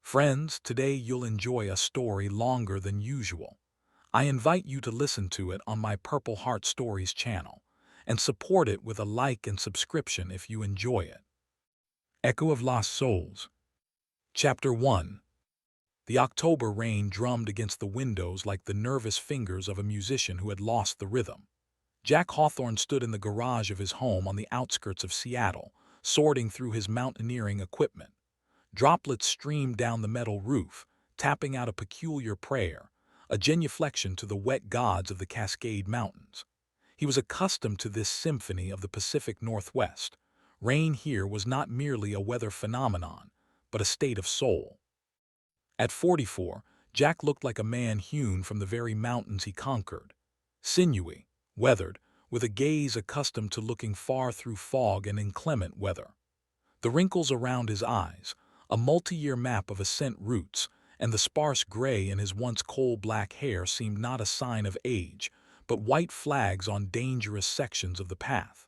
Friends, today you'll enjoy a story longer than usual. I invite you to listen to it on my Purple Heart Stories channel and support it with a like and subscription if you enjoy it. Echo of Lost Souls. Chapter 1. The October rain drummed against the windows like the nervous fingers of a musician who had lost the rhythm. Jack Hawthorne stood in the garage of his home on the outskirts of Seattle, sorting through his mountaineering equipment. Droplets streamed down the metal roof, tapping out a peculiar prayer, a genuflection to the wet gods of the Cascade Mountains. He was accustomed to this symphony of the Pacific Northwest. Rain here was not merely a weather phenomenon, but a state of soul. At 44, Jack looked like a man hewn from the very mountains he conquered. Sinewy, weathered, with a gaze accustomed to looking far through fog and inclement weather. The wrinkles around his eyes, a multi-year map of ascent routes, and the sparse gray in his once coal-black hair seemed not a sign of age, but white flags on dangerous sections of the path.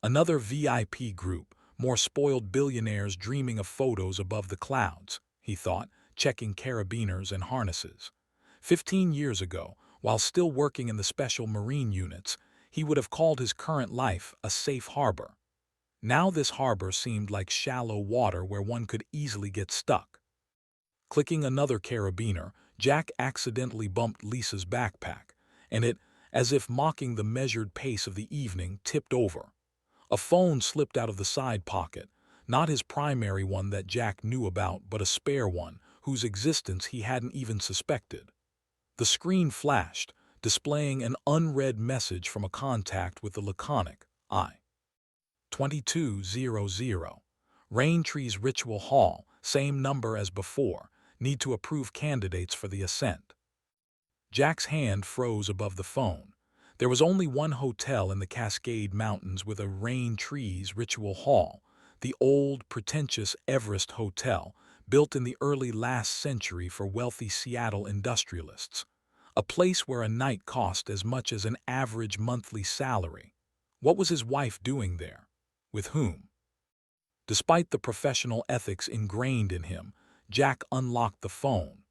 Another VIP group, more spoiled billionaires dreaming of photos above the clouds, he thought, checking carabiners and harnesses. 15 years ago, while still working in the special marine units, he would have called his current life a safe harbor. Now this harbor seemed like shallow water where one could easily get stuck. Clicking another carabiner, Jack accidentally bumped Lisa's backpack, and it, as if mocking the measured pace of the evening, tipped over. A phone slipped out of the side pocket, not his primary one that Jack knew about, but a spare one, whose existence he hadn't even suspected. The screen flashed, displaying an unread message from a contact with the laconic, I. 2200. Raintree's Ritual Hall, same number as before, need to approve candidates for the ascent. Jack's hand froze above the phone. There was only one hotel in the Cascade Mountains with a Raintree's Ritual Hall, the old, pretentious Everest Hotel, built in the early last century for wealthy Seattle industrialists. A place where a night cost as much as an average monthly salary. What was his wife doing there? With whom? Despite the professional ethics ingrained in him, Jack unlocked the phone.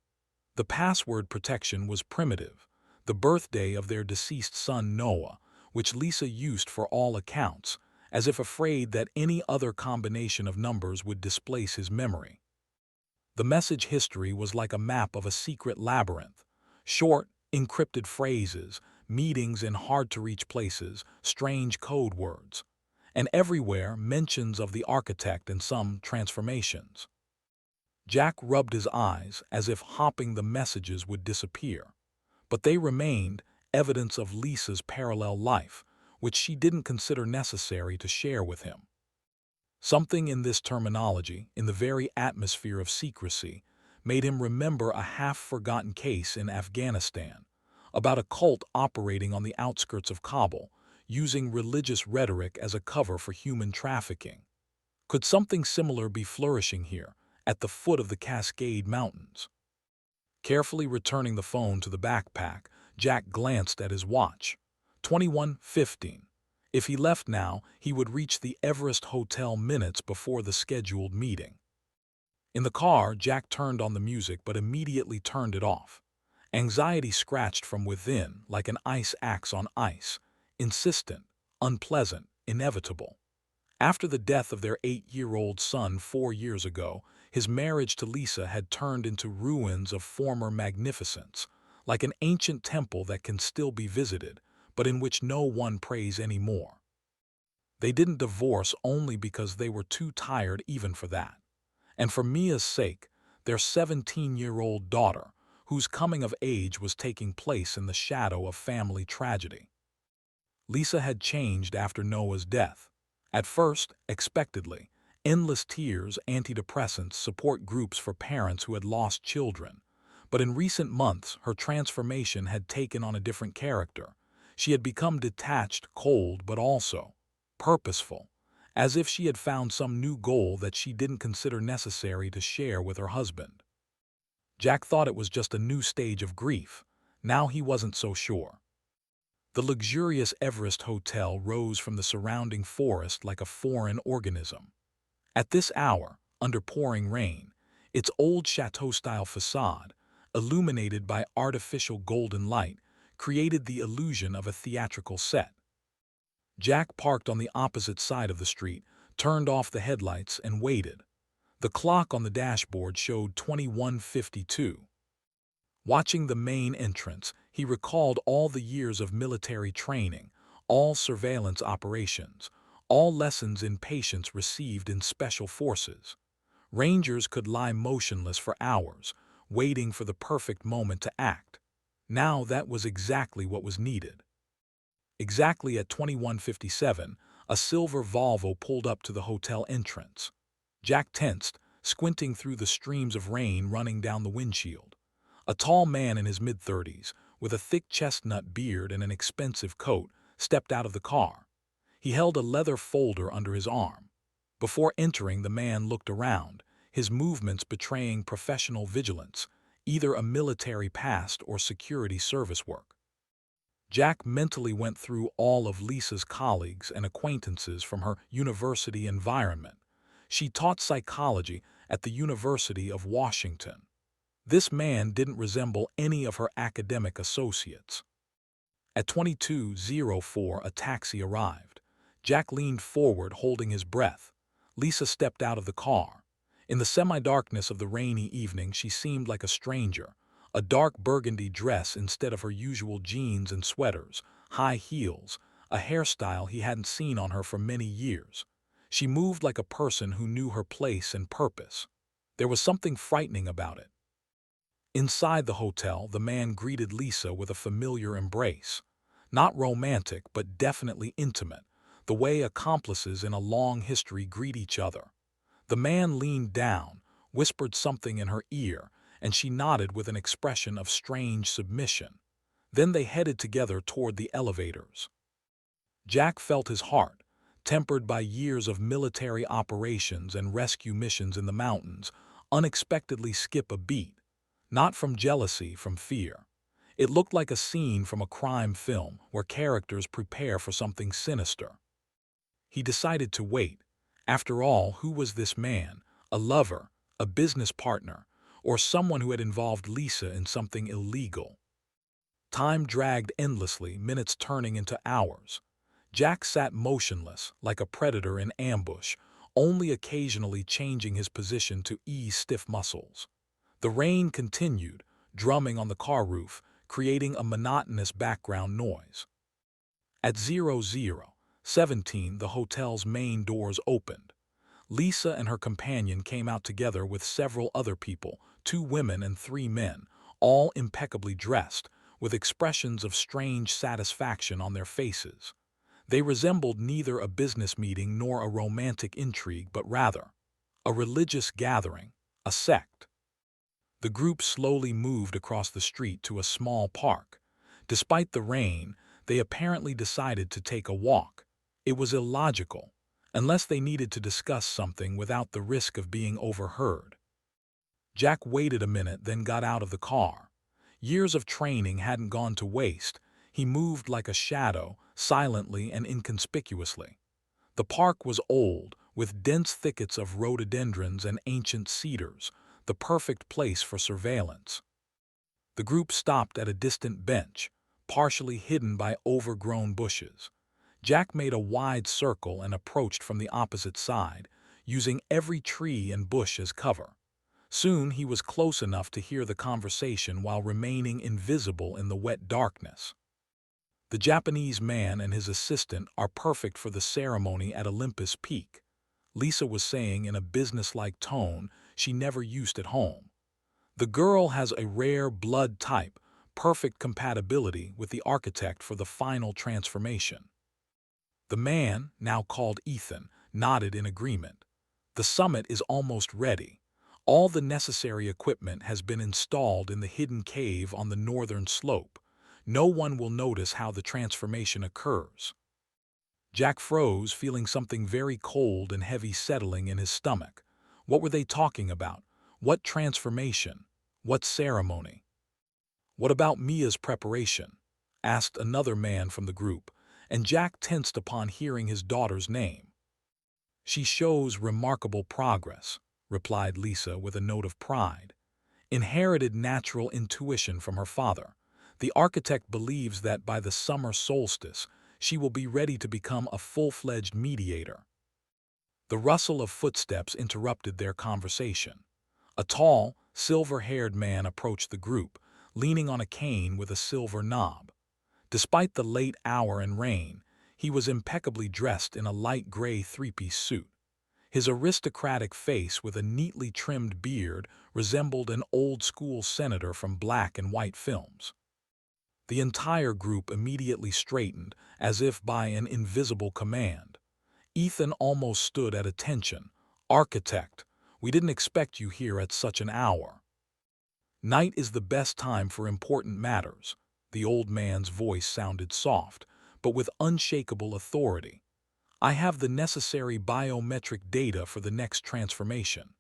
The password protection was primitive, the birthday of their deceased son Noah, which Lisa used for all accounts, as if afraid that any other combination of numbers would displace his memory. The message history was like a map of a secret labyrinth. Short, encrypted phrases, meetings in hard-to-reach places, strange code words, and everywhere mentions of the architect and some transformations. Jack rubbed his eyes as if hopping the messages would disappear, but they remained evidence of Lisa's parallel life, which she didn't consider necessary to share with him. Something in this terminology, in the very atmosphere of secrecy, made him remember a half-forgotten case in Afghanistan, about a cult operating on the outskirts of Kabul, using religious rhetoric as a cover for human trafficking. Could something similar be flourishing here, at the foot of the Cascade Mountains? Carefully returning the phone to the backpack, Jack glanced at his watch. 21:15. If he left now, he would reach the Everest Hotel minutes before the scheduled meeting. In the car, Jack turned on the music but immediately turned it off. Anxiety scratched from within like an ice axe on ice, insistent, unpleasant, inevitable. After the death of their 8-year-old son 4 years ago, his marriage to Lisa had turned into ruins of former magnificence, like an ancient temple that can still be visited, but in which no one prays anymore. They didn't divorce only because they were too tired even for that. And for Mia's sake, their 17-year-old daughter, whose coming of age was taking place in the shadow of family tragedy. Lisa had changed after Noah's death. At first, expectedly, endless tears, antidepressants, support groups for parents who had lost children. But in recent months, her transformation had taken on a different character. She had become detached, cold, but also purposeful, as if she had found some new goal that she didn't consider necessary to share with her husband. Jack thought it was just a new stage of grief. Now he wasn't so sure. The luxurious Everest Hotel rose from the surrounding forest like a foreign organism. At this hour, under pouring rain, Its old chateau-style facade, illuminated by artificial golden light, created the illusion of a theatrical set. Jack parked on the opposite side of the street, turned off the headlights, and waited. The clock on the dashboard showed 21:52. Watching the main entrance, he recalled all the years of military training, all surveillance operations, all lessons in patience received in special forces. Rangers could lie motionless for hours, waiting for the perfect moment to act. Now that was exactly what was needed. Exactly at 21:57, a silver Volvo pulled up to the hotel entrance. Jack tensed, squinting through the streams of rain running down the windshield. A tall man in his mid-30s, with a thick chestnut beard and an expensive coat, stepped out of the car. He held a leather folder under his arm. Before entering, the man looked around, his movements betraying professional vigilance, either a military past or security service work. Jack mentally went through all of Lisa's colleagues and acquaintances from her university environment. She taught psychology at the University of Washington. This man didn't resemble any of her academic associates. At 22:04, a taxi arrived. Jack leaned forward, holding his breath. Lisa stepped out of the car. In the semi-darkness of the rainy evening, she seemed like a stranger. A dark burgundy dress instead of her usual jeans and sweaters, high heels, a hairstyle he hadn't seen on her for many years. She moved like a person who knew her place and purpose. There was something frightening about it. Inside the hotel, the man greeted Lisa with a familiar embrace. Not romantic, but definitely intimate, the way accomplices in a long history greet each other. The man leaned down, whispered something in her ear, and she nodded with an expression of strange submission. Then they headed together toward the elevators. Jack felt his heart, tempered by years of military operations and rescue missions in the mountains, unexpectedly skip a beat. Not from jealousy, from fear. It looked like a scene from a crime film where characters prepare for something sinister. He decided to wait. After all, who was this man? A lover, a business partner, or someone who had involved Lisa in something illegal? Time dragged endlessly, minutes turning into hours. Jack sat motionless, like a predator in ambush, only occasionally changing his position to ease stiff muscles. The rain continued, drumming on the car roof, creating a monotonous background noise. At 00:17, the hotel's main doors opened. Lisa and her companion came out together with several other people, 2 women and 3 men, all impeccably dressed, with expressions of strange satisfaction on their faces. They resembled neither a business meeting nor a romantic intrigue, but rather a religious gathering, a sect. The group slowly moved across the street to a small park. Despite the rain, they apparently decided to take a walk. It was illogical, unless they needed to discuss something without the risk of being overheard. Jack waited a minute, then got out of the car. Years of training hadn't gone to waste. He moved like a shadow, silently and inconspicuously. The park was old, with dense thickets of rhododendrons and ancient cedars, the perfect place for surveillance. The group stopped at a distant bench, partially hidden by overgrown bushes. Jack made a wide circle and approached from the opposite side, using every tree and bush as cover. Soon he was close enough to hear the conversation while remaining invisible in the wet darkness. The Japanese man and his assistant are perfect for the ceremony at Olympus Peak, Lisa was saying in a businesslike tone she never used at home. The girl has a rare blood type, perfect compatibility with the architect for the final transformation. The man, now called Ethan, nodded in agreement. The summit is almost ready. All the necessary equipment has been installed in the hidden cave on the northern slope. No one will notice how the transformation occurs. Jack froze, feeling something very cold and heavy settling in his stomach. What were they talking about? What transformation? What ceremony? What about Mia's preparation? Asked another man from the group, and Jack tensed upon hearing his daughter's name. She shows remarkable progress. replied Lisa with a note of pride. Inherited natural intuition from her father. The architect believes that by the summer solstice, she will be ready to become a full-fledged mediator. The rustle of footsteps interrupted their conversation. A tall, silver-haired man approached the group, leaning on a cane with a silver knob. Despite the late hour and rain, he was impeccably dressed in a light gray three-piece suit. His aristocratic face with a neatly trimmed beard resembled an old-school senator from black and white films. The entire group immediately straightened, as if by an invisible command. Ethan almost stood at attention. "Architect, we didn't expect you here at such an hour." "Night is the best time for important matters." The old man's voice sounded soft, but with unshakable authority. "I have the necessary biometric data for the next transformation."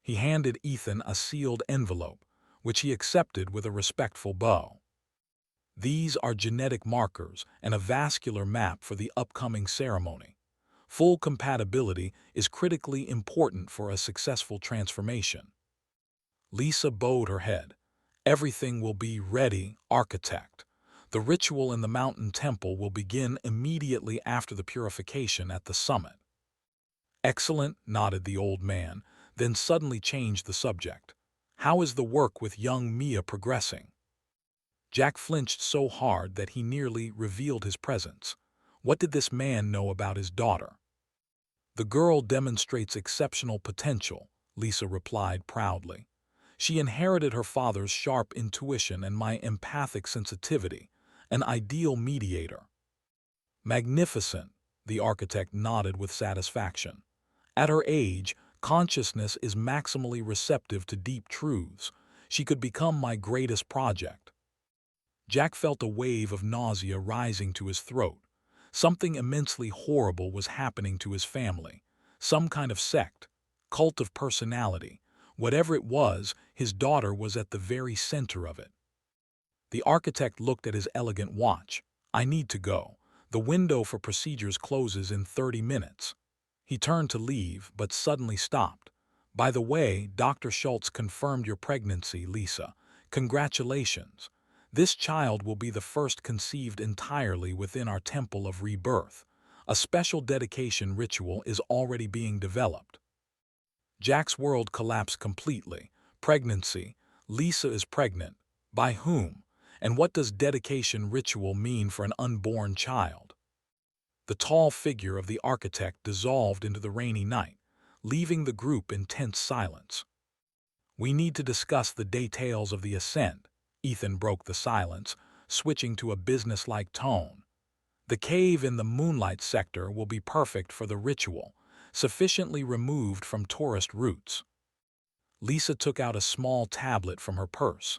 He handed Ethan a sealed envelope, which he accepted with a respectful bow. "These are genetic markers and a vascular map for the upcoming ceremony. Full compatibility is critically important for a successful transformation." Lisa bowed her head. "Everything will be ready, architect. The ritual in the mountain temple will begin immediately after the purification at the summit." "Excellent," nodded the old man, then suddenly changed the subject. "How is the work with young Mia progressing?" Jack flinched so hard that he nearly revealed his presence. What did this man know about his daughter? "The girl demonstrates exceptional potential," Lisa replied proudly. "She inherited her father's sharp intuition and my empathic sensitivity, an ideal mediator." "Magnificent," the architect nodded with satisfaction. "At her age, consciousness is maximally receptive to deep truths. She could become my greatest project." Jack felt a wave of nausea rising to his throat. Something immensely horrible was happening to his family. Some kind of sect, cult of personality. Whatever it was, his daughter was at the very center of it. The architect looked at his elegant watch. "I need to go. The window for procedures closes in 30 minutes. He turned to leave, but suddenly stopped. "By the way, Dr. Schultz confirmed your pregnancy, Lisa. Congratulations. This child will be the first conceived entirely within our temple of rebirth. A special dedication ritual is already being developed." Jack's world collapsed completely. Pregnancy. Lisa is pregnant. By whom? And what does dedication ritual mean for an unborn child? The tall figure of the architect dissolved into the rainy night, leaving the group in tense silence. "We need to discuss the details of the ascent," Ethan broke the silence, switching to a businesslike tone. "The cave in the moonlight sector will be perfect for the ritual, sufficiently removed from tourist routes." Lisa took out a small tablet from her purse.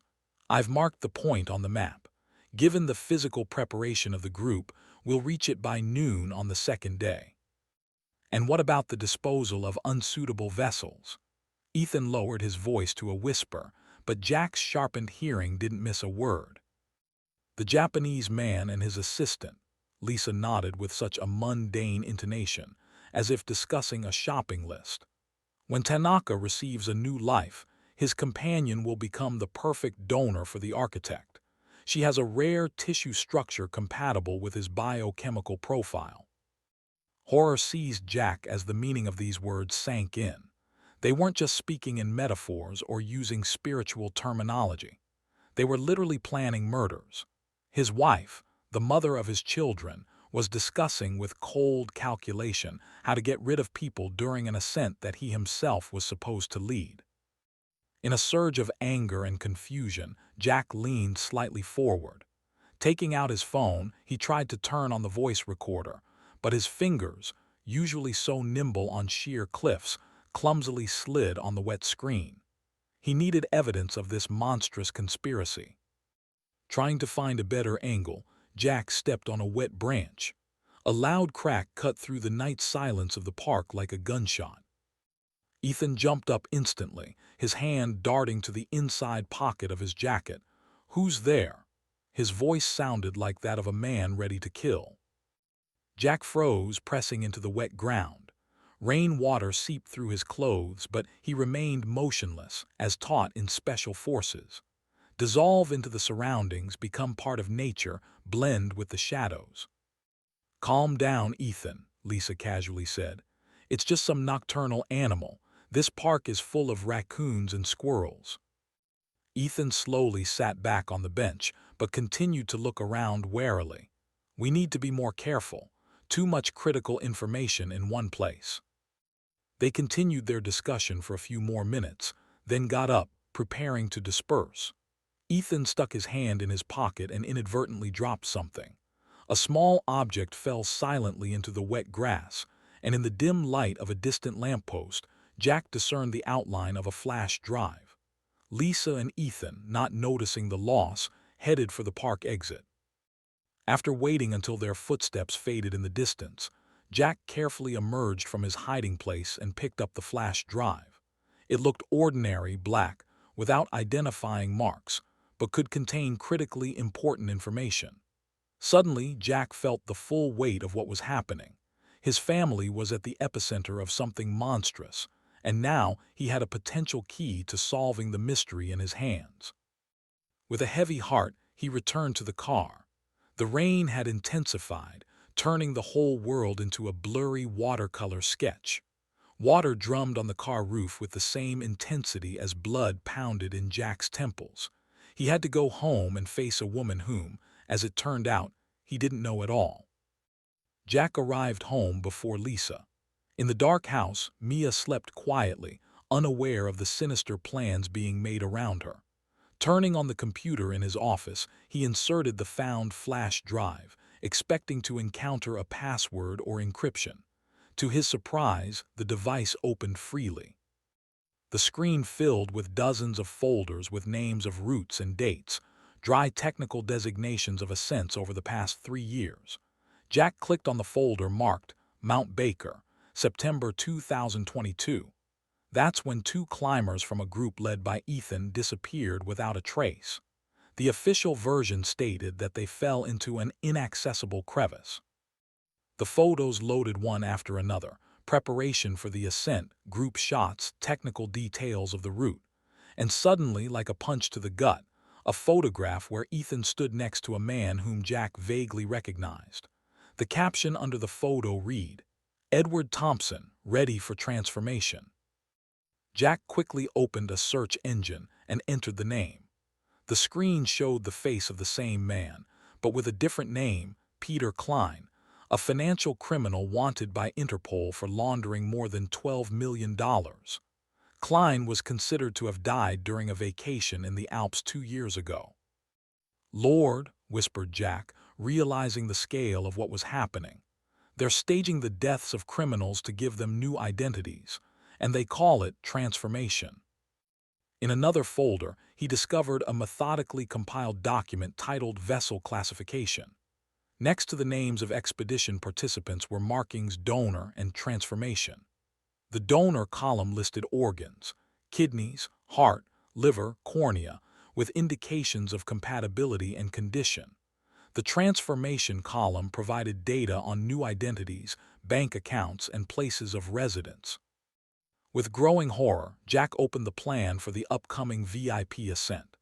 "I've marked the point on the map. Given the physical preparation of the group, we'll reach it by noon on the second day." "And what about the disposal of unsuitable vessels?" Ethan lowered his voice to a whisper, but Jack's sharpened hearing didn't miss a word. "The Japanese man and his assistant," Lisa nodded with such a mundane intonation, as if discussing a shopping list. "When Tanaka receives a new life, his companion will become the perfect donor for the architect. She has a rare tissue structure compatible with his biochemical profile." Horror seized Jack as the meaning of these words sank in. They weren't just speaking in metaphors or using spiritual terminology. They were literally planning murders. His wife, the mother of his children, was discussing with cold calculation how to get rid of people during an ascent that he himself was supposed to lead. In a surge of anger and confusion, Jack leaned slightly forward. Taking out his phone, he tried to turn on the voice recorder, but his fingers, usually so nimble on sheer cliffs, clumsily slid on the wet screen. He needed evidence of this monstrous conspiracy. Trying to find a better angle, Jack stepped on a wet branch. A loud crack cut through the night silence of the park like a gunshot. Ethan jumped up instantly, his hand darting to the inside pocket of his jacket. "Who's there?" His voice sounded like that of a man ready to kill. Jack froze, pressing into the wet ground. Rainwater seeped through his clothes, but he remained motionless, as taught in special forces. Dissolve into the surroundings, become part of nature, blend with the shadows. "Calm down, Ethan," Lisa casually said. "It's just some nocturnal animal. This park is full of raccoons and squirrels." Ethan slowly sat back on the bench, but continued to look around warily. "We need to be more careful. Too much critical information in one place." They continued their discussion for a few more minutes, then got up, preparing to disperse. Ethan stuck his hand in his pocket and inadvertently dropped something. A small object fell silently into the wet grass, and in the dim light of a distant lamppost, Jack discerned the outline of a flash drive. Lisa and Ethan, not noticing the loss, headed for the park exit. After waiting until their footsteps faded in the distance, Jack carefully emerged from his hiding place and picked up the flash drive. It looked ordinary, black, without identifying marks, but could contain critically important information. Suddenly, Jack felt the full weight of what was happening. His family was at the epicenter of something monstrous, and now he had a potential key to solving the mystery in his hands. With a heavy heart, he returned to the car. The rain had intensified, turning the whole world into a blurry watercolor sketch. Water drummed on the car roof with the same intensity as blood pounded in Jack's temples. He had to go home and face a woman whom, as it turned out, he didn't know at all. Jack arrived home before Lisa. In the dark house, Mia slept quietly, unaware of the sinister plans being made around her. Turning on the computer in his office, he inserted the found flash drive, expecting to encounter a password or encryption. To his surprise, the device opened freely. The screen filled with dozens of folders with names of routes and dates, dry technical designations of ascents over the past 3 years. Jack clicked on the folder marked Mount Baker, September 2022. That's when 2 climbers from a group led by Ethan disappeared without a trace. The official version stated that they fell into an inaccessible crevice. The photos loaded one after another, preparation for the ascent, group shots, technical details of the route. And suddenly, like a punch to the gut, a photograph where Ethan stood next to a man whom Jack vaguely recognized. The caption under the photo read, "Edward Thompson, ready for transformation." Jack quickly opened a search engine and entered the name. The screen showed the face of the same man, but with a different name, Peter Klein, a financial criminal wanted by Interpol for laundering more than $12 million. Klein was considered to have died during a vacation in the Alps 2 years ago. "Lord," whispered Jack, realizing the scale of what was happening. "They're staging the deaths of criminals to give them new identities, and they call it transformation." In another folder, he discovered a methodically compiled document titled Vessel Classification. Next to the names of expedition participants were markings donor and transformation. The donor column listed organs, kidneys, heart, liver, cornea, with indications of compatibility and condition. The transformation column provided data on new identities, bank accounts, and places of residence. With growing horror, Jack opened the plan for the upcoming VIP ascent.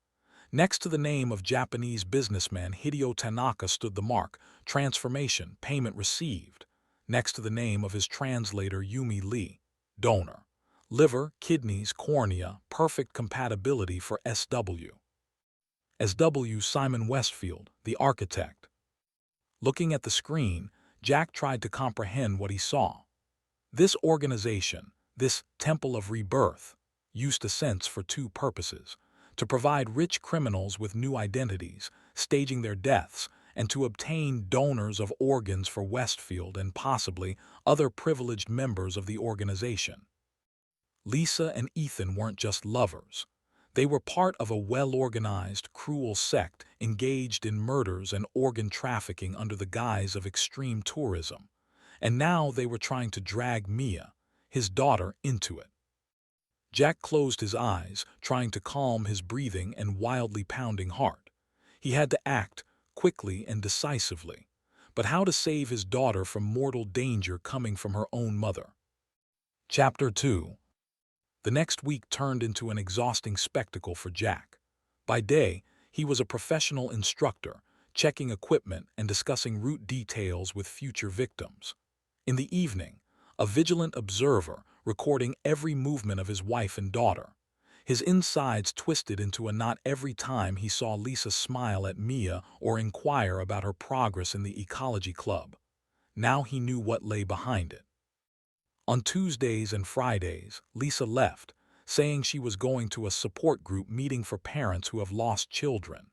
Next to the name of Japanese businessman Hideo Tanaka stood the mark, transformation, payment received. Next to the name of his translator Yumi Lee, donor. Liver, kidneys, cornea, perfect compatibility for SW. SW Simon Westfield, the architect. Looking at the screen, Jack tried to comprehend what he saw. This organization, this Temple of Rebirth, used ascents for 2 purposes: to provide rich criminals with new identities, staging their deaths, and to obtain donors of organs for Westfield and possibly other privileged members of the organization. Lisa and Ethan weren't just lovers. They were part of a well-organized, cruel sect engaged in murders and organ trafficking under the guise of extreme tourism. And now they were trying to drag Mia, his daughter, into it. Jack closed his eyes, trying to calm his breathing and wildly pounding heart. He had to act, quickly and decisively. But how to save his daughter from mortal danger coming from her own mother? Chapter 2. The next week turned into an exhausting spectacle for Jack. By day, he was a professional instructor, checking equipment and discussing route details with future victims. In the evening, a vigilant observer, recording every movement of his wife and daughter. His insides twisted into a knot every time he saw Lisa smile at Mia or inquire about her progress in the ecology club. Now he knew what lay behind it. On Tuesdays and Fridays, Lisa left, saying she was going to a support group meeting for parents who have lost children.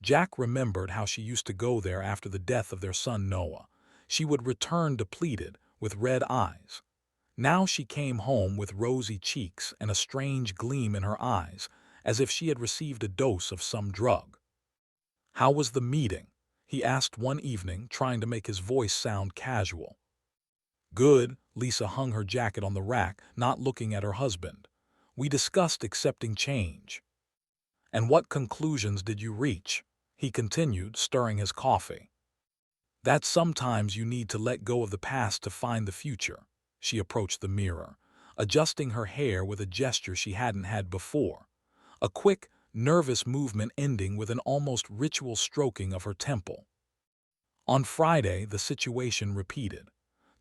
Jack remembered how she used to go there after the death of their son Noah. She would return depleted, with red eyes. Now she came home with rosy cheeks and a strange gleam in her eyes, as if she had received a dose of some drug. "How was the meeting?" he asked one evening, trying to make his voice sound casual. "Good." Lisa hung her jacket on the rack, not looking at her husband. "We discussed accepting change." "And what conclusions did you reach?" he continued, stirring his coffee. "That sometimes you need to let go of the past to find the future." She approached the mirror, adjusting her hair with a gesture she hadn't had before. A quick, nervous movement ending with an almost ritual stroking of her temple. On Friday, the situation repeated.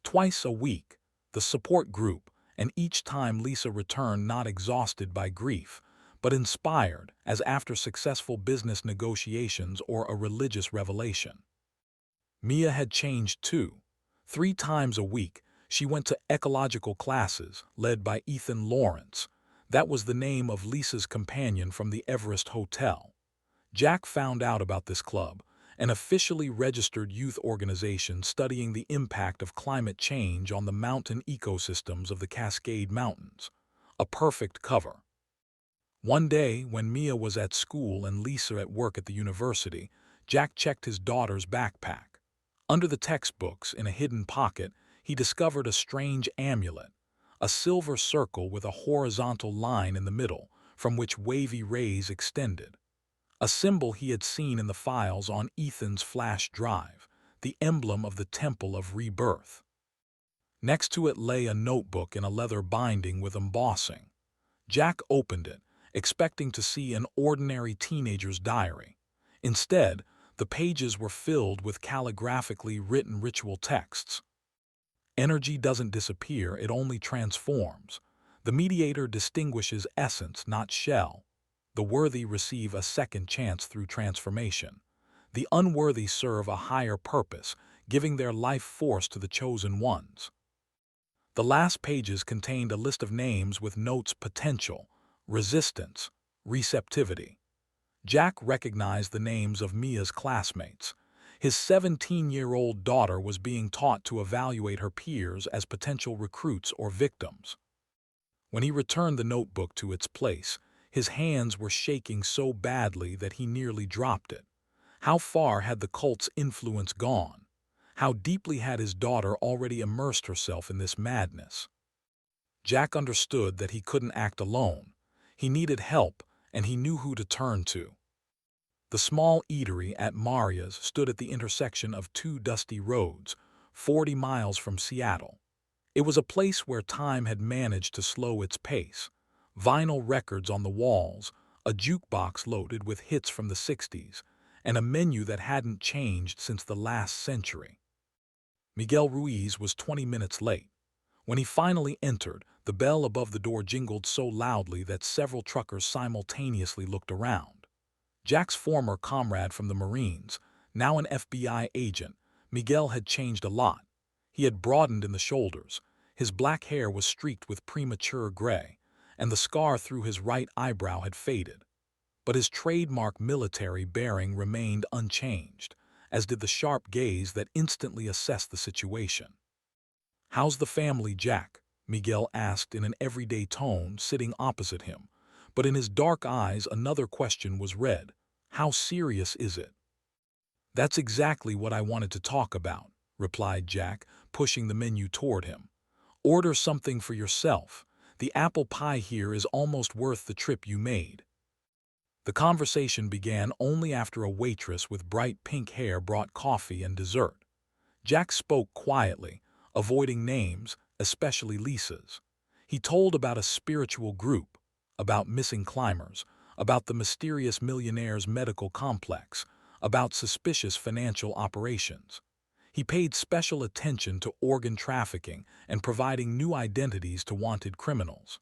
Twice a week, the support group, and each time Lisa returned not exhausted by grief, but inspired, as after successful business negotiations or a religious revelation. Mia had changed too. 3 times a week, she went to ecological classes, led by Ethan Lawrence. That was the name of Lisa's companion from the Everest Hotel. Jack found out about this club, an officially registered youth organization studying the impact of climate change on the mountain ecosystems of the Cascade Mountains. A perfect cover. One day, when Mia was at school and Lisa at work at the university, Jack checked his daughter's backpack. Under the textbooks, in a hidden pocket, he discovered a strange amulet, a silver circle with a horizontal line in the middle, from which wavy rays extended. A symbol he had seen in the files on Ethan's flash drive, the emblem of the Temple of Rebirth. Next to it lay a notebook in a leather binding with embossing. Jack opened it, expecting to see an ordinary teenager's diary. Instead, the pages were filled with calligraphically written ritual texts. Energy doesn't disappear, it only transforms. The mediator distinguishes essence, not shell. The worthy receive a second chance through transformation. The unworthy serve a higher purpose, giving their life force to the chosen ones. The last pages contained a list of names with notes: potential, resistance, receptivity. Jack recognized the names of Mia's classmates. His 17-year-old daughter was being taught to evaluate her peers as potential recruits or victims. When he returned the notebook to its place, his hands were shaking so badly that he nearly dropped it. How far had the cult's influence gone? How deeply had his daughter already immersed herself in this madness? Jack understood that he couldn't act alone. He needed help, and he knew who to turn to. The small eatery at Maria's stood at the intersection of 2 dusty roads, 40 miles from Seattle. It was a place where time had managed to slow its pace. Vinyl records on the walls, a jukebox loaded with hits from the 60s, and a menu that hadn't changed since the last century. Miguel Ruiz was 20 minutes late. When he finally entered, the bell above the door jingled so loudly that several truckers simultaneously looked around. Jack's former comrade from the Marines, now an FBI agent, Miguel had changed a lot. He had broadened in the shoulders. His black hair was streaked with premature gray, and the scar through his right eyebrow had faded. But his trademark military bearing remained unchanged, as did the sharp gaze that instantly assessed the situation. "How's the family, Jack?" Miguel asked in an everyday tone, sitting opposite him. But in his dark eyes another question was read. "How serious is it?" "That's exactly what I wanted to talk about," replied Jack, pushing the menu toward him. "Order something for yourself. The apple pie here is almost worth the trip you made." The conversation began only after a waitress with bright pink hair brought coffee and dessert. Jack spoke quietly, avoiding names, especially Lisa's. He told about a spiritual group, about missing climbers, about the mysterious millionaire's medical complex, about suspicious financial operations. He paid special attention to organ trafficking and providing new identities to wanted criminals.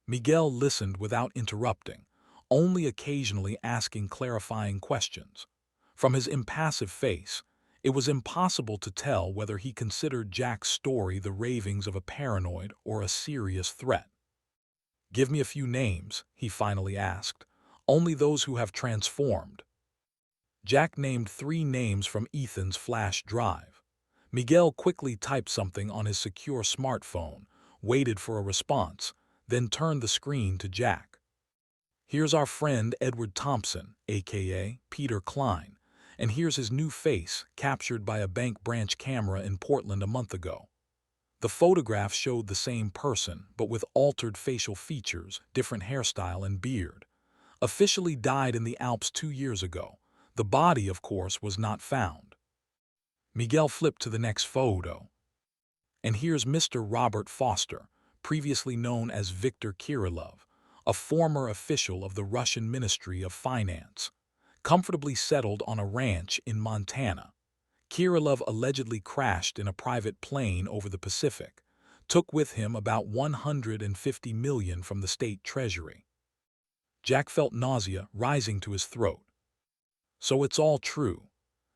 Miguel listened without interrupting, only occasionally asking clarifying questions. From his impassive face, it was impossible to tell whether he considered Jack's story the ravings of a paranoid or a serious threat. "Give me a few names," he finally asked. "Only those who have transformed." Jack named 3 names from Ethan's flash drive. Miguel quickly typed something on his secure smartphone, waited for a response, then turned the screen to Jack. "Here's our friend Edward Thompson, aka Peter Klein, and here's his new face, captured by a bank branch camera in Portland a month ago." The photograph showed the same person, but with altered facial features, different hairstyle and beard. Officially died in the Alps 2 years ago. The body, of course, was not found. Miguel flipped to the next photo. "And here's Mr. Robert Foster, previously known as Viktor Kirillov, a former official of the Russian Ministry of Finance, comfortably settled on a ranch in Montana. Kirillov allegedly crashed in a private plane over the Pacific, took with him about $150 million from the state treasury." Jack felt nausea rising to his throat. So it's all true.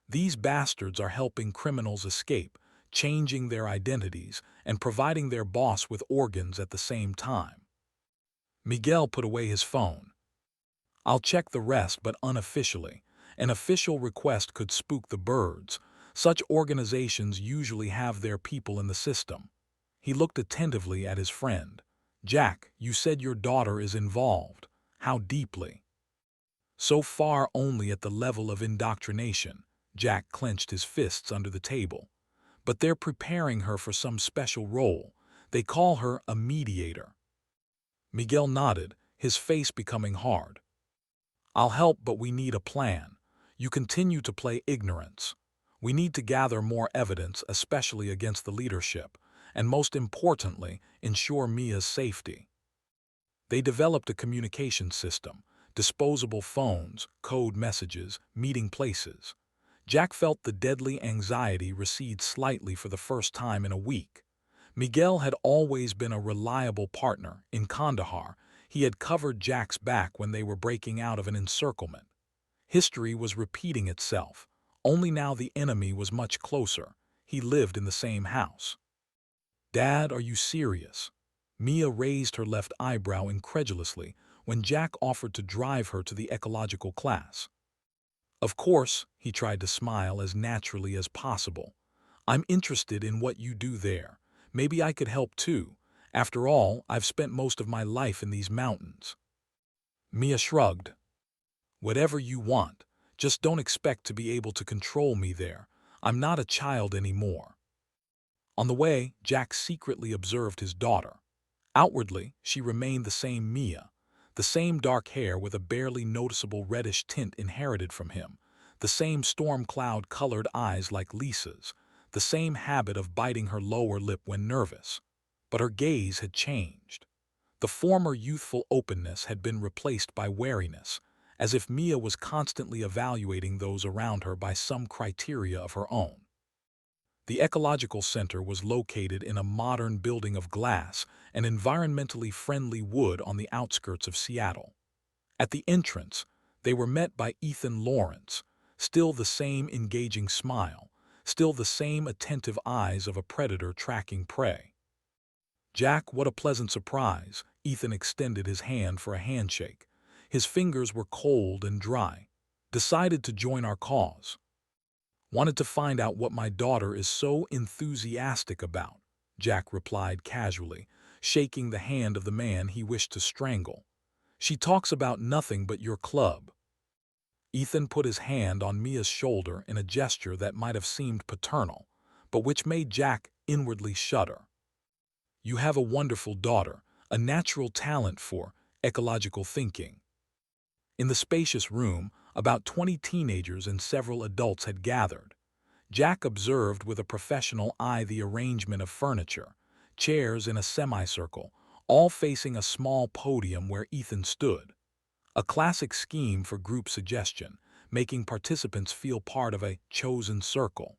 These bastards are helping criminals escape, changing their identities, and providing their boss with organs at the same time. Miguel put away his phone. "I'll check the rest, but unofficially. An official request could spook the birds. Such organizations usually have their people in the system." He looked attentively at his friend. "Jack, you said your daughter is involved. How deeply?" "So far only at the level of indoctrination." Jack clenched his fists under the table. "But they're preparing her for some special role. They call her a mediator." Miguel nodded, his face becoming hard. "I'll help, but we need a plan. You continue to play ignorance. We need to gather more evidence, especially against the leadership, and most importantly, ensure Mia's safety." They developed a communication system, disposable phones, code messages, meeting places. Jack felt the deadly anxiety recede slightly for the first time in a week. Miguel had always been a reliable partner. In Kandahar, he had covered Jack's back when they were breaking out of an encirclement. History was repeating itself, only now the enemy was much closer. He lived in the same house. "Dad, are you serious?" Mia raised her left eyebrow incredulously when Jack offered to drive her to the ecological class. "Of course," he tried to smile as naturally as possible. "I'm interested in what you do there. Maybe I could help too. After all, I've spent most of my life in these mountains." Mia shrugged. "Whatever you want. Just don't expect to be able to control me there. I'm not a child anymore." On the way, Jack secretly observed his daughter. Outwardly, she remained the same Mia, the same dark hair with a barely noticeable reddish tint inherited from him, the same storm cloud-colored eyes like Lisa's, the same habit of biting her lower lip when nervous. But her gaze had changed. The former youthful openness had been replaced by wariness, as if Mia was constantly evaluating those around her by some criteria of her own. The ecological center was located in a modern building of glass and environmentally friendly wood on the outskirts of Seattle. At the entrance, they were met by Ethan Lawrence, still the same engaging smile, still the same attentive eyes of a predator tracking prey. "Jack, what a pleasant surprise." Ethan extended his hand for a handshake. His fingers were cold and dry. "Decided to join our cause." "Wanted to find out what my daughter is so enthusiastic about," Jack replied casually, shaking the hand of the man he wished to strangle. "She talks about nothing but your club." Ethan put his hand on Mia's shoulder in a gesture that might have seemed paternal, but which made Jack inwardly shudder. "You have a wonderful daughter, a natural talent for ecological thinking." In the spacious room, about 20 teenagers and several adults had gathered. Jack observed with a professional eye the arrangement of furniture, chairs in a semicircle, all facing a small podium where Ethan stood. A classic scheme for group suggestion, making participants feel part of a chosen circle.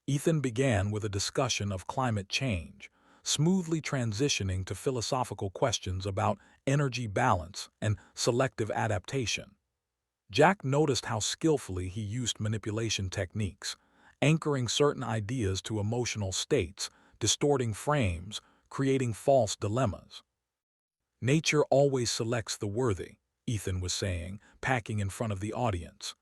Ethan began with a discussion of climate change, smoothly transitioning to philosophical questions about energy balance and selective adaptation. Jack noticed how skillfully he used manipulation techniques, anchoring certain ideas to emotional states, distorting frames, creating false dilemmas. Nature always selects the worthy, Ethan was saying, packing in front of the audience.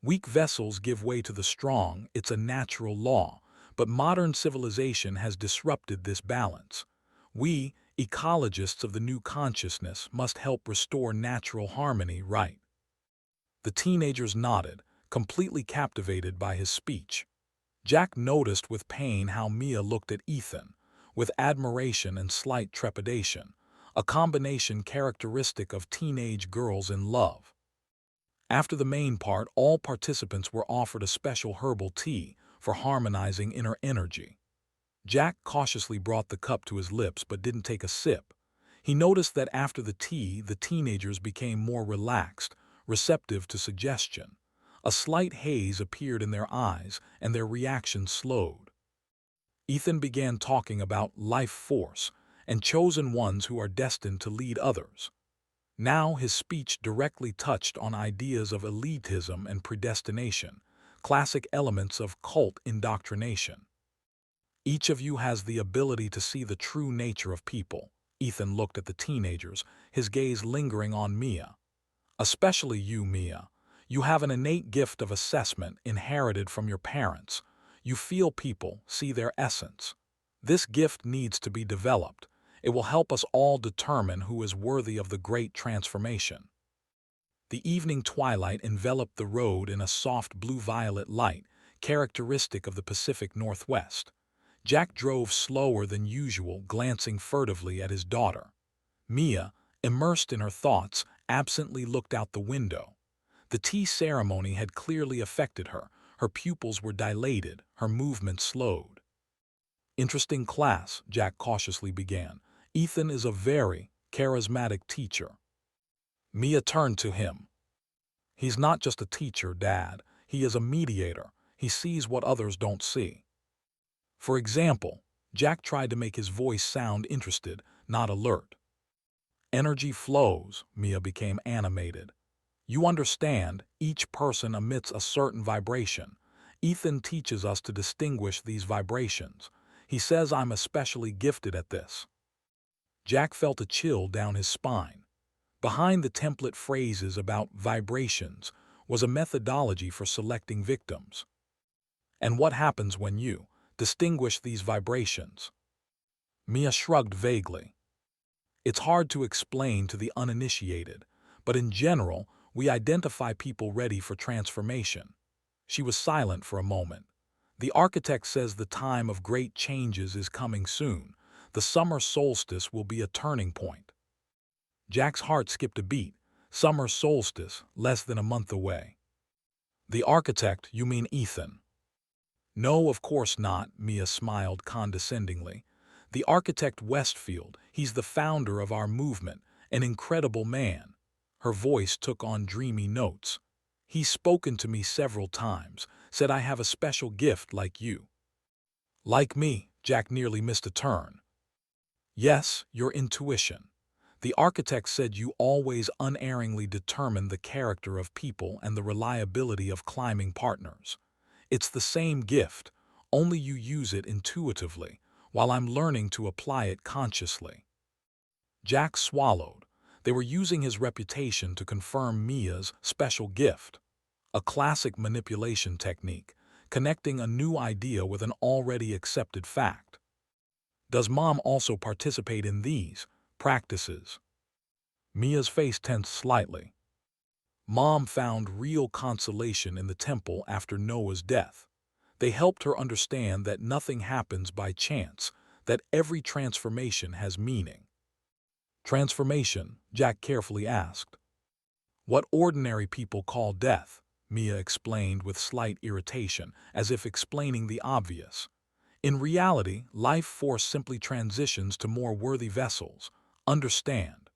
Weak vessels give way to the strong, it's a natural law, but modern civilization has disrupted this balance. We, ecologists of the new consciousness, must help restore natural harmony, right? The teenagers nodded, completely captivated by his speech. Jack noticed with pain how Mia looked at Ethan, with admiration and slight trepidation, a combination characteristic of teenage girls in love. After the main part, all participants were offered a special herbal tea for harmonizing inner energy. Jack cautiously brought the cup to his lips but didn't take a sip. He noticed that after the tea, the teenagers became more relaxed, receptive to suggestion. A slight haze appeared in their eyes, and their reaction slowed. Ethan began talking about life force and chosen ones who are destined to lead others. Now his speech directly touched on ideas of elitism and predestination, classic elements of cult indoctrination. Each of you has the ability to see the true nature of people. Ethan looked at the teenagers, his gaze lingering on Mia. Especially you, Mia. You have an innate gift of assessment inherited from your parents. You feel people, see their essence. This gift needs to be developed. It will help us all determine who is worthy of the great transformation. The evening twilight enveloped the road in a soft blue-violet light, characteristic of the Pacific Northwest. Jack drove slower than usual, glancing furtively at his daughter. Mia, immersed in her thoughts, absently looked out the window. The tea ceremony had clearly affected her. Her pupils were dilated, her movements slowed. Interesting class, Jack cautiously began. Ethan is a very charismatic teacher. Mia turned to him. He's not just a teacher, Dad. He is a mediator. He sees what others don't see. For example, Jack tried to make his voice sound interested, not alert. Energy flows, Mia became animated. You understand, each person emits a certain vibration. Ethan teaches us to distinguish these vibrations. He says I'm especially gifted at this. Jack felt a chill down his spine. Behind the template phrases about vibrations was a methodology for selecting victims. And what happens when you distinguish these vibrations? Mia shrugged vaguely. It's hard to explain to the uninitiated, but in general, we identify people ready for transformation. She was silent for a moment. The architect says the time of great changes is coming soon. The summer solstice will be a turning point. Jack's heart skipped a beat. Summer solstice, less than a month away. The architect, you mean Ethan? No, of course not, Mia smiled condescendingly. The architect Westfield, he's the founder of our movement, an incredible man. Her voice took on dreamy notes. He's spoken to me several times, said I have a special gift like you. Like me, Jack nearly missed a turn. Yes, your intuition. The architect said you always unerringly determine the character of people and the reliability of climbing partners. It's the same gift, only you use it intuitively, while I'm learning to apply it consciously. Jack swallowed. They were using his reputation to confirm Mia's special gift. A classic manipulation technique, connecting a new idea with an already accepted fact. Does Mom also participate in these practices? Mia's face tensed slightly. Mom found real consolation in the temple after Noah's death. They helped her understand that nothing happens by chance, that every transformation has meaning. Transformation, Jack carefully asked. What ordinary people call death, Mia explained with slight irritation, as if explaining the obvious. In reality, life force simply transitions to more worthy vessels. Understand.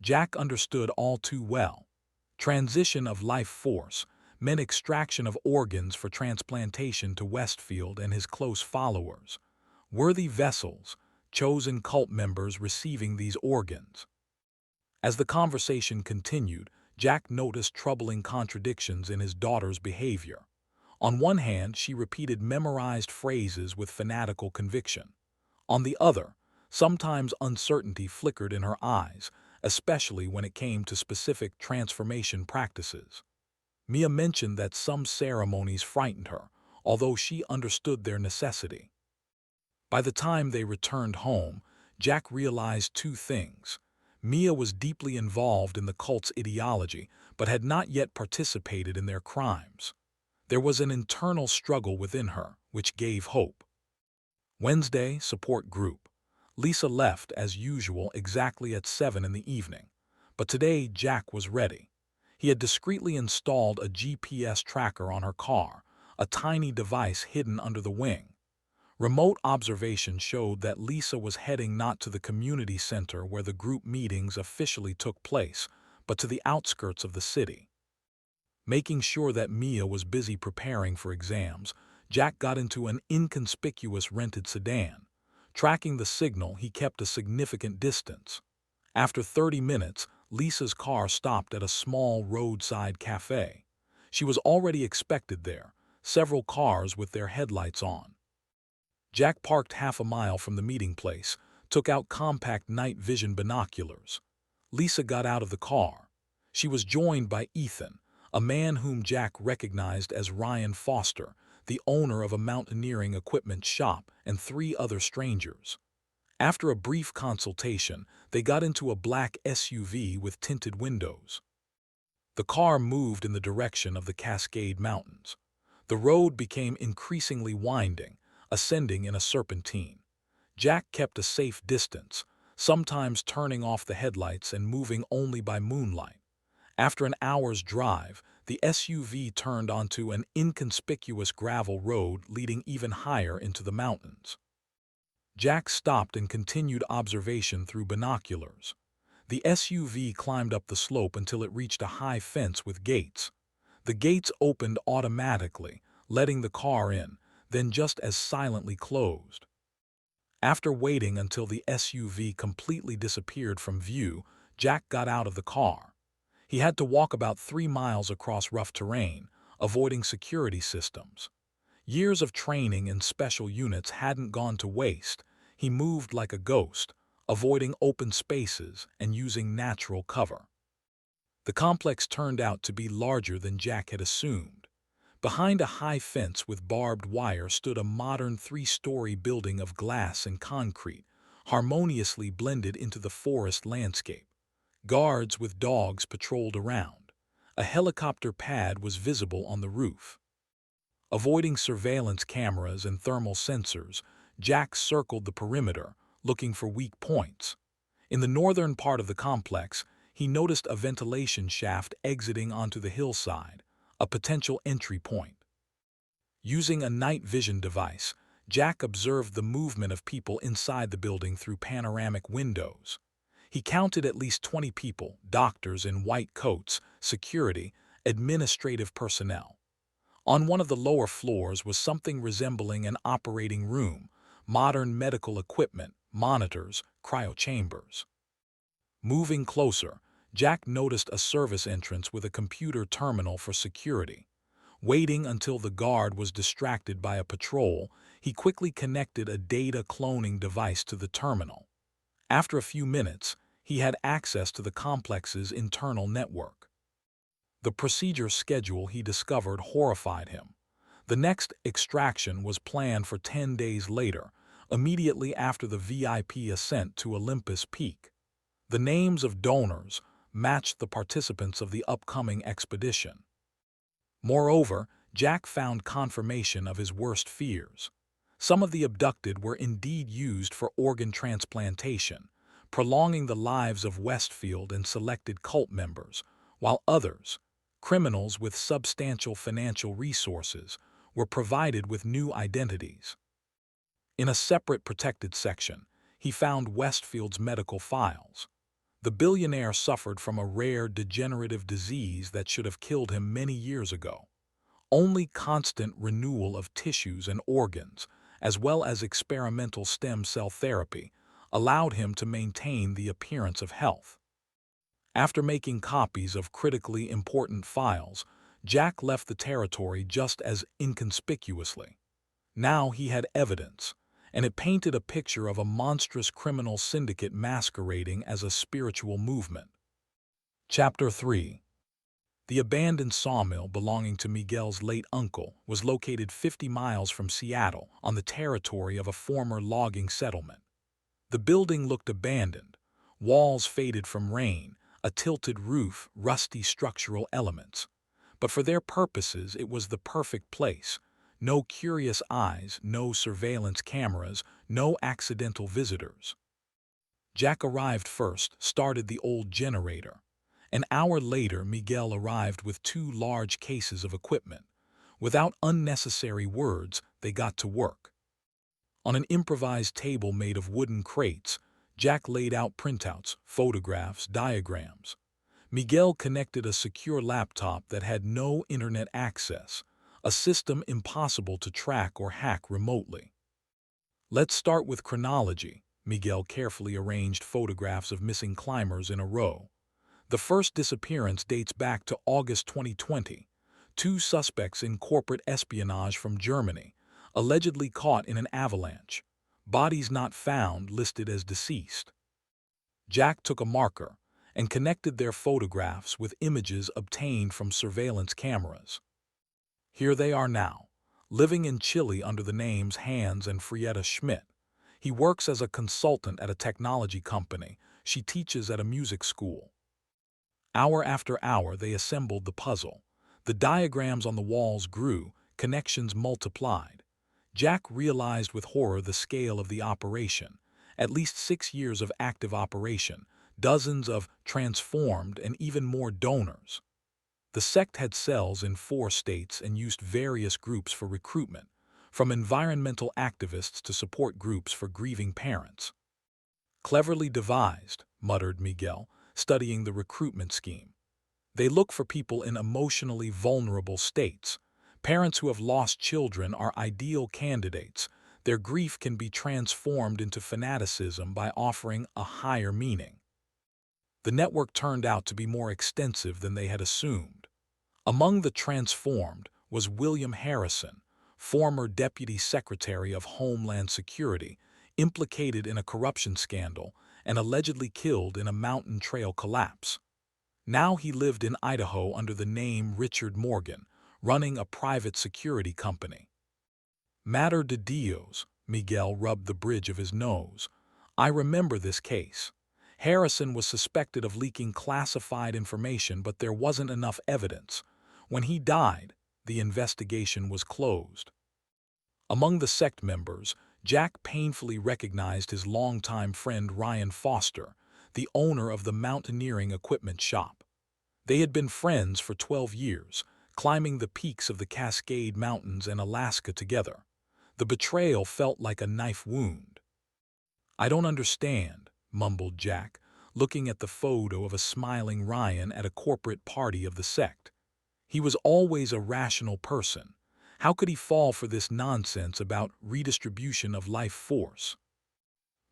Jack understood all too well. Transition of life force meant extraction of organs for transplantation to Westfield and his close followers. Worthy vessels, chosen cult members receiving these organs. As the conversation continued, Jack noticed troubling contradictions in his daughter's behavior. On one hand, she repeated memorized phrases with fanatical conviction. On the other, sometimes uncertainty flickered in her eyes, especially when it came to specific transformation practices. Mia mentioned that some ceremonies frightened her, although she understood their necessity. By the time they returned home, Jack realized two things. Mia was deeply involved in the cult's ideology, but had not yet participated in their crimes. There was an internal struggle within her, which gave hope. Wednesday, support group. Lisa left, as usual, exactly at 7 in the evening. But today, Jack was ready. He had discreetly installed a GPS tracker on her car, a tiny device hidden under the wing. Remote observation showed that Lisa was heading not to the community center where the group meetings officially took place, but to the outskirts of the city. Making sure that Mia was busy preparing for exams, Jack got into an inconspicuous rented sedan. Tracking the signal, he kept a significant distance. After 30 minutes, Lisa's car stopped at a small roadside cafe. She was already expected there, several cars with their headlights on. Jack parked half a mile from the meeting place, took out compact night vision binoculars. Lisa got out of the car. She was joined by Ethan, a man whom Jack recognized as Ryan Foster, the owner of a mountaineering equipment shop, and three other strangers. After a brief consultation, they got into a black SUV with tinted windows. The car moved in the direction of the Cascade Mountains. The road became increasingly winding, ascending in a serpentine. Jack kept a safe distance, sometimes turning off the headlights and moving only by moonlight. After an hour's drive, the SUV turned onto an inconspicuous gravel road leading even higher into the mountains. Jack stopped and continued observation through binoculars. The SUV climbed up the slope until it reached a high fence with gates. The gates opened automatically, letting the car in, then just as silently closed. After waiting until the SUV completely disappeared from view, Jack got out of the car. He had to walk about 3 miles across rough terrain, avoiding security systems. Years of training in special units hadn't gone to waste. He moved like a ghost, avoiding open spaces and using natural cover. The complex turned out to be larger than Jack had assumed. Behind a high fence with barbed wire stood a modern 3-story building of glass and concrete, harmoniously blended into the forest landscape. Guards with dogs patrolled around. A helicopter pad was visible on the roof. Avoiding surveillance cameras and thermal sensors, Jack circled the perimeter, looking for weak points. In the northern part of the complex, he noticed a ventilation shaft exiting onto the hillside, a potential entry point. Using a night vision device, Jack observed the movement of people inside the building through panoramic windows. He counted at least 20 people, doctors in white coats, security, administrative personnel. On one of the lower floors was something resembling an operating room, modern medical equipment, monitors, cryochambers. Moving closer, Jack noticed a service entrance with a computer terminal for security. Waiting until the guard was distracted by a patrol, he quickly connected a data cloning device to the terminal. After a few minutes, he had access to the complex's internal network. The procedure schedule he discovered horrified him. The next extraction was planned for 10 days later, immediately after the VIP ascent to Olympus Peak. The names of donors matched the participants of the upcoming expedition. Moreover, Jack found confirmation of his worst fears. Some of the abducted were indeed used for organ transplantation, prolonging the lives of Westfield and selected cult members, while others, criminals with substantial financial resources, were provided with new identities. In a separate protected section, he found Westfield's medical files. The billionaire suffered from a rare degenerative disease that should have killed him many years ago. Only constant renewal of tissues and organs, as well as experimental stem cell therapy, allowed him to maintain the appearance of health. After making copies of critically important files, Jack left the territory just as inconspicuously. Now he had evidence, and it painted a picture of a monstrous criminal syndicate masquerading as a spiritual movement. Chapter 3. The abandoned sawmill belonging to Miguel's late uncle was located 50 miles from Seattle on the territory of a former logging settlement. The building looked abandoned, walls faded from rain, a tilted roof, rusty structural elements. But for their purposes, it was the perfect place. No curious eyes, no surveillance cameras, no accidental visitors. Jack arrived first, started the old generator. An hour later, Miguel arrived with 2 large cases of equipment. Without unnecessary words, they got to work. On an improvised table made of wooden crates, Jack laid out printouts, photographs, diagrams. Miguel connected a secure laptop that had no internet access, a system impossible to track or hack remotely. Let's start with chronology. Miguel carefully arranged photographs of missing climbers in a row. The first disappearance dates back to August 2020. 2 suspects in corporate espionage from Germany, allegedly caught in an avalanche. Bodies not found listed as deceased. Jack took a marker and connected their photographs with images obtained from surveillance cameras. Here they are now, living in Chile under the names Hans and Frieda Schmidt. He works as a consultant at a technology company. She teaches at a music school. Hour after hour, they assembled the puzzle. The diagrams on the walls grew, connections multiplied. Jack realized with horror the scale of the operation. At least 6 years of active operation, dozens of transformed and even more donors. The sect had cells in 4 states and used various groups for recruitment, from environmental activists to support groups for grieving parents. Cleverly devised, muttered Miguel, studying the recruitment scheme. They look for people in emotionally vulnerable states. Parents who have lost children are ideal candidates. Their grief can be transformed into fanaticism by offering a higher meaning. The network turned out to be more extensive than they had assumed. Among the transformed was William Harrison, former Deputy Secretary of Homeland Security, implicated in a corruption scandal and allegedly killed in a mountain trail collapse. Now he lived in Idaho under the name Richard Morgan, running a private security company. Mater de Dios, Miguel rubbed the bridge of his nose. I remember this case. Harrison was suspected of leaking classified information, but there wasn't enough evidence. When he died, the investigation was closed. Among the sect members, Jack painfully recognized his longtime friend Ryan Foster, the owner of the mountaineering equipment shop. They had been friends for 12 years, climbing the peaks of the Cascade Mountains and Alaska together. The betrayal felt like a knife wound. I don't understand, mumbled Jack, looking at the photo of a smiling Ryan at a corporate party of the sect. He was always a rational person. How could he fall for this nonsense about redistribution of life force?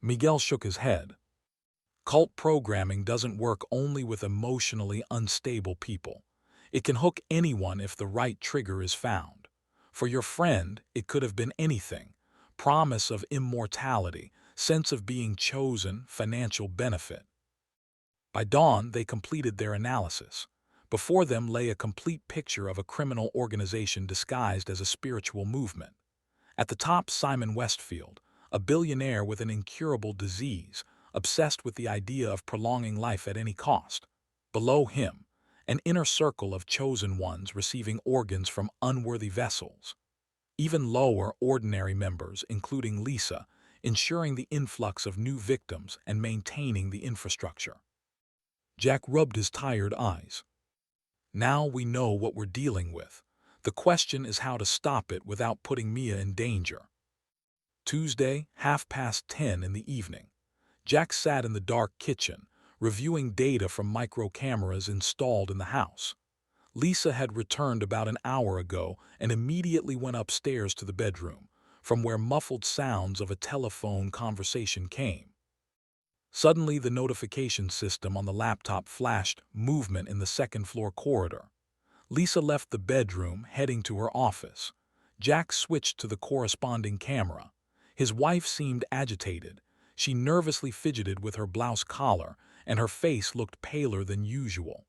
Miguel shook his head. Cult programming doesn't work only with emotionally unstable people. It can hook anyone if the right trigger is found. For your friend, it could have been anything. Promise of immortality, sense of being chosen, financial benefit. By dawn, they completed their analysis. Before them lay a complete picture of a criminal organization disguised as a spiritual movement. At the top, Simon Westfield, a billionaire with an incurable disease, obsessed with the idea of prolonging life at any cost. Below him, an inner circle of chosen ones receiving organs from unworthy vessels. Even lower, ordinary members, including Lisa, ensuring the influx of new victims and maintaining the infrastructure. Jack rubbed his tired eyes. Now we know what we're dealing with. The question is how to stop it without putting Mia in danger. Tuesday, 10:30 in the evening. Jack sat in the dark kitchen, reviewing data from micro cameras installed in the house. Lisa had returned about an hour ago and immediately went upstairs to the bedroom, from where muffled sounds of a telephone conversation came. Suddenly, the notification system on the laptop flashed movement in the second-floor corridor. Lisa left the bedroom, heading to her office. Jack switched to the corresponding camera. His wife seemed agitated. She nervously fidgeted with her blouse collar, and her face looked paler than usual.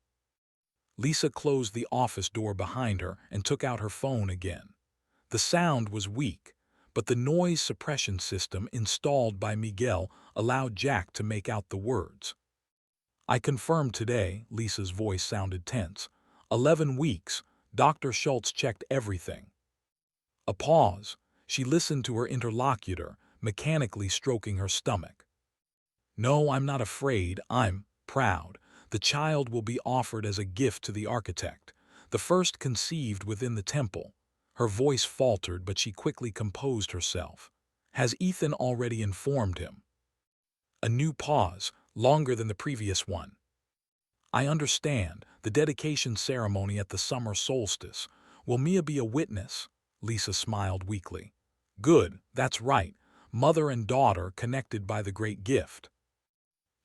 Lisa closed the office door behind her and took out her phone again. The sound was weak, but the noise suppression system installed by Miguel allowed Jack to make out the words. "I confirmed today," Lisa's voice sounded tense. 11 weeks. Dr. Schultz checked everything. A pause. She listened to her interlocutor, mechanically stroking her stomach. "No, I'm not afraid. I'm proud. The child will be offered as a gift to the architect, the first conceived within the temple." Her voice faltered, but she quickly composed herself. "Has Ethan already informed him?" A new pause, longer than the previous one. "I understand. The dedication ceremony at the summer solstice. Will Mia be a witness?" Lisa smiled weakly. "Good, that's right. Mother and daughter connected by the great gift."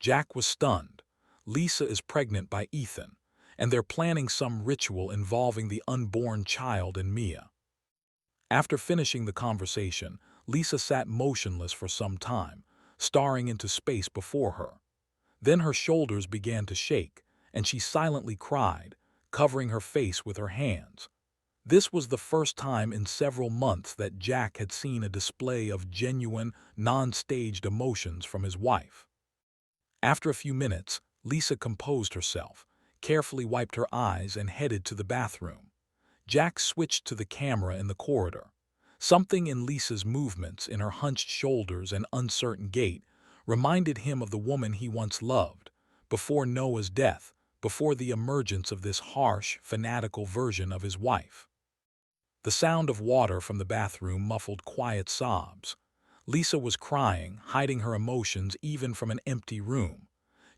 Jack was stunned. Lisa is pregnant by Ethan, and they're planning some ritual involving the unborn child and Mia. After finishing the conversation, Lisa sat motionless for some time, staring into space before her. Then her shoulders began to shake, and she silently cried, covering her face with her hands. This was the first time in several months that Jack had seen a display of genuine, non-staged emotions from his wife. After a few minutes, Lisa composed herself, carefully wiped her eyes, and headed to the bathroom. Jack switched to the camera in the corridor. Something in Lisa's movements, in her hunched shoulders and uncertain gait, reminded him of the woman he once loved, before Noah's death, before the emergence of this harsh, fanatical version of his wife. The sound of water from the bathroom muffled quiet sobs. Lisa was crying, hiding her emotions even from an empty room.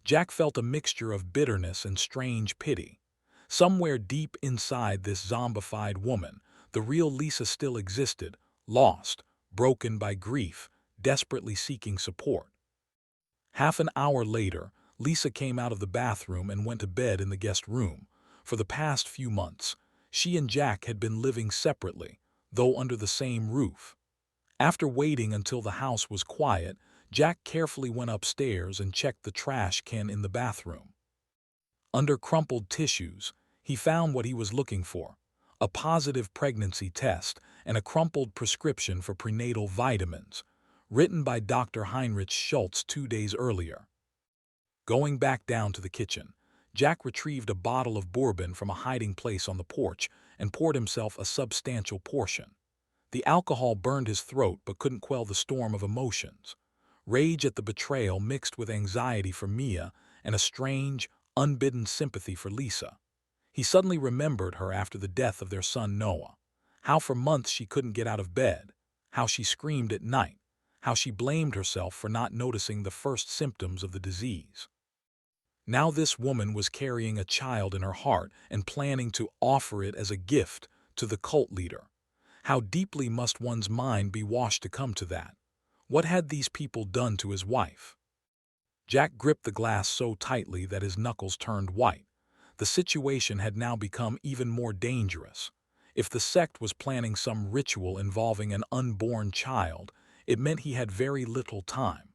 Jack felt a mixture of bitterness and strange pity. Somewhere deep inside this zombified woman, the real Lisa still existed, lost, broken by grief, desperately seeking support. Half an hour later, Lisa came out of the bathroom and went to bed in the guest room. For the past few months, she and Jack had been living separately, though under the same roof. After waiting until the house was quiet, Jack carefully went upstairs and checked the trash can in the bathroom. Under crumpled tissues, he found what he was looking for: a positive pregnancy test and a crumpled prescription for prenatal vitamins, written by Dr. Heinrich Schultz 2 days earlier. Going back down to the kitchen, Jack retrieved a bottle of bourbon from a hiding place on the porch and poured himself a substantial portion. The alcohol burned his throat but couldn't quell the storm of emotions. Rage at the betrayal mixed with anxiety for Mia and a strange, unbidden sympathy for Lisa. He suddenly remembered her after the death of their son Noah. How for months she couldn't get out of bed, how she screamed at night, how she blamed herself for not noticing the first symptoms of the disease. Now this woman was carrying a child in her heart and planning to offer it as a gift to the cult leader. How deeply must one's mind be washed to come to that? What had these people done to his wife? Jack gripped the glass so tightly that his knuckles turned white. The situation had now become even more dangerous. If the sect was planning some ritual involving an unborn child, it meant he had very little time.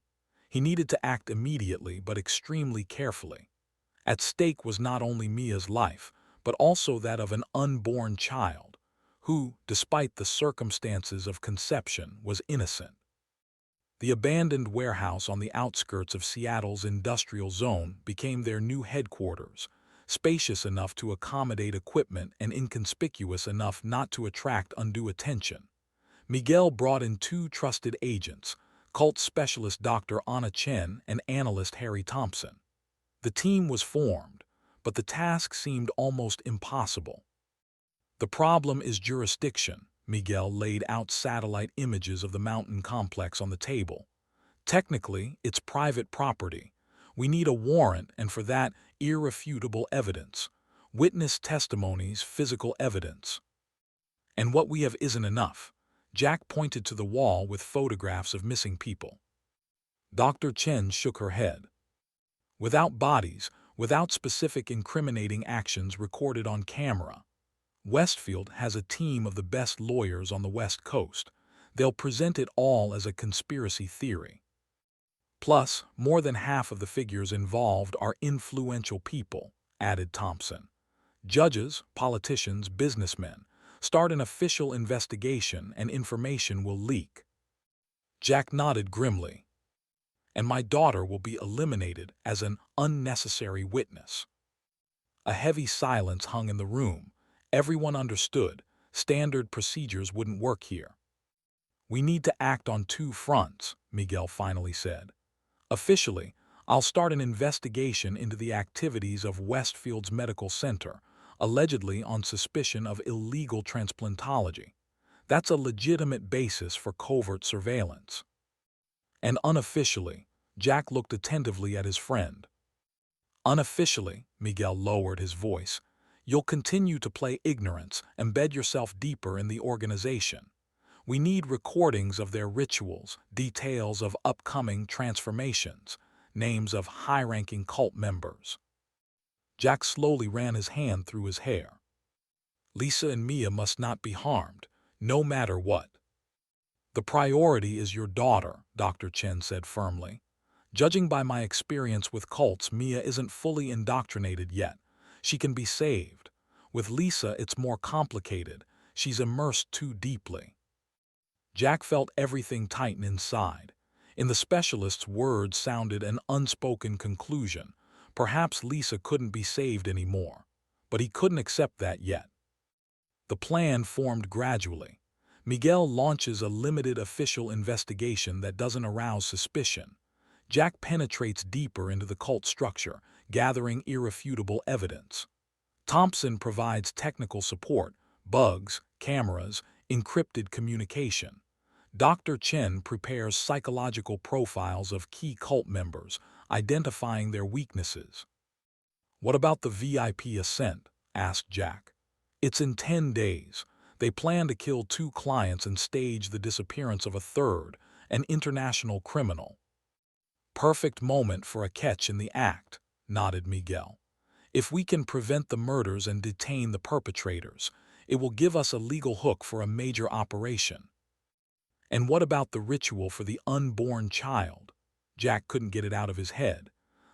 He needed to act immediately but extremely carefully. At stake was not only Mia's life, but also that of an unborn child, who, despite the circumstances of conception, was innocent. The abandoned warehouse on the outskirts of Seattle's industrial zone became their new headquarters, spacious enough to accommodate equipment and inconspicuous enough not to attract undue attention. Miguel brought in 2 trusted agents, cult specialist Dr. Anna Chen and analyst Harry Thompson. The team was formed, but the task seemed almost impossible. "The problem is jurisdiction," Miguel laid out satellite images of the mountain complex on the table. Technically, it's private property. We need a warrant, and for that, irrefutable evidence. Witness testimonies, physical evidence. And what we have isn't enough. Jack pointed to the wall with photographs of missing people. Dr. Chen shook her head. Without bodies, without specific incriminating actions recorded on camera, Westfield has a team of the best lawyers on the West Coast. They'll present it all as a conspiracy theory. Plus, more than half of the figures involved are influential people, added Thompson. Judges, politicians, businessmen. Start an official investigation and information will leak. Jack nodded grimly. And my daughter will be eliminated as an unnecessary witness. A heavy silence hung in the room. Everyone understood. Standard procedures wouldn't work here. We need to act on two fronts, Miguel finally said. Officially, I'll start an investigation into the activities of Westfield's medical center, allegedly on suspicion of illegal transplantology. That's a legitimate basis for covert surveillance. And unofficially, Jack looked attentively at his friend. Unofficially, Miguel lowered his voice, you'll continue to play ignorance, embed yourself deeper in the organization. We need recordings of their rituals, details of upcoming transformations, names of high-ranking cult members. Jack slowly ran his hand through his hair. Lisa and Mia must not be harmed, no matter what. The priority is your daughter, Dr. Chen said firmly. Judging by my experience with cults, Mia isn't fully indoctrinated yet. She can be saved. With Lisa, it's more complicated. She's immersed too deeply. Jack felt everything tighten inside. In the specialist's words sounded an unspoken conclusion. Perhaps Lisa couldn't be saved anymore. But he couldn't accept that yet. The plan formed gradually. Miguel launches a limited official investigation that doesn't arouse suspicion. Jack penetrates deeper into the cult structure, gathering irrefutable evidence. Thompson provides technical support, bugs, cameras, encrypted communication. Dr. Chen prepares psychological profiles of key cult members, identifying their weaknesses. What about the VIP ascent? Asked Jack. It's in 10 days. They plan to kill 2 clients and stage the disappearance of a third, an international criminal. Perfect moment for a catch in the act, nodded Miguel. If we can prevent the murders and detain the perpetrators, it will give us a legal hook for a major operation. And what about the ritual for the unborn child? Jack couldn't get it out of his head.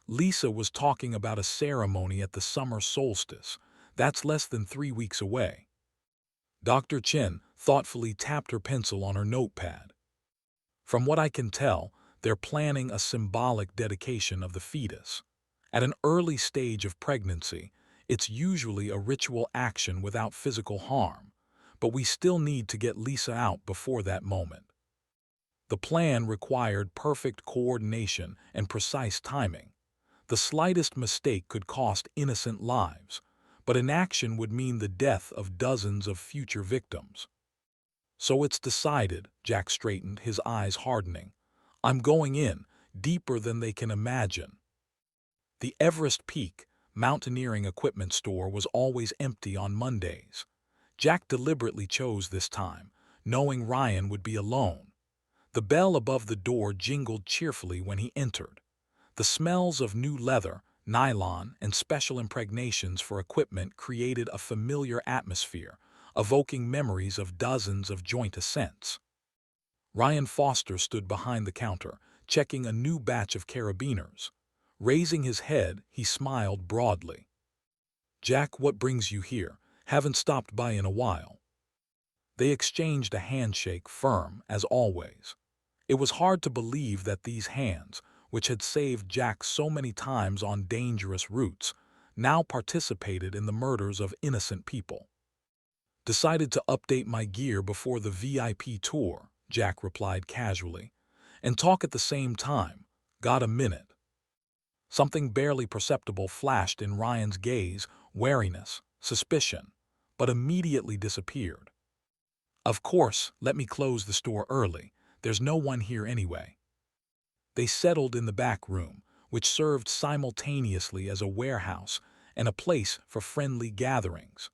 Lisa was talking about a ceremony at the summer solstice. That's less than 3 weeks away. Dr. Chen thoughtfully tapped her pencil on her notepad. From what I can tell, they're planning a symbolic dedication of the fetus. At an early stage of pregnancy, it's usually a ritual action without physical harm, but we still need to get Lisa out before that moment. The plan required perfect coordination and precise timing. The slightest mistake could cost innocent lives, but inaction would mean the death of dozens of future victims. So it's decided, Jack straightened, his eyes hardening. I'm going in, deeper than they can imagine. The Everest Peak mountaineering equipment store was always empty on Mondays. Jack deliberately chose this time, knowing Ryan would be alone. The bell above the door jingled cheerfully when he entered. The smells of new leather, nylon, and special impregnations for equipment created a familiar atmosphere, evoking memories of dozens of joint ascents. Ryan Foster stood behind the counter, checking a new batch of carabiners. Raising his head, he smiled broadly. Jack, what brings you here? Haven't stopped by in a while. They exchanged a handshake, firm as always. It was hard to believe that these hands, which had saved Jack so many times on dangerous routes, now participated in the murders of innocent people. Decided to update my gear before the VIP tour, Jack replied casually, and talk at the same time. Got a minute? Something barely perceptible flashed in Ryan's gaze, wariness, suspicion, but immediately disappeared. Of course, let me close the store early. There's no one here anyway. They settled in the back room, which served simultaneously as a warehouse and a place for friendly gatherings.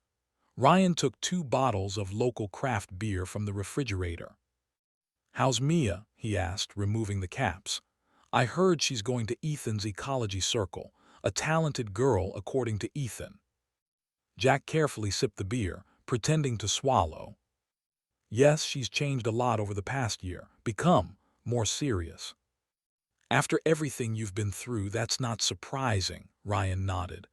Ryan took 2 bottles of local craft beer from the refrigerator. "How's Mia?" he asked, removing the caps. "I heard she's going to Ethan's ecology circle, a talented girl according to Ethan." Jack carefully sipped the beer, pretending to swallow. "Yes, she's changed a lot over the past year, become more serious." "After everything you've been through, that's not surprising," Ryan nodded.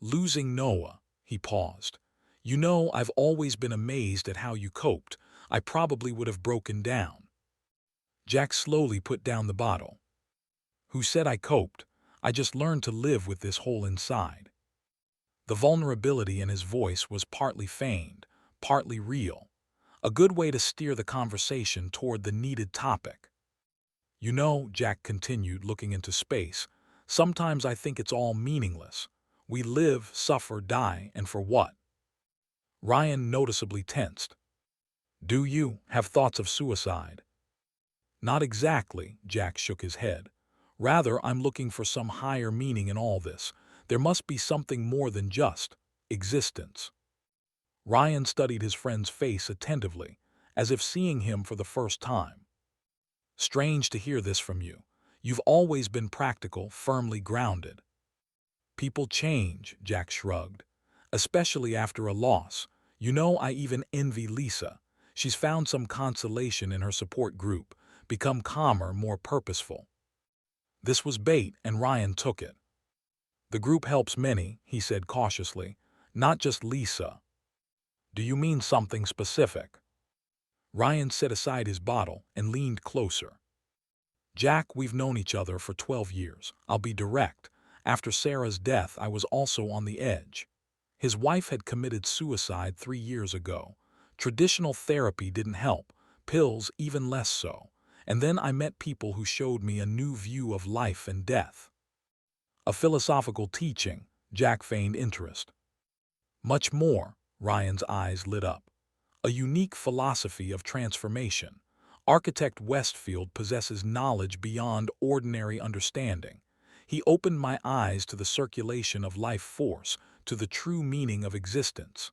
"Losing Noah," he paused. "You know, I've always been amazed at how you coped. I probably would have broken down." Jack slowly put down the bottle. "Who said I coped? I just learned to live with this hole inside." The vulnerability in his voice was partly feigned, partly real. A good way to steer the conversation toward the needed topic. "You know," Jack continued, looking into space, "sometimes I think it's all meaningless. We live, suffer, die, and for what?" Ryan noticeably tensed. "Do you have thoughts of suicide?" "Not exactly," Jack shook his head. "Rather, I'm looking for some higher meaning in all this. There must be something more than just existence." Ryan studied his friend's face attentively, as if seeing him for the first time. "Strange to hear this from you. You've always been practical, firmly grounded." "People change," Jack shrugged. "Especially after a loss. You know, I even envy Lisa. She's found some consolation in her support group, become calmer, more purposeful." This was bait, and Ryan took it. "The group helps many," he said cautiously, "not just Lisa." "Do you mean something specific?" Ryan set aside his bottle and leaned closer. "Jack, we've known each other for 12 years. I'll be direct. After Sarah's death, I was also on the edge. His wife had committed suicide 3 years ago. Traditional therapy didn't help, pills even less so. And then I met people who showed me a new view of life and death." "A philosophical teaching," Jack feigned interest. "Much more," Ryan's eyes lit up. "A unique philosophy of transformation. Architect Westfield possesses knowledge beyond ordinary understanding. He opened my eyes to the circulation of life force, to the true meaning of existence."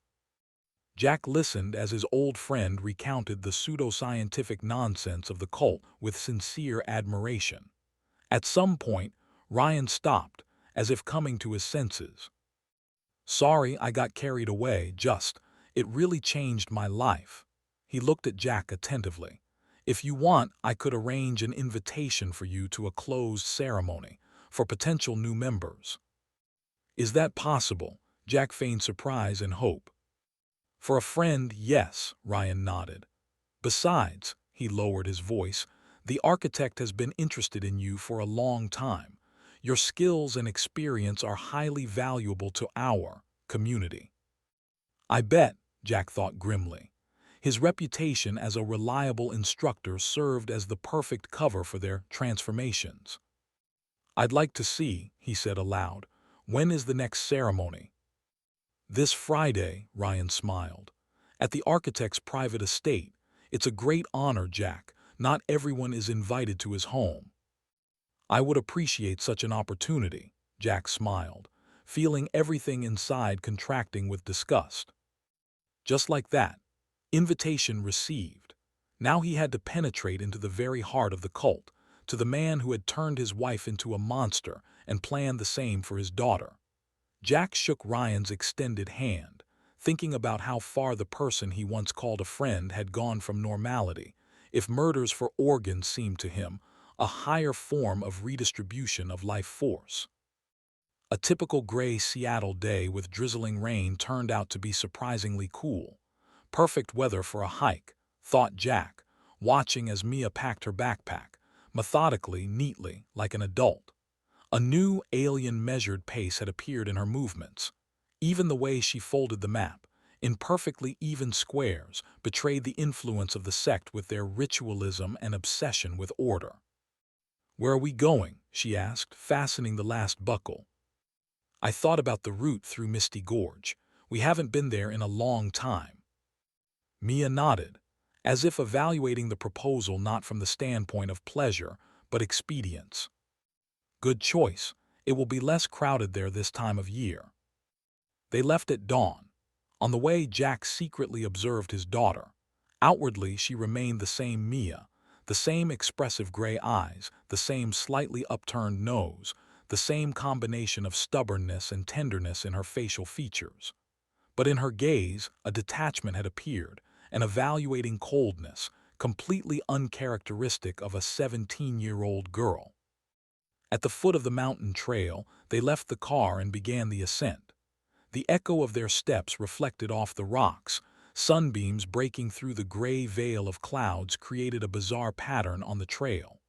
Jack listened as his old friend recounted the pseudoscientific nonsense of the cult with sincere admiration. At some point, Ryan stopped, as if coming to his senses. "Sorry, I got carried away, it really changed my life." He looked at Jack attentively. "If you want, I could arrange an invitation for you to a closed ceremony, for potential new members." "Is that possible?" Jack feigned surprise and hope. "For a friend, yes," Ryan nodded. "Besides," he lowered his voice, "the architect has been interested in you for a long time. Your skills and experience are highly valuable to our community." "I bet," Jack thought grimly. His reputation as a reliable instructor served as the perfect cover for their transformations. "I'd like to see," he said aloud. "When is the next ceremony?" "This Friday," Ryan smiled. "At the architect's private estate. It's a great honor, Jack. Not everyone is invited to his home." "I would appreciate such an opportunity," Jack smiled, feeling everything inside contracting with disgust. Just like that, invitation received. Now he had to penetrate into the very heart of the cult, to the man who had turned his wife into a monster and planned the same for his daughter. Jack shook Ryan's extended hand, thinking about how far the person he once called a friend had gone from normality, if murders for organs seemed to him a higher form of redistribution of life force. A typical gray Seattle day with drizzling rain turned out to be surprisingly cool. Perfect weather for a hike, thought Jack, watching as Mia packed her backpack, methodically, neatly, like an adult. A new, alien measured pace had appeared in her movements. Even the way she folded the map, in perfectly even squares, betrayed the influence of the sect with their ritualism and obsession with order. "Where are we going?" she asked, fastening the last buckle. "I thought about the route through Misty Gorge. We haven't been there in a long time." Mia nodded. as if evaluating the proposal not from the standpoint of pleasure, but expedience. Good choice. It will be less crowded there this time of year. They left at dawn. On the way, Jack secretly observed his daughter. Outwardly, she remained the same Mia, the same expressive gray eyes, the same slightly upturned nose, the same combination of stubbornness and tenderness in her facial features. But in her gaze, a detachment had appeared, an evaluating coldness, completely uncharacteristic of a 17-year-old girl. At the foot of the mountain trail, they left the car and began the ascent. The echo of their steps reflected off the rocks. Sunbeams breaking through the gray veil of clouds created a bizarre pattern on the trail.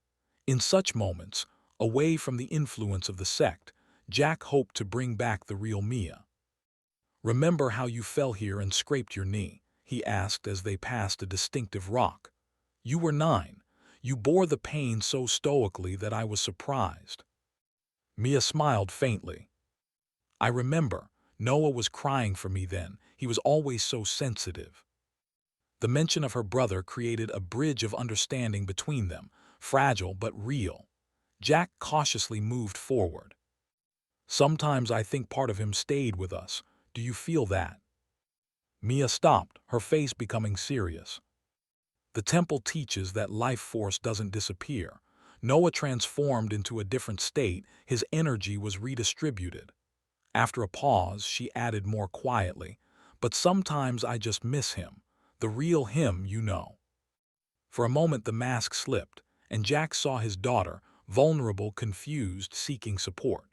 In such moments, away from the influence of the sect, Jack hoped to bring back the real Mia. "Remember how you fell here and scraped your knee?" he asked as they passed a distinctive rock. "You were 9. You bore the pain so stoically that I was surprised." Mia smiled faintly. "I remember. Noah was crying for me then. He was always so sensitive." The mention of her brother created a bridge of understanding between them, fragile but real. Jack cautiously moved forward. "Sometimes I think part of him stayed with us. Do you feel that?" Mia stopped, her face becoming serious. "The temple teaches that life force doesn't disappear. Noah transformed into a different state, his energy was redistributed." After a pause, she added more quietly, "But sometimes I just miss him, the real him, you know." For a moment the mask slipped, and Jack saw his daughter, vulnerable, confused, seeking support.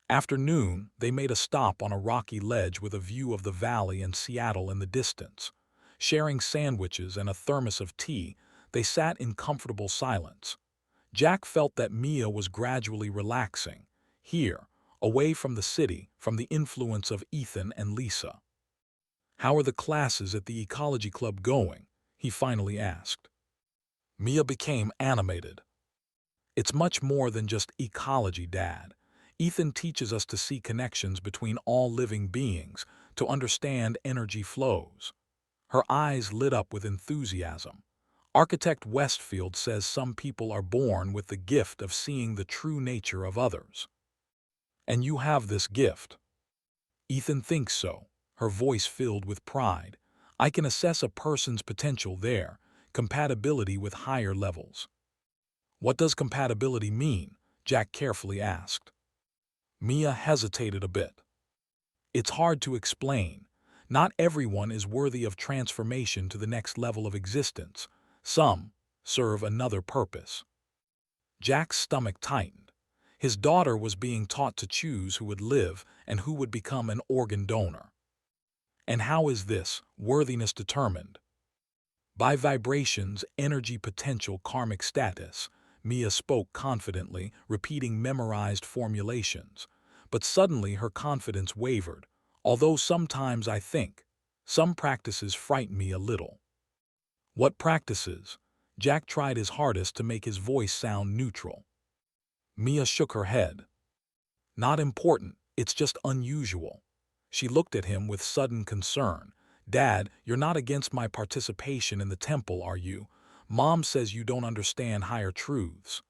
After noon, they made a stop on a rocky ledge with a view of the valley and Seattle in the distance. Sharing sandwiches and a thermos of tea, they sat in comfortable silence. Jack felt that Mia was gradually relaxing, here, away from the city, from the influence of Ethan and Lisa. "How are the classes at the ecology club going?" he finally asked. Mia became animated. "It's much more than just ecology, Dad. Ethan teaches us to see connections between all living beings, to understand energy flows." Her eyes lit up with enthusiasm. "Architect Westfield says some people are born with the gift of seeing the true nature of others. And you have this gift." "Ethan thinks so." Her voice filled with pride. "I can assess a person's potential there, compatibility with higher levels." "What does compatibility mean?" Jack carefully asked. Mia hesitated a bit. "It's hard to explain. Not everyone is worthy of transformation to the next level of existence. Some serve another purpose." Jack's stomach tightened. His daughter was being taught to choose who would live and who would become an organ donor. "And how is this worthiness determined?" "By vibrations, energy potential, karmic status." Mia spoke confidently, repeating memorized formulations. But suddenly her confidence wavered. "Although sometimes I think, some practices frighten me a little." "What practices?" Jack tried his hardest to make his voice sound neutral. Mia shook her head. "Not important, it's just unusual." She looked at him with sudden concern. "Dad, you're not against my participation in the temple, are you? Mom says you don't understand higher truths."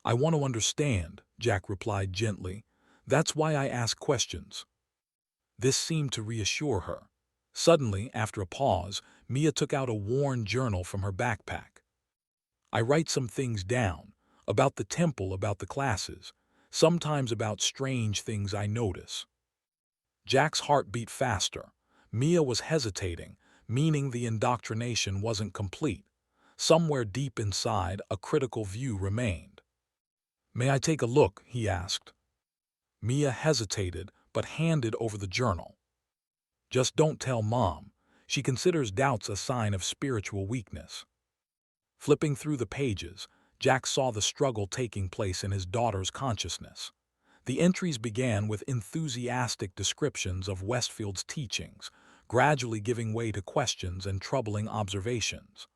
"I want to understand," Jack replied gently. "That's why I ask questions." This seemed to reassure her. Suddenly, after a pause, Mia took out a worn journal from her backpack. "I write some things down, about the temple, about the classes, sometimes about strange things I notice." Jack's heart beat faster. Mia was hesitating, meaning the indoctrination wasn't complete. Somewhere deep inside, a critical view remained. "May I take a look?" he asked. Mia hesitated, but handed over the journal. "Just don't tell Mom. She considers doubts a sign of spiritual weakness." Flipping through the pages, Jack saw the struggle taking place in his daughter's consciousness. The entries began with enthusiastic descriptions of Westfield's teachings, gradually giving way to questions and troubling observations.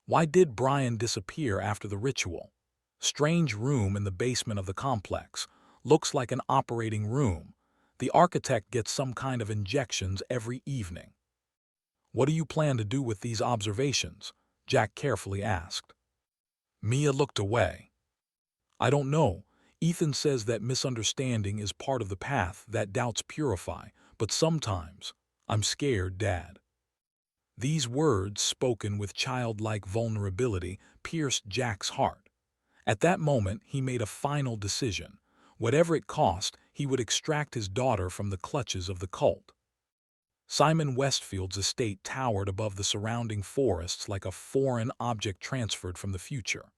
Why did Brian disappear after the ritual? Strange room in the basement of the complex. Looks like an operating room. The architect gets some kind of injections every evening. "What do you plan to do with these observations?" Jack carefully asked. Mia looked away. "I don't know. Ethan says that misunderstanding is part of the path, that doubts purify, but sometimes I'm scared, Dad." These words, spoken with childlike vulnerability, pierced Jack's heart. At that moment, he made a final decision. Whatever it cost, he would extract his daughter from the clutches of the cult. Simon Westfield's estate towered above the surrounding forests like a foreign object transferred from the future.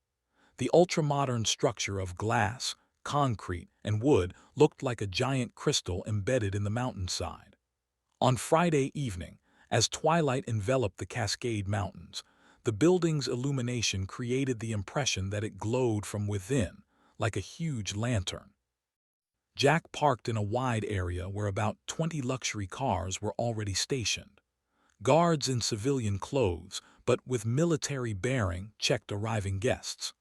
The ultra-modern structure of glass, concrete, and wood looked like a giant crystal embedded in the mountainside. On Friday evening, as twilight enveloped the Cascade Mountains, the building's illumination created the impression that it glowed from within, like a huge lantern. Jack parked in a wide area where about 20 luxury cars were already stationed. Guards in civilian clothes, but with military bearing, checked arriving guests.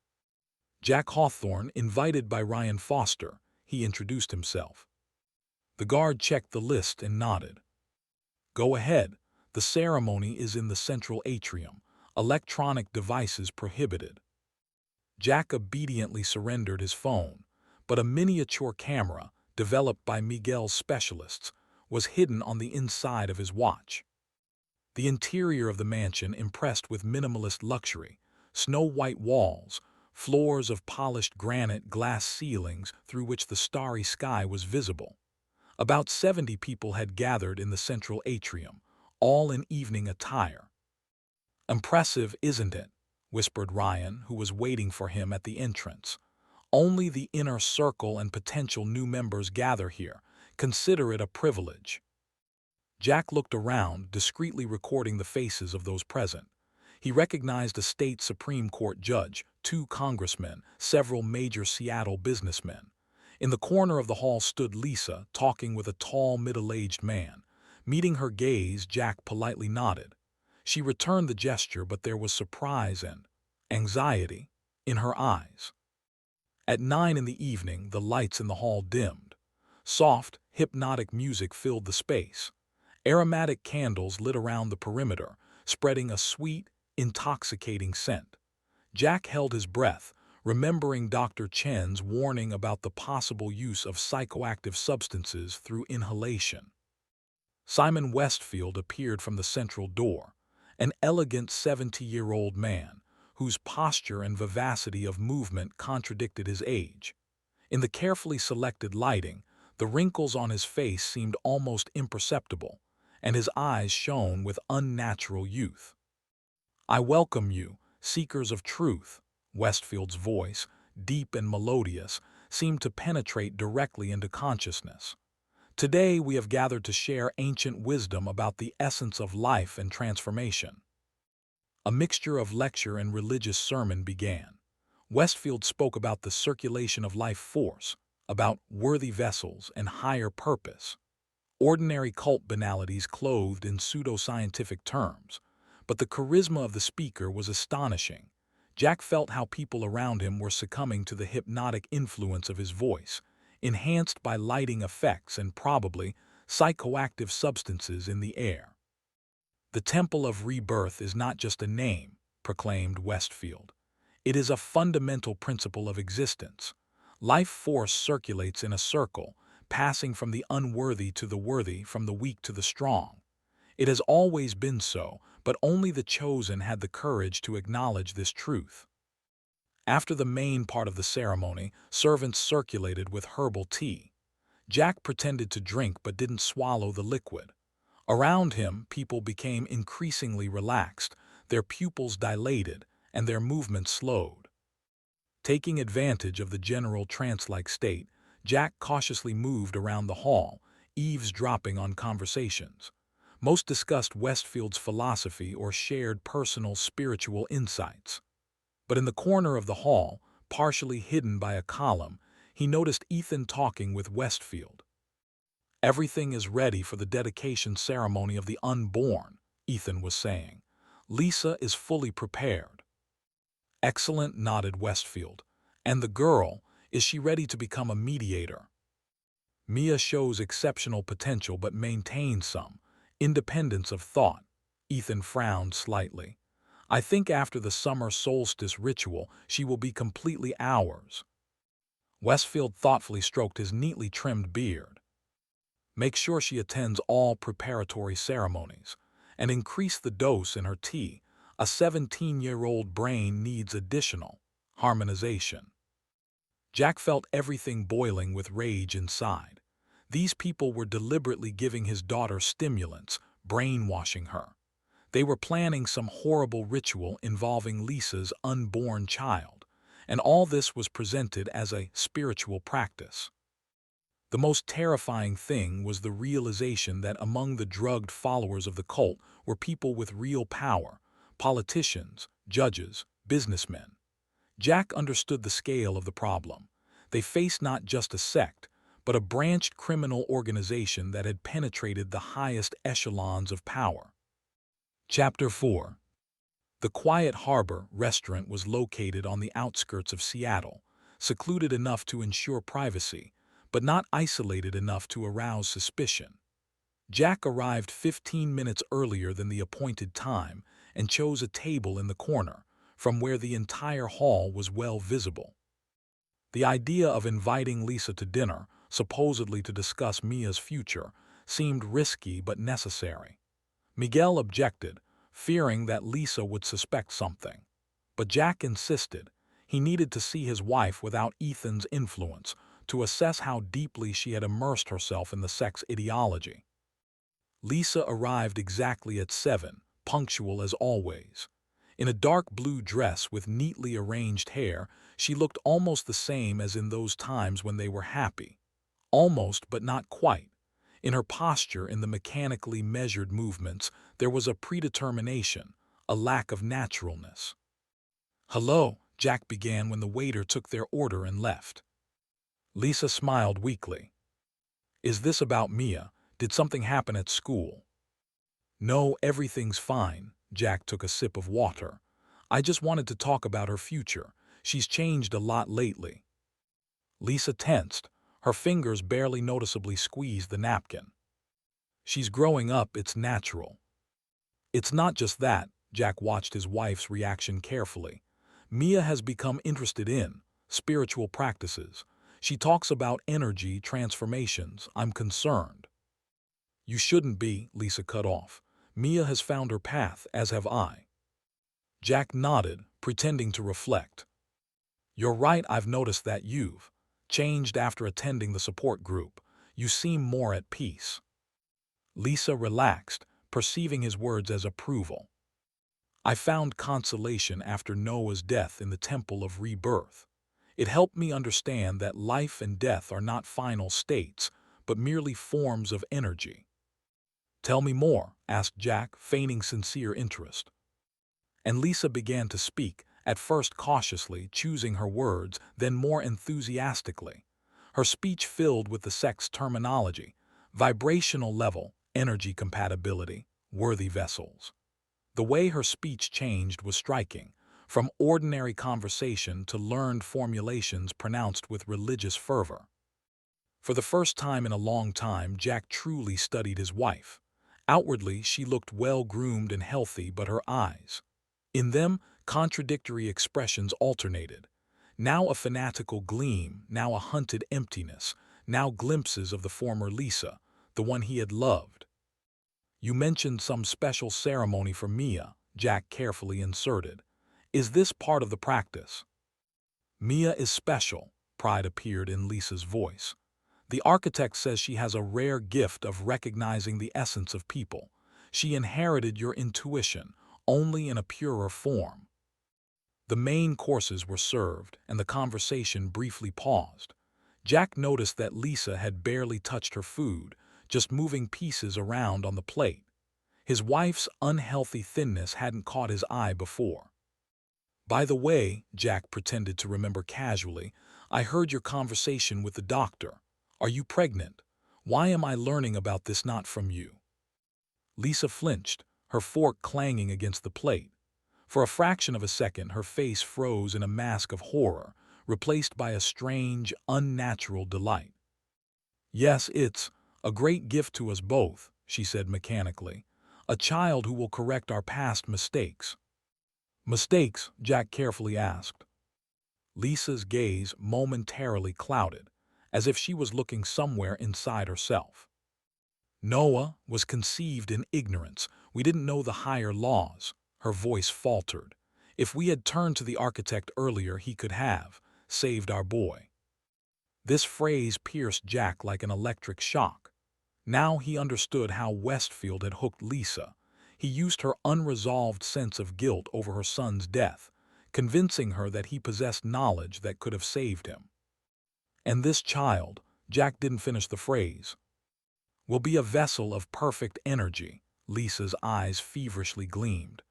Jack Hawthorne, invited by Ryan Foster, he introduced himself. The guard checked the list and nodded. "Go ahead. The ceremony is in the central atrium. Electronic devices prohibited." Jack obediently surrendered his phone, but a miniature camera, developed by Miguel's specialists, was hidden on the inside of his watch. The interior of the mansion impressed with minimalist luxury: snow-white walls, floors of polished granite, glass ceilings through which the starry sky was visible. About 70 people had gathered in the central atrium, all in evening attire. "Impressive, isn't it?" whispered Ryan, who was waiting for him at the entrance. "Only the inner circle and potential new members gather here. Consider it a privilege." Jack looked around, discreetly recording the faces of those present. He recognized a state Supreme Court judge, 2 congressmen, several major Seattle businessmen. In the corner of the hall stood Lisa, talking with a tall, middle-aged man. Meeting her gaze, Jack politely nodded. She returned the gesture, but there was surprise and anxiety in her eyes. At 9 in the evening, the lights in the hall dimmed. Soft, hypnotic music filled the space. Aromatic candles lit around the perimeter, spreading a sweet, intoxicating scent. Jack held his breath, remembering Dr. Chen's warning about the possible use of psychoactive substances through inhalation. Simon Westfield appeared from the central door, an elegant 70-year-old man, whose posture and vivacity of movement contradicted his age. In the carefully selected lighting, the wrinkles on his face seemed almost imperceptible, and his eyes shone with unnatural youth. "I welcome you, seekers of truth." Westfield's voice, deep and melodious, seemed to penetrate directly into consciousness. "Today we have gathered to share ancient wisdom about the essence of life and transformation." A mixture of lecture and religious sermon began. Westfield spoke about the circulation of life force, about worthy vessels and higher purpose. Ordinary cult banalities clothed in pseudoscientific terms, but the charisma of the speaker was astonishing. Jack felt how people around him were succumbing to the hypnotic influence of his voice, enhanced by lighting effects and probably psychoactive substances in the air. "The Temple of Rebirth is not just a name," proclaimed Westfield. "It is a fundamental principle of existence. Life force circulates in a circle, passing from the unworthy to the worthy, from the weak to the strong. It has always been so, but only the chosen had the courage to acknowledge this truth." After the main part of the ceremony, servants circulated with herbal tea. Jack pretended to drink but didn't swallow the liquid. Around him, people became increasingly relaxed, their pupils dilated, and their movements slowed. Taking advantage of the general trance-like state, Jack cautiously moved around the hall, eavesdropping on conversations. Most discussed Westfield's philosophy or shared personal spiritual insights. But in the corner of the hall, partially hidden by a column, he noticed Ethan talking with Westfield. "Everything is ready for the dedication ceremony of the unborn," Ethan was saying. "Lisa is fully prepared." "Excellent," nodded Westfield. "And the girl, is she ready to become a mediator?" "Mia shows exceptional potential but maintains some independence of thought," Ethan frowned slightly. I think after the summer solstice ritual, she will be completely ours. Westfield thoughtfully stroked his neatly trimmed beard. Make sure she attends all preparatory ceremonies, and increase the dose in her tea. A 17-year-old brain needs additional harmonization. Jack felt everything boiling with rage inside. These people were deliberately giving his daughter stimulants, brainwashing her. They were planning some horrible ritual involving Lisa's unborn child, and all this was presented as a spiritual practice. The most terrifying thing was the realization that among the drugged followers of the cult were people with real power, politicians, judges, businessmen. Jack understood the scale of the problem. They faced not just a sect, but a branched criminal organization that had penetrated the highest echelons of power. Chapter 4. The Quiet Harbor restaurant was located on the outskirts of Seattle, secluded enough to ensure privacy, but not isolated enough to arouse suspicion. Jack arrived 15 minutes earlier than the appointed time and chose a table in the corner, from where the entire hall was well visible. The idea of inviting Lisa to dinner, supposedly to discuss Mia's future, seemed risky but necessary. Miguel objected, fearing that Lisa would suspect something. But Jack insisted. He needed to see his wife without Ethan's influence, to assess how deeply she had immersed herself in the sex ideology. Lisa arrived exactly at 7, punctual as always. In a dark blue dress with neatly arranged hair, she looked almost the same as in those times when they were happy. Almost, but not quite. In her posture, in the mechanically measured movements, there was a predetermination, a lack of naturalness. "Hello," Jack began when the waiter took their order and left. Lisa smiled weakly. "Is this about Mia? Did something happen at school?" "No, everything's fine." Jack took a sip of water. "I just wanted to talk about her future. She's changed a lot lately." Lisa tensed. Her fingers barely noticeably squeezed the napkin. "She's growing up, it's natural." "It's not just that." Jack watched his wife's reaction carefully. "Mia has become interested in spiritual practices. She talks about energy transformations. I'm concerned." "You shouldn't be," Lisa cut off. "Mia has found her path, as have I." Jack nodded, pretending to reflect. "You're right, I've noticed that you've changed after attending the support group. You seem more at peace." Lisa relaxed, perceiving his words as approval. "I found consolation after Noah's death in the Temple of Rebirth. It helped me understand that life and death are not final states, but merely forms of energy." "Tell me more," asked Jack, feigning sincere interest. And Lisa began to speak, at first cautiously, choosing her words, then more enthusiastically. Her speech filled with the sex terminology, vibrational level, energy compatibility, worthy vessels. The way her speech changed was striking, from ordinary conversation to learned formulations pronounced with religious fervor. For the first time in a long time, Jack truly studied his wife. Outwardly, she looked well-groomed and healthy, but her eyes, in them, contradictory expressions alternated. Now a fanatical gleam, now a hunted emptiness, now glimpses of the former Lisa, the one he had loved. "You mentioned some special ceremony for Mia," Jack carefully inserted. "Is this part of the practice?" "Mia is special," pride appeared in Lisa's voice. "The architect says she has a rare gift of recognizing the essence of people. She inherited your intuition, only in a purer form." The main courses were served, and the conversation briefly paused. Jack noticed that Lisa had barely touched her food, just moving pieces around on the plate. His wife's unhealthy thinness hadn't caught his eye before. "By the way," Jack pretended to remember casually, "I heard your conversation with the doctor. Are you pregnant? Why am I learning about this not from you?" Lisa flinched, her fork clanging against the plate. For a fraction of a second, her face froze in a mask of horror, replaced by a strange, unnatural delight. "Yes, it's a great gift to us both," she said mechanically. A child who will correct our past mistakes. Mistakes? Jack carefully asked. Lisa's gaze momentarily clouded, as if she was looking somewhere inside herself. Noah was conceived in ignorance. We didn't know the higher laws. Her voice faltered. If we had turned to the architect earlier, he could have saved our boy. This phrase pierced Jack like an electric shock. Now he understood how Westfield had hooked Lisa. He used her unresolved sense of guilt over her son's death, convincing her that he possessed knowledge that could have saved him. And this child, Jack didn't finish the phrase, will be a vessel of perfect energy. Lisa's eyes feverishly gleamed.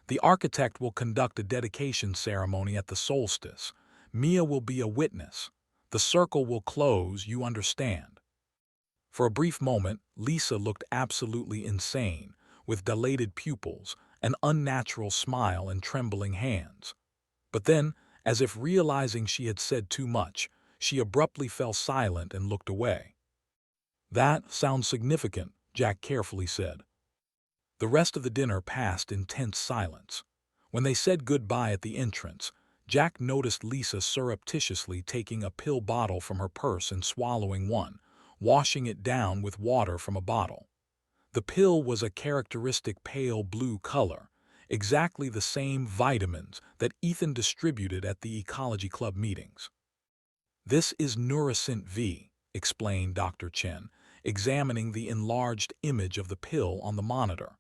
The architect will conduct a dedication ceremony at the solstice. Mia will be a witness. The circle will close, you understand. For a brief moment, Lisa looked absolutely insane, with dilated pupils, an unnatural smile, and trembling hands. But then, as if realizing she had said too much, she abruptly fell silent and looked away. That sounds significant, Jack carefully said. The rest of the dinner passed in tense silence. When they said goodbye at the entrance, Jack noticed Lisa surreptitiously taking a pill bottle from her purse and swallowing one, washing it down with water from a bottle. The pill was a characteristic pale blue color, exactly the same vitamins that Ethan distributed at the Ecology Club meetings. This is Neuracint V, explained Dr. Chen, examining the enlarged image of the pill on the monitor.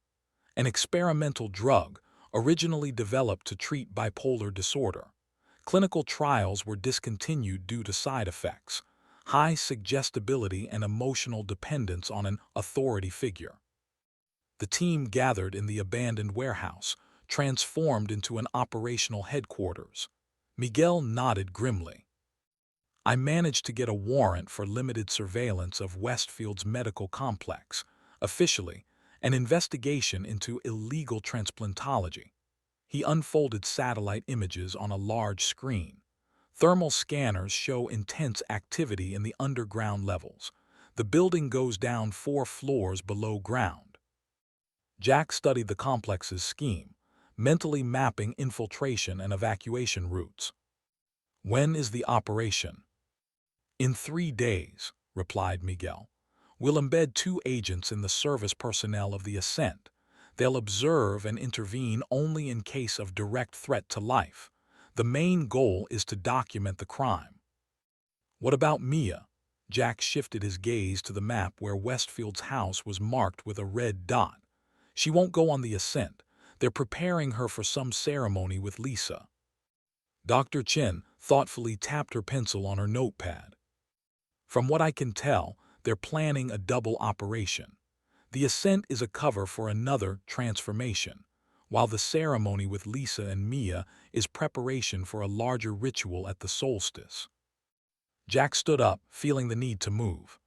An experimental drug, originally developed to treat bipolar disorder. Clinical trials were discontinued due to side effects, high suggestibility and emotional dependence on an authority figure. The team gathered in the abandoned warehouse, transformed into an operational headquarters. Miguel nodded grimly. I managed to get a warrant for limited surveillance of Westfield's medical complex, officially, an investigation into illegal transplantology. He unfolded satellite images on a large screen. Thermal scanners show intense activity in the underground levels. The building goes down 4 floors below ground. Jack studied the complex's scheme, mentally mapping infiltration and evacuation routes. When is the operation? In 3 days, replied Miguel. We'll embed 2 agents in the service personnel of the Ascent. They'll observe and intervene only in case of direct threat to life. The main goal is to document the crime. What about Mia? Jack shifted his gaze to the map where Westfield's house was marked with a red dot. She won't go on the Ascent. They're preparing her for some ceremony with Lisa. Dr. Chen thoughtfully tapped her pencil on her notepad. From what I can tell, they're planning a double operation. The Ascent is a cover for another transformation, while the ceremony with Lisa and Mia is preparation for a larger ritual at the solstice. Jack stood up, feeling the need to move.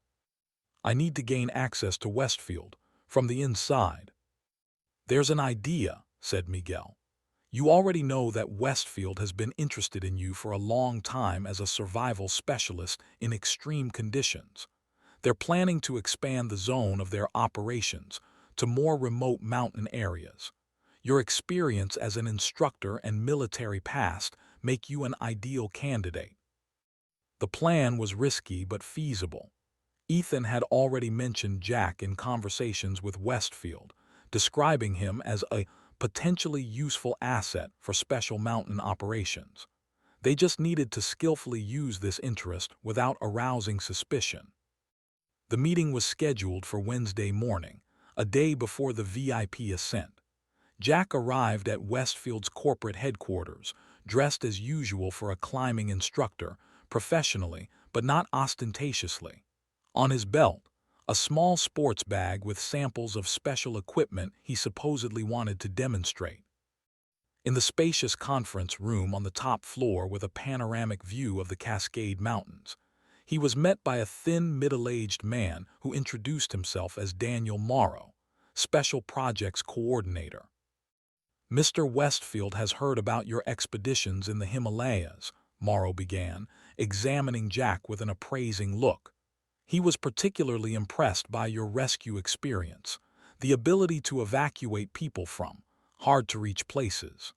I need to gain access to Westfield, from the inside. There's an idea, said Miguel. You already know that Westfield has been interested in you for a long time as a survival specialist in extreme conditions. They're planning to expand the zone of their operations to more remote mountain areas. Your experience as an instructor and military past make you an ideal candidate. The plan was risky but feasible. Ethan had already mentioned Jack in conversations with Westfield, describing him as a potentially useful asset for special mountain operations. They just needed to skillfully use this interest without arousing suspicion. The meeting was scheduled for Wednesday morning, a day before the VIP ascent. Jack arrived at Westfield's corporate headquarters, dressed as usual for a climbing instructor, professionally but not ostentatiously. On his belt, a small sports bag with samples of special equipment he supposedly wanted to demonstrate. In the spacious conference room on the top floor with a panoramic view of the Cascade Mountains, he was met by a thin, middle-aged man who introduced himself as Daniel Morrow, Special Projects Coordinator. Mr. Westfield has heard about your expeditions in the Himalayas, Morrow began, examining Jack with an appraising look. He was particularly impressed by your rescue experience. the ability to evacuate people from hard-to-reach places.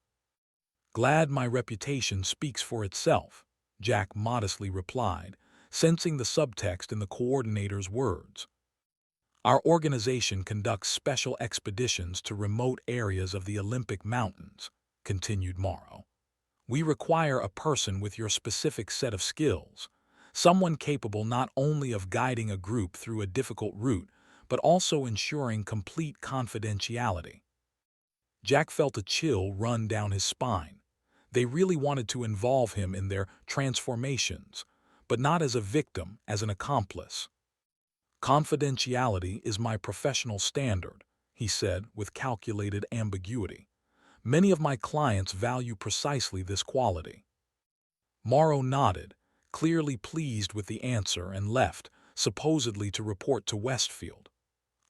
Glad my reputation speaks for itself, Jack modestly replied, sensing the subtext in the coordinator's words. Our organization conducts special expeditions to remote areas of the Olympic Mountains, continued Morrow. We require a person with your specific set of skills, someone capable not only of guiding a group through a difficult route, but also ensuring complete confidentiality. Jack felt a chill run down his spine. They really wanted to involve him in their transformations, but not as a victim, as an accomplice. Confidentiality is my professional standard, he said with calculated ambiguity. Many of my clients value precisely this quality. Morrow nodded, clearly pleased with the answer, and left, supposedly to report to Westfield.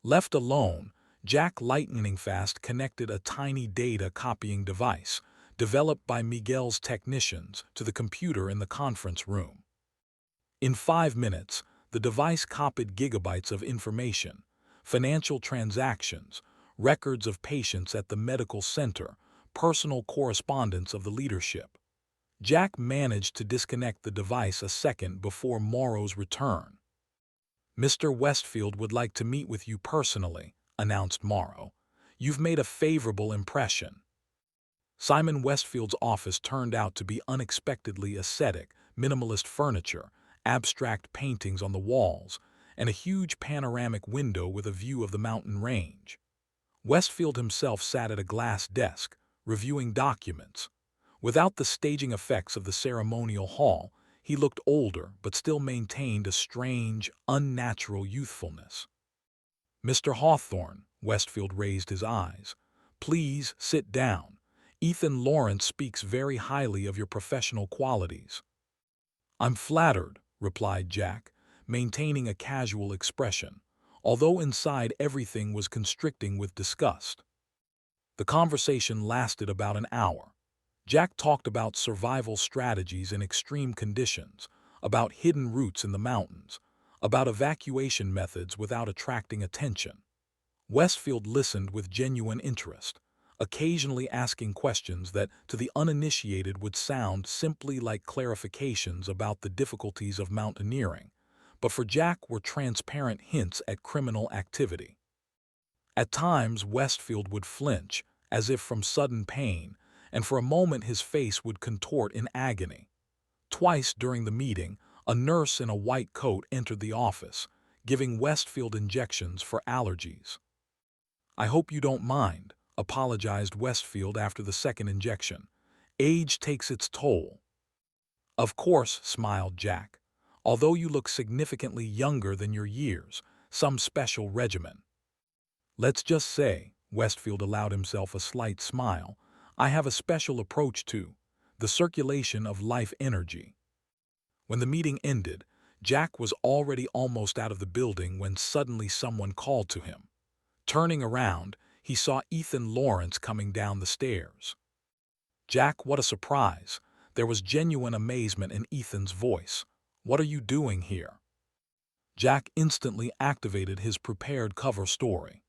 Left alone, Jack lightning fast connected a tiny data copying device, developed by Miguel's technicians, to the computer in the conference room. In 5 minutes, the device copied gigabytes of information, financial transactions, records of patients at the medical center, personal correspondence of the leadership. Jack managed to disconnect the device a second before Morrow's return. Mr. Westfield would like to meet with you personally, announced Morrow. You've made a favorable impression. Simon Westfield's office turned out to be unexpectedly ascetic, minimalist furniture, abstract paintings on the walls, and a huge panoramic window with a view of the mountain range. Westfield himself sat at a glass desk, reviewing documents. Without the staging effects of the ceremonial hall, he looked older but still maintained a strange, unnatural youthfulness. Mr. Hawthorne, Westfield raised his eyes. Please sit down. Ethan Lawrence speaks very highly of your professional qualities. I'm flattered, replied Jack, maintaining a casual expression, although inside everything was constricting with disgust. The conversation lasted about an hour. Jack talked about survival strategies in extreme conditions, about hidden routes in the mountains, about evacuation methods without attracting attention. Westfield listened with genuine interest, occasionally asking questions that, to the uninitiated, would sound simply like clarifications about the difficulties of mountaineering, but for Jack were transparent hints at criminal activity. At times, Westfield would flinch, as if from sudden pain, and for a moment his face would contort in agony. Twice during the meeting, a nurse in a white coat entered the office, giving Westfield injections for allergies. I hope you don't mind, apologized Westfield after the second injection. Age takes its toll. Of course, smiled Jack. Although you look significantly younger than your years, some special regimen. Let's just say, Westfield allowed himself a slight smile, I have a special approach to the circulation of life energy. When the meeting ended, Jack was already almost out of the building when suddenly someone called to him. Turning around, he saw Ethan Lawrence coming down the stairs. Jack, what a surprise! There was genuine amazement in Ethan's voice. What are you doing here? Jack instantly activated his prepared cover story.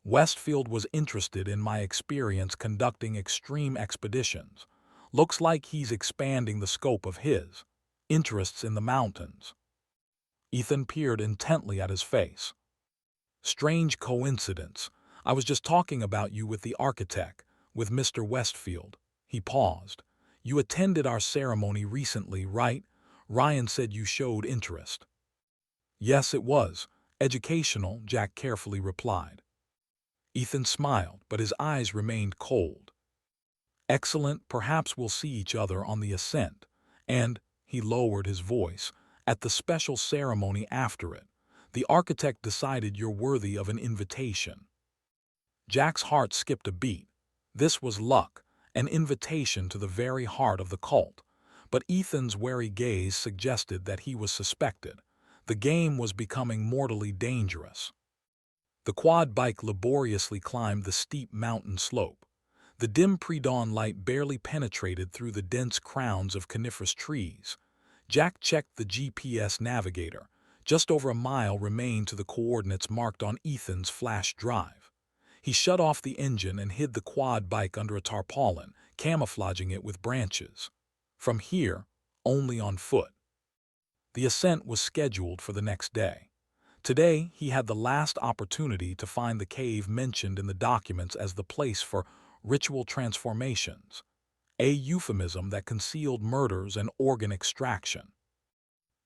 Westfield was interested in my experience conducting extreme expeditions. Looks like he's expanding the scope of his interests in the mountains. Ethan peered intently at his face. Strange coincidence. I was just talking about you with the architect, with Mr. Westfield. He paused. You attended our ceremony recently, right? Ryan said you showed interest. Yes, it was. Educational, Jack carefully replied. Ethan smiled, but his eyes remained cold. Excellent, perhaps we'll see each other on the ascent. And, he lowered his voice, at the special ceremony after it. The architect decided you're worthy of an invitation. Jack's heart skipped a beat. This was luck, an invitation to the very heart of the cult. But Ethan's wary gaze suggested that he was suspected. The game was becoming mortally dangerous. The quad bike laboriously climbed the steep mountain slope. The dim pre-dawn light barely penetrated through the dense crowns of coniferous trees. Jack checked the GPS navigator, Just over a mile remained to the coordinates marked on Ethan's flash drive. He shut off the engine and hid the quad bike under a tarpaulin, camouflaging it with branches. From here, only on foot. The ascent was scheduled for the next day. Today, he had the last opportunity to find the cave mentioned in the documents as the place for ritual transformations, a euphemism that concealed murders and organ extraction.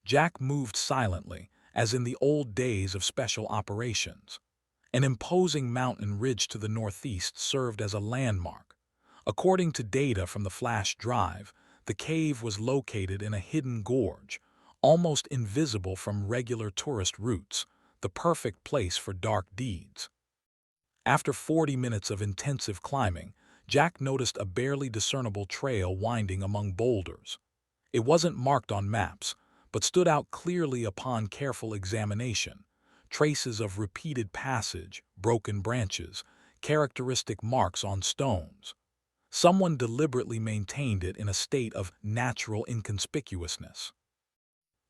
Jack moved silently, as in the old days of special operations. An imposing mountain ridge to the northeast served as a landmark. According to data from the flash drive, the cave was located in a hidden gorge, almost invisible from regular tourist routes, the perfect place for dark deeds. After 40 minutes of intensive climbing, Jack noticed a barely discernible trail winding among boulders. It wasn't marked on maps, but stood out clearly upon careful examination. Traces of repeated passage, broken branches, characteristic marks on stones. Someone deliberately maintained it in a state of natural inconspicuousness.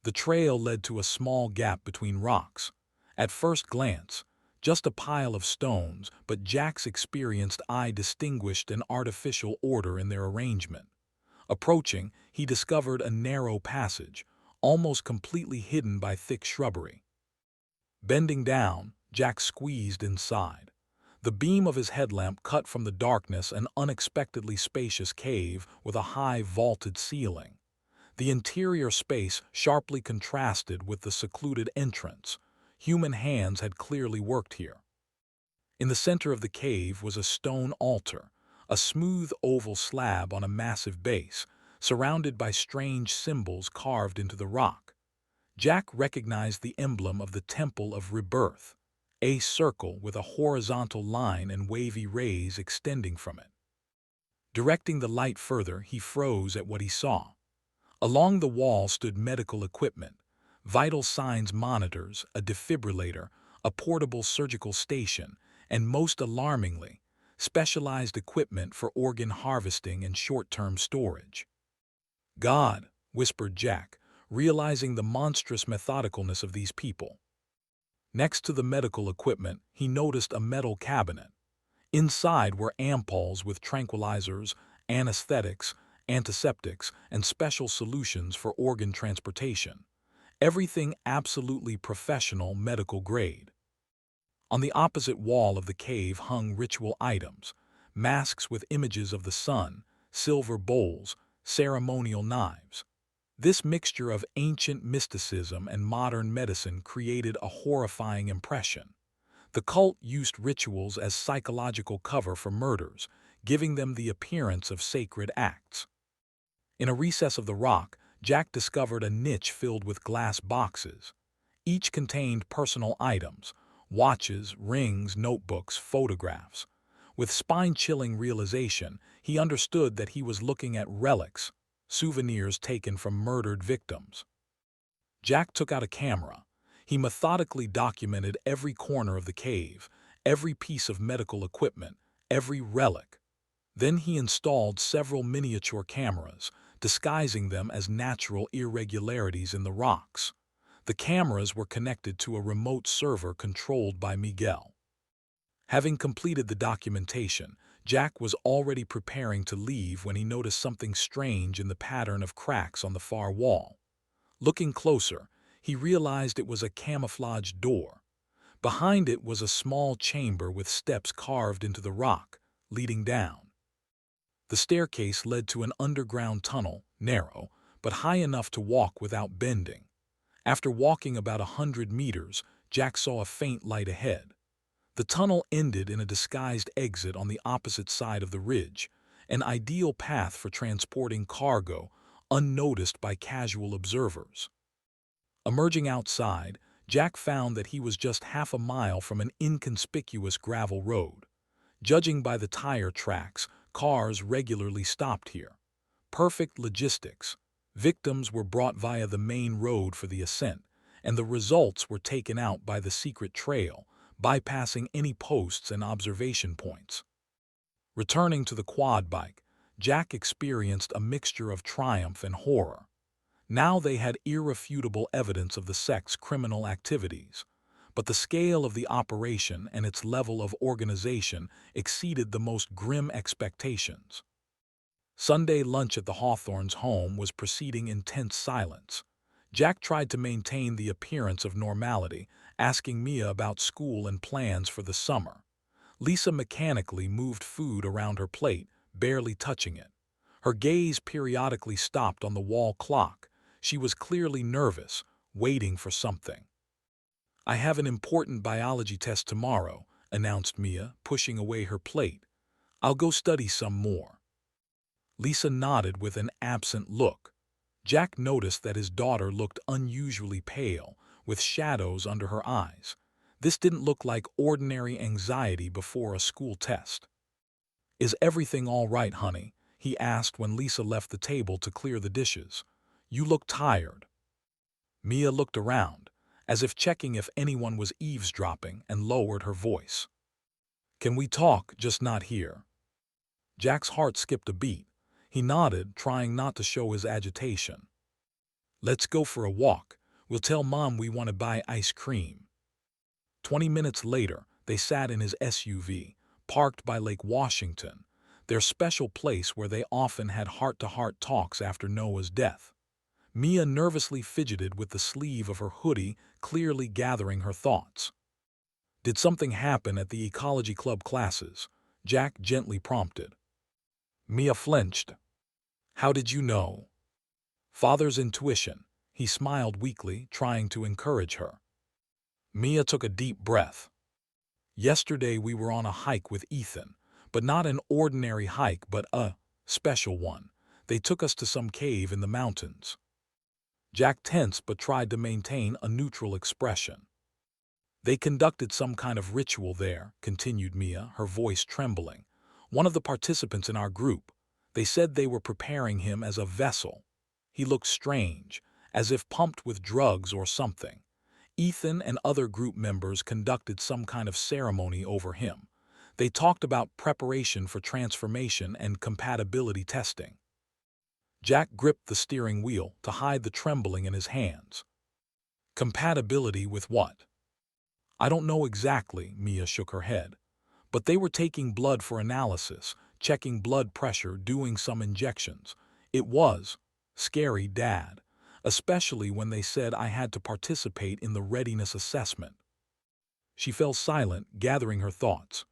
The trail led to a small gap between rocks. At first glance, just a pile of stones, but Jack's experienced eye distinguished an artificial order in their arrangement. Approaching, he discovered a narrow passage, almost completely hidden by thick shrubbery. Bending down, Jack squeezed inside. The beam of his headlamp cut from the darkness an unexpectedly spacious cave with a high vaulted ceiling. The interior space sharply contrasted with the secluded entrance. Human hands had clearly worked here. In the center of the cave was a stone altar, a smooth oval slab on a massive base, surrounded by strange symbols carved into the rock. Jack recognized the emblem of the Temple of Rebirth, a circle with a horizontal line and wavy rays extending from it. Directing the light further, he froze at what he saw. Along the wall stood medical equipment, vital signs monitors, a defibrillator, a portable surgical station, and most alarmingly, specialized equipment for organ harvesting and short-term storage. "God," whispered Jack, realizing the monstrous methodicalness of these people. Next to the medical equipment, he noticed a metal cabinet. Inside were ampoules with tranquilizers, anesthetics, antiseptics, and special solutions for organ transportation. Everything absolutely professional medical grade. On the opposite wall of the cave hung ritual items, masks with images of the sun, silver bowls, ceremonial knives. This mixture of ancient mysticism and modern medicine created a horrifying impression. The cult used rituals as psychological cover for murders, giving them the appearance of sacred acts. In a recess of the rock, Jack discovered a niche filled with glass boxes. Each contained personal items, watches, rings, notebooks, photographs. With spine-chilling realization, he understood that he was looking at relics, souvenirs taken from murdered victims. Jack took out a camera. He methodically documented every corner of the cave, every piece of medical equipment, every relic. Then he installed several miniature cameras, disguising them as natural irregularities in the rocks. The cameras were connected to a remote server controlled by Miguel. Having completed the documentation, Jack was already preparing to leave when he noticed something strange in the pattern of cracks on the far wall. Looking closer, he realized it was a camouflaged door. Behind it was a small chamber with steps carved into the rock, leading down. The staircase led to an underground tunnel, narrow, but high enough to walk without bending. After walking about 100 meters, Jack saw a faint light ahead. The tunnel ended in a disguised exit on the opposite side of the ridge, an ideal path for transporting cargo, unnoticed by casual observers. Emerging outside, Jack found that he was just half a mile from an inconspicuous gravel road. Judging by the tire tracks, cars regularly stopped here. Perfect logistics. Victims were brought via the main road for the ascent, and the results were taken out by the secret trail, bypassing any posts and observation points. Returning to the quad bike, Jack experienced a mixture of triumph and horror. Now they had irrefutable evidence of the sect's criminal activities. But the scale of the operation and its level of organization exceeded the most grim expectations. Sunday lunch at the Hawthorns' home was preceding intense silence. Jack tried to maintain the appearance of normality, asking Mia about school and plans for the summer. Lisa mechanically moved food around her plate, barely touching it. Her gaze periodically stopped on the wall clock. She was clearly nervous, waiting for something. "I have an important biology test tomorrow," announced Mia, pushing away her plate. "I'll go study some more." Lisa nodded with an absent look. Jack noticed that his daughter looked unusually pale, with shadows under her eyes. This didn't look like ordinary anxiety before a school test. "Is everything all right, honey?" he asked when Lisa left the table to clear the dishes. "You look tired." Mia looked around, as if checking if anyone was eavesdropping, and lowered her voice. "Can we talk, just not here?" Jack's heart skipped a beat. He nodded, trying not to show his agitation. "Let's go for a walk. We'll tell Mom we want to buy ice cream." 20 minutes later, they sat in his SUV, parked by Lake Washington, their special place where they often had heart-to-heart talks after Noah's death. Mia nervously fidgeted with the sleeve of her hoodie, clearly gathering her thoughts. "Did something happen at the ecology club classes?" Jack gently prompted. Mia flinched. "How did you know?" "Father's intuition." He smiled weakly, trying to encourage her. Mia took a deep breath. "Yesterday we were on a hike with Ethan, but not an ordinary hike but a special one. They took us to some cave in the mountains." Jack tensed but tried to maintain a neutral expression. "They conducted some kind of ritual there," continued Mia, her voice trembling. "One of the participants in our group. They said they were preparing him as a vessel. He looked strange, as if pumped with drugs or something. Ethan and other group members conducted some kind of ceremony over him. They talked about preparation for transformation and compatibility testing." Jack gripped the steering wheel to hide the trembling in his hands. "Compatibility with what?" "I don't know exactly," Mia shook her head. "But they were taking blood for analysis, checking blood pressure, doing some injections. It was scary, Dad, especially when they said I had to participate in the readiness assessment." She fell silent, gathering her thoughts.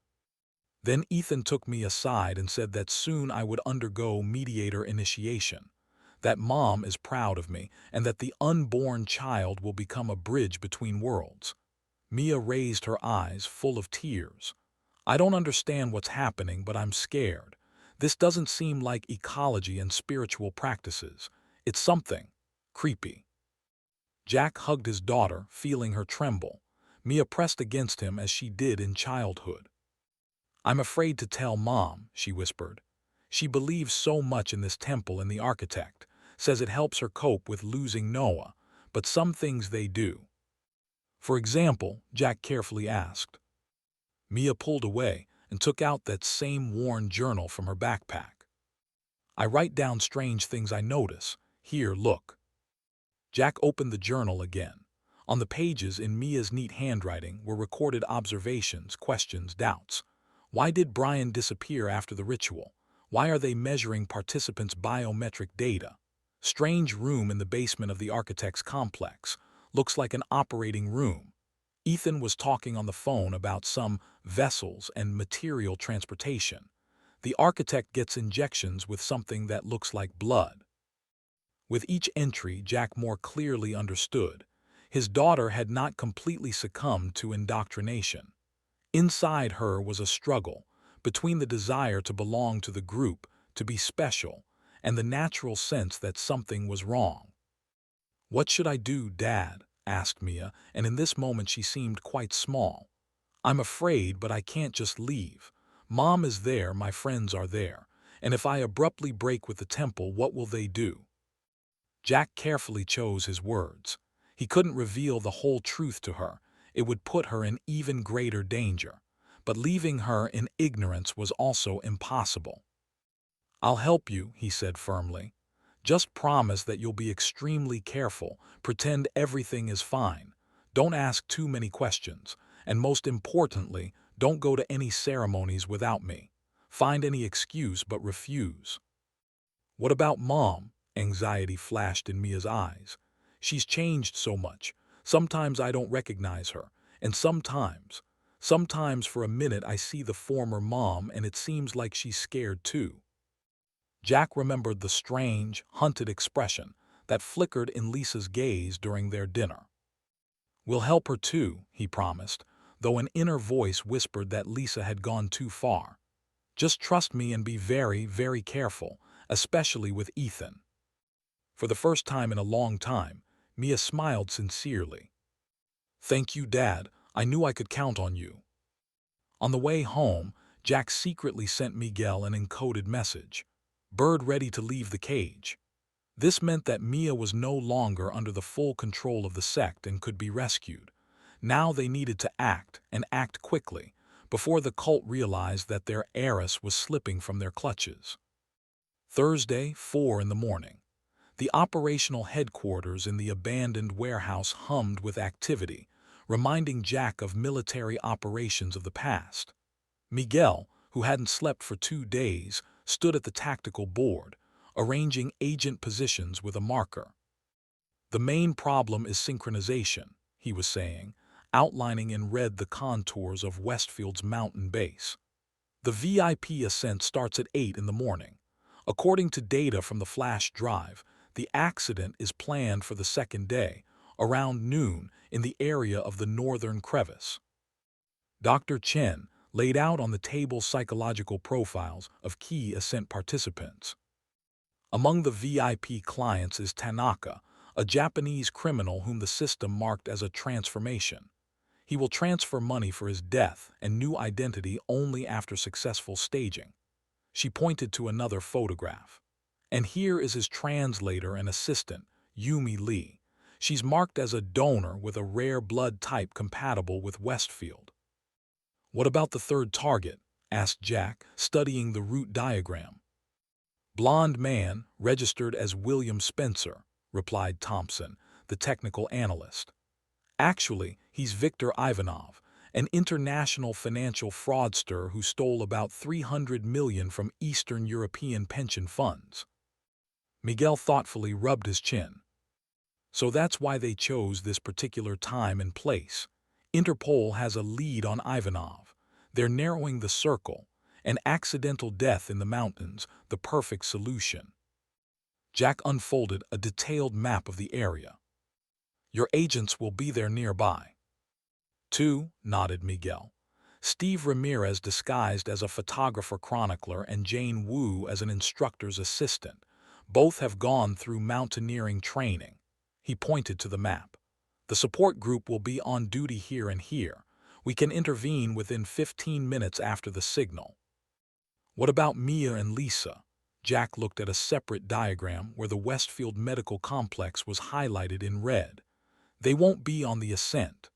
"Then Ethan took me aside and said that soon I would undergo mediator initiation, that Mom is proud of me, and that the unborn child will become a bridge between worlds." Mia raised her eyes, full of tears. "I don't understand what's happening, but I'm scared. This doesn't seem like ecology and spiritual practices. It's something creepy." Jack hugged his daughter, feeling her tremble. Mia pressed against him as she did in childhood. "I'm afraid to tell Mom," she whispered. "She believes so much in this temple and the architect, says it helps her cope with losing Noah, but some things they do." "For example?" Jack carefully asked. Mia pulled away and took out that same worn journal from her backpack. "I write down strange things I notice. Here, look." Jack opened the journal again. On the pages, in Mia's neat handwriting, were recorded observations, questions, doubts. Why did Brian disappear after the ritual? Why are they measuring participants' biometric data? Strange room in the basement of the architect's complex. Looks like an operating room. Ethan was talking on the phone about some vessels and material transportation. The architect gets injections with something that looks like blood. With each entry, Jack more clearly understood. His daughter had not completely succumbed to indoctrination. Inside her was a struggle between the desire to belong to the group, to be special, and the natural sense that something was wrong. "What should I do, Dad?" asked Mia, and in this moment she seemed quite small. "I'm afraid, but I can't just leave. Mom is there, my friends are there, and if I abruptly break with the temple, what will they do?" Jack carefully chose his words. He couldn't reveal the whole truth to her. It would put her in even greater danger. But leaving her in ignorance was also impossible. "I'll help you," he said firmly. Just promise that you'll be extremely careful, pretend everything is fine. Don't ask too many questions, and most importantly, don't go to any ceremonies without me. Find any excuse but refuse. What about Mom? Anxiety flashed in Mia's eyes. She's changed so much. Sometimes I don't recognize her, and sometimes for a minute I see the former Mom and it seems like she's scared too. Jack remembered the strange, hunted expression that flickered in Lisa's gaze during their dinner. We'll help her too, he promised, though an inner voice whispered that Lisa had gone too far. Just trust me and be very, very careful, especially with Ethan. For the first time in a long time, Mia smiled sincerely. Thank you, Dad. I knew I could count on you. On the way home, Jack secretly sent Miguel an encoded message. Bird ready to leave the cage. This meant that Mia was no longer under the full control of the sect and could be rescued. Now they needed to act, and act quickly, before the cult realized that their heiress was slipping from their clutches. Thursday, 4 in the morning. The operational headquarters in the abandoned warehouse hummed with activity, reminding Jack of military operations of the past. Miguel, who hadn't slept for 2 days, stood at the tactical board, arranging agent positions with a marker. The main problem is synchronization, he was saying, outlining in red the contours of Westfield's mountain base. The VIP ascent starts at 8 in the morning. According to data from the flash drive, the accident is planned for the second day, around noon, in the area of the northern crevice. Dr. Chen laid out on the table psychological profiles of key ascent participants. Among the VIP clients is Tanaka, a Japanese criminal whom the system marked as a transformation. He will transfer money for his death and new identity only after successful staging. She pointed to another photograph. And here is his translator and assistant, Yumi Lee. She's marked as a donor with a rare blood type compatible with Westfield. What about the third target? Asked Jack, studying the route diagram. Blonde man, registered as William Spencer, replied Thompson, the technical analyst. Actually, he's Viktor Ivanov, an international financial fraudster who stole about 300 million from Eastern European pension funds. Miguel thoughtfully rubbed his chin. So that's why they chose this particular time and place. Interpol has a lead on Ivanov. They're narrowing the circle. An accidental death in the mountains, the perfect solution. Jack unfolded a detailed map of the area. Your agents will be there nearby. 2, nodded Miguel. Steve Ramirez disguised as a photographer chronicler and Jane Wu as an instructor's assistant. Both have gone through mountaineering training. He pointed to the map. The support group will be on duty here and here. We can intervene within 15 minutes after the signal. What about Mia and Lisa? Jack looked at a separate diagram where the Westfield Medical Complex was highlighted in red. They won't be on the ascent.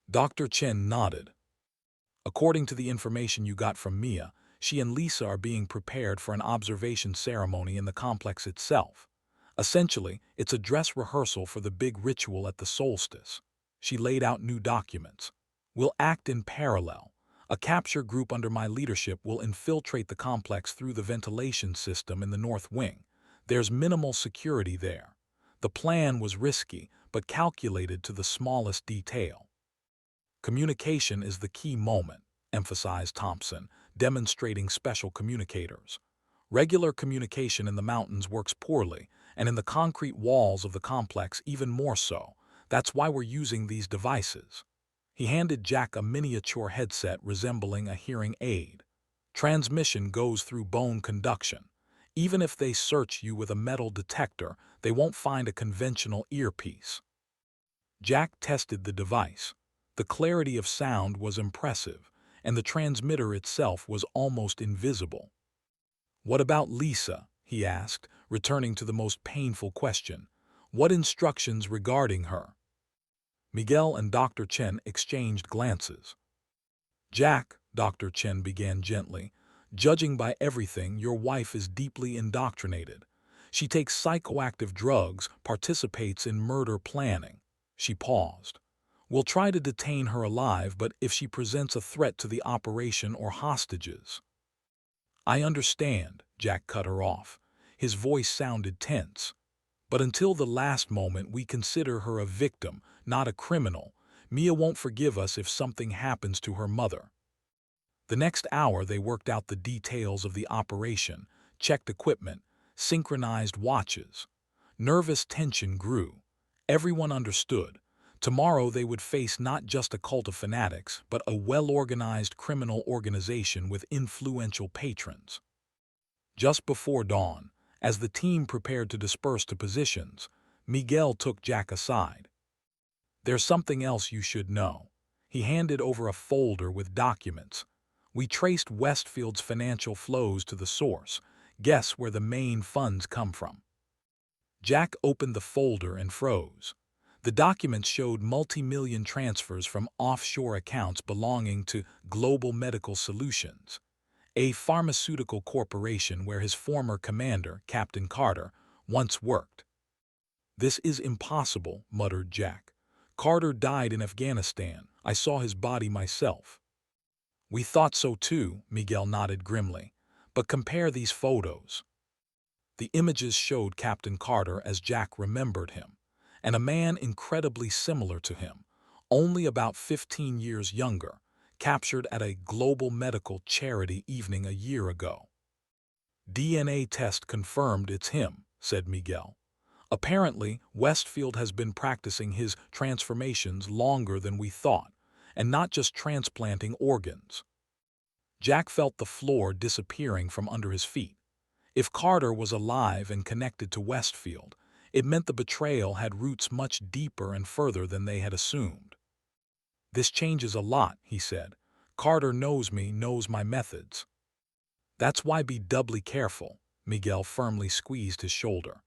Dr. Chen nodded. According to the information you got from Mia, she and Lisa are being prepared for an observation ceremony in the complex itself. Essentially, it's a dress rehearsal for the big ritual at the solstice. She laid out new documents. We'll act in parallel. A capture group under my leadership will infiltrate the complex through the ventilation system in the north wing. There's minimal security there. The plan was risky, but calculated to the smallest detail. Communication is the key moment, emphasized Thompson, demonstrating special communicators. Regular communication in the mountains works poorly, and in the concrete walls of the complex even more so. That's why we're using these devices. He handed Jack a miniature headset resembling a hearing aid. Transmission goes through bone conduction. Even if they search you with a metal detector, they won't find a conventional earpiece. Jack tested the device. The clarity of sound was impressive, and the transmitter itself was almost invisible. What about Lisa? He asked, returning to the most painful question. What instructions regarding her? Miguel and Dr. Chen exchanged glances. Jack, Dr. Chen began gently, judging by everything, your wife is deeply indoctrinated. She takes psychoactive drugs, participates in murder planning. She paused. We'll try to detain her alive, but if she presents a threat to the operation or hostages. I understand, Jack cut her off. His voice sounded tense. But until the last moment, we consider her a victim, not a criminal. Mia won't forgive us if something happens to her mother. The next hour they worked out the details of the operation, checked equipment, synchronized watches. Nervous tension grew. Everyone understood. Tomorrow they would face not just a cult of fanatics, but a well-organized criminal organization with influential patrons. Just before dawn, as the team prepared to disperse to positions, Miguel took Jack aside. "There's something else you should know." He handed over a folder with documents. "We traced Westfield's financial flows to the source. Guess where the main funds come from?" Jack opened the folder and froze. The documents showed multi-million transfers from offshore accounts belonging to Global Medical Solutions, a pharmaceutical corporation where his former commander, Captain Carter, once worked. "This is impossible," muttered Jack. "Carter died in Afghanistan. I saw his body myself." "We thought so too," Miguel nodded grimly. "But compare these photos." The images showed Captain Carter as Jack remembered him, and a man incredibly similar to him, only about 15 years younger, captured at a global medical charity evening a year ago. "DNA test confirmed it's him," said Miguel. "Apparently, Westfield has been practicing his transformations longer than we thought, and not just transplanting organs." Jack felt the floor disappearing from under his feet. If Carter was alive and connected to Westfield, it meant the betrayal had roots much deeper and further than they had assumed. "This changes a lot," he said. "Carter knows me, knows my methods." "That's why be doubly careful." Miguel firmly squeezed his shoulder.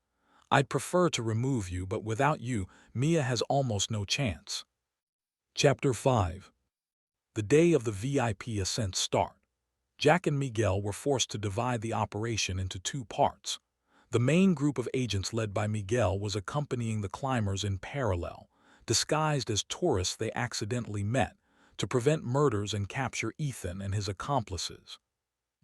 "I'd prefer to remove you, but without you, Mia has almost no chance." Chapter 5. The day of the VIP ascent start. Jack and Miguel were forced to divide the operation into two parts. The main group of agents led by Miguel was accompanying the climbers in parallel, disguised as tourists they accidentally met, to prevent murders and capture Ethan and his accomplices.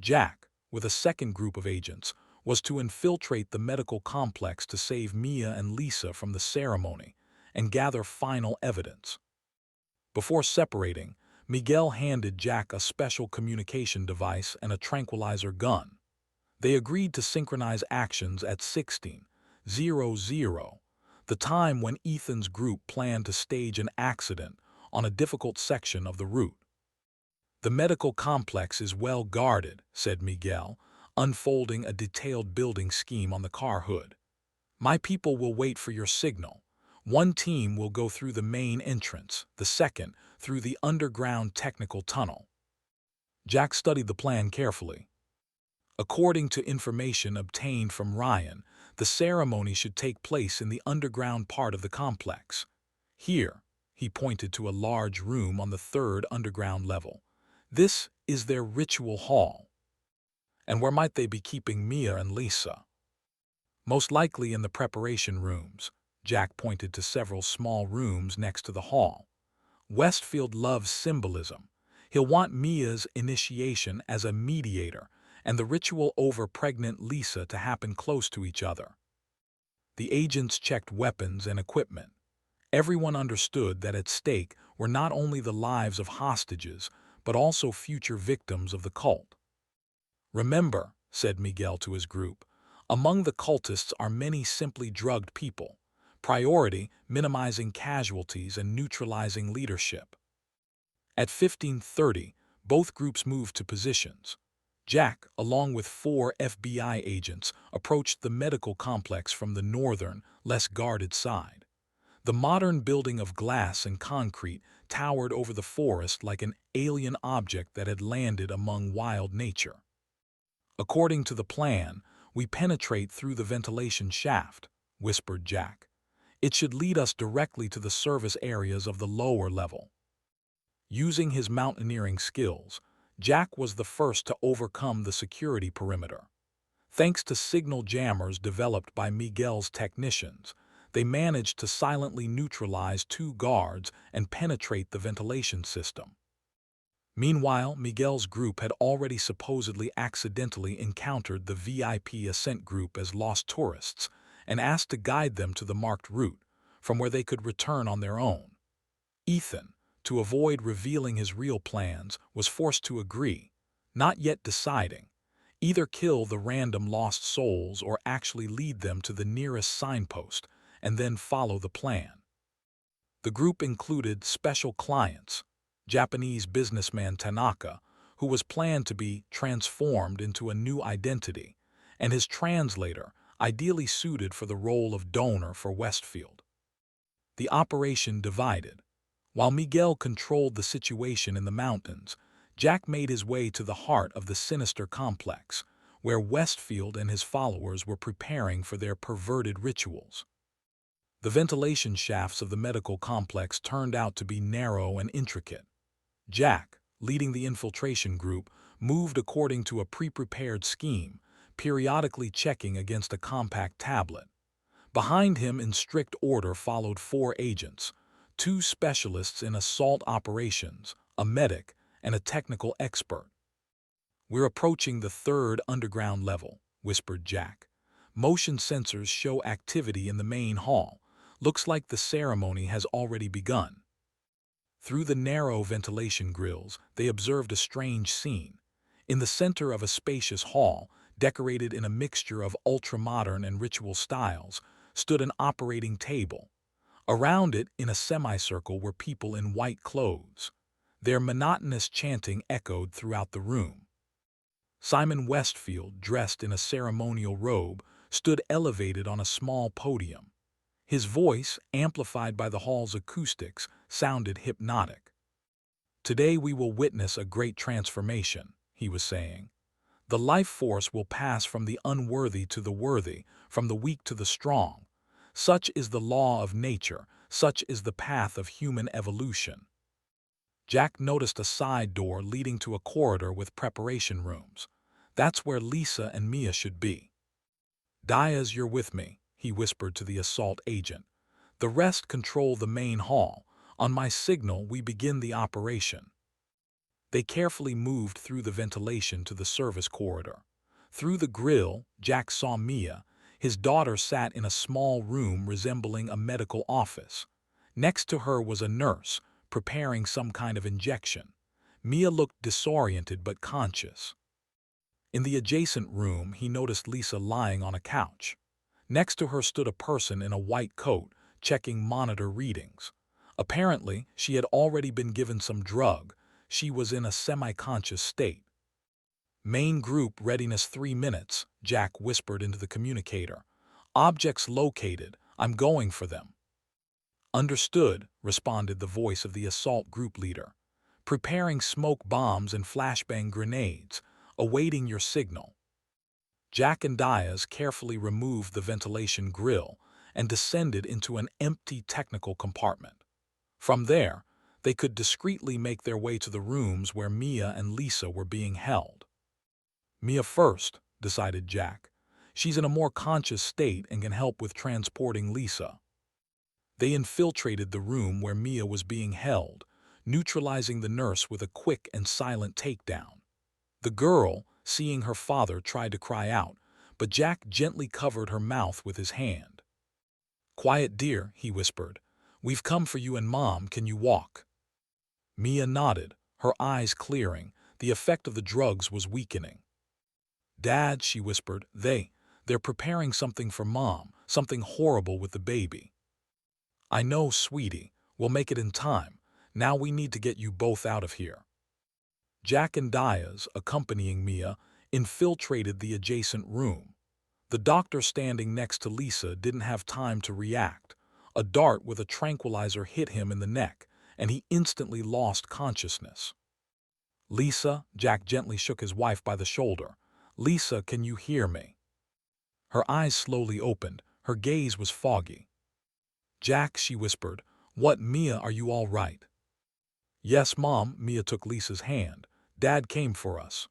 Jack, with a second group of agents, was to infiltrate the medical complex to save Mia and Lisa from the ceremony and gather final evidence. Before separating, Miguel handed Jack a special communication device and a tranquilizer gun. They agreed to synchronize actions at 16:00, the time when Ethan's group planned to stage an accident on a difficult section of the route. "The medical complex is well guarded," said Miguel, unfolding a detailed building scheme on the car hood. "My people will wait for your signal. One team will go through the main entrance, the second through the underground technical tunnel." Jack studied the plan carefully. According to information obtained from Ryan, the ceremony should take place in the underground part of the complex. "Here," he pointed to a large room on the third underground level. "This is their ritual hall." "And where might they be keeping Mia and Lisa?" "Most likely in the preparation rooms." Jack pointed to several small rooms next to the hall. "Westfield loves symbolism. He'll want Mia's initiation as a mediator and the ritual over pregnant Lisa to happen close to each other." The agents checked weapons and equipment. Everyone understood that at stake were not only the lives of hostages, but also future victims of the cult. "Remember," said Miguel to his group, "among the cultists are many simply drugged people. Priority, minimizing casualties and neutralizing leadership." At 15:30, both groups moved to positions. Jack, along with 4 FBI agents, approached the medical complex from the northern, less guarded side. The modern building of glass and concrete towered over the forest like an alien object that had landed among wild nature. "According to the plan, we penetrate through the ventilation shaft," whispered Jack. "It should lead us directly to the service areas of the lower level." Using his mountaineering skills, Jack was the first to overcome the security perimeter. Thanks to signal jammers developed by Miguel's technicians, they managed to silently neutralize two guards and penetrate the ventilation system. Meanwhile, Miguel's group had already supposedly accidentally encountered the VIP ascent group as lost tourists and asked to guide them to the marked route, from where they could return on their own. Ethan, to avoid revealing his real plans, was forced to agree, not yet deciding, either kill the random lost souls or actually lead them to the nearest signpost and then follow the plan. The group included special clients, Japanese businessman Tanaka, who was planned to be transformed into a new identity, and his translator, ideally suited for the role of donor for Westfield. The operation divided. While Miguel controlled the situation in the mountains, Jack made his way to the heart of the sinister complex, where Westfield and his followers were preparing for their perverted rituals. The ventilation shafts of the medical complex turned out to be narrow and intricate. Jack, leading the infiltration group, moved according to a pre-prepared scheme, periodically checking against a compact tablet. Behind him in strict order followed 4 agents, 2 specialists in assault operations, a medic, and a technical expert. "We're approaching the 3rd underground level," whispered Jack. "Motion sensors show activity in the main hall. Looks like the ceremony has already begun." Through the narrow ventilation grills, they observed a strange scene. In the center of a spacious hall, decorated in a mixture of ultra-modern and ritual styles, stood an operating table. Around it, in a semicircle, were people in white clothes. Their monotonous chanting echoed throughout the room. Simon Westfield, dressed in a ceremonial robe, stood elevated on a small podium. His voice, amplified by the hall's acoustics, sounded hypnotic. "Today we will witness a great transformation," he was saying. "The life force will pass from the unworthy to the worthy, from the weak to the strong. Such is the law of nature, such is the path of human evolution." Jack noticed a side door leading to a corridor with preparation rooms. "That's where Lisa and Mia should be." "Diaz, you're with me," he whispered to the assault agent. "The rest control the main hall. On my signal, we begin the operation." They carefully moved through the ventilation to the service corridor. Through the grill, Jack saw Mia. His daughter sat in a small room resembling a medical office. Next to her was a nurse, preparing some kind of injection. Mia looked disoriented but conscious. In the adjacent room, he noticed Lisa lying on a couch. Next to her stood a person in a white coat, checking monitor readings. Apparently, she had already been given some drug. She was in a semi-conscious state. "Main group readiness 3 minutes," Jack whispered into the communicator. "Objects located. I'm going for them." "Understood," responded the voice of the assault group leader. "Preparing smoke bombs and flashbang grenades. Awaiting your signal." Jack and Diaz carefully removed the ventilation grill and descended into an empty technical compartment. From there, they could discreetly make their way to the rooms where Mia and Lisa were being held. "Mia first," decided Jack. "She's in a more conscious state and can help with transporting Lisa." They infiltrated the room where Mia was being held, neutralizing the nurse with a quick and silent takedown. The girl, seeing her father, tried to cry out, but Jack gently covered her mouth with his hand. "Quiet, dear," he whispered. "We've come for you and Mom. Can you walk?" Mia nodded, her eyes clearing. The effect of the drugs was weakening. "Dad," she whispered, they're preparing something for Mom, something horrible with the baby." "I know, sweetie. We'll make it in time. Now we need to get you both out of here." Jack and Diaz, accompanying Mia, infiltrated the adjacent room. The doctor standing next to Lisa didn't have time to react. A dart with a tranquilizer hit him in the neck, and he instantly lost consciousness. "Lisa," Jack gently shook his wife by the shoulder. "Lisa, can you hear me?" Her eyes slowly opened. Her gaze was foggy. "Jack," she whispered. "What, Mia, are you all right?" "Yes, Mom." Mia took Lisa's hand. "Dad came for us."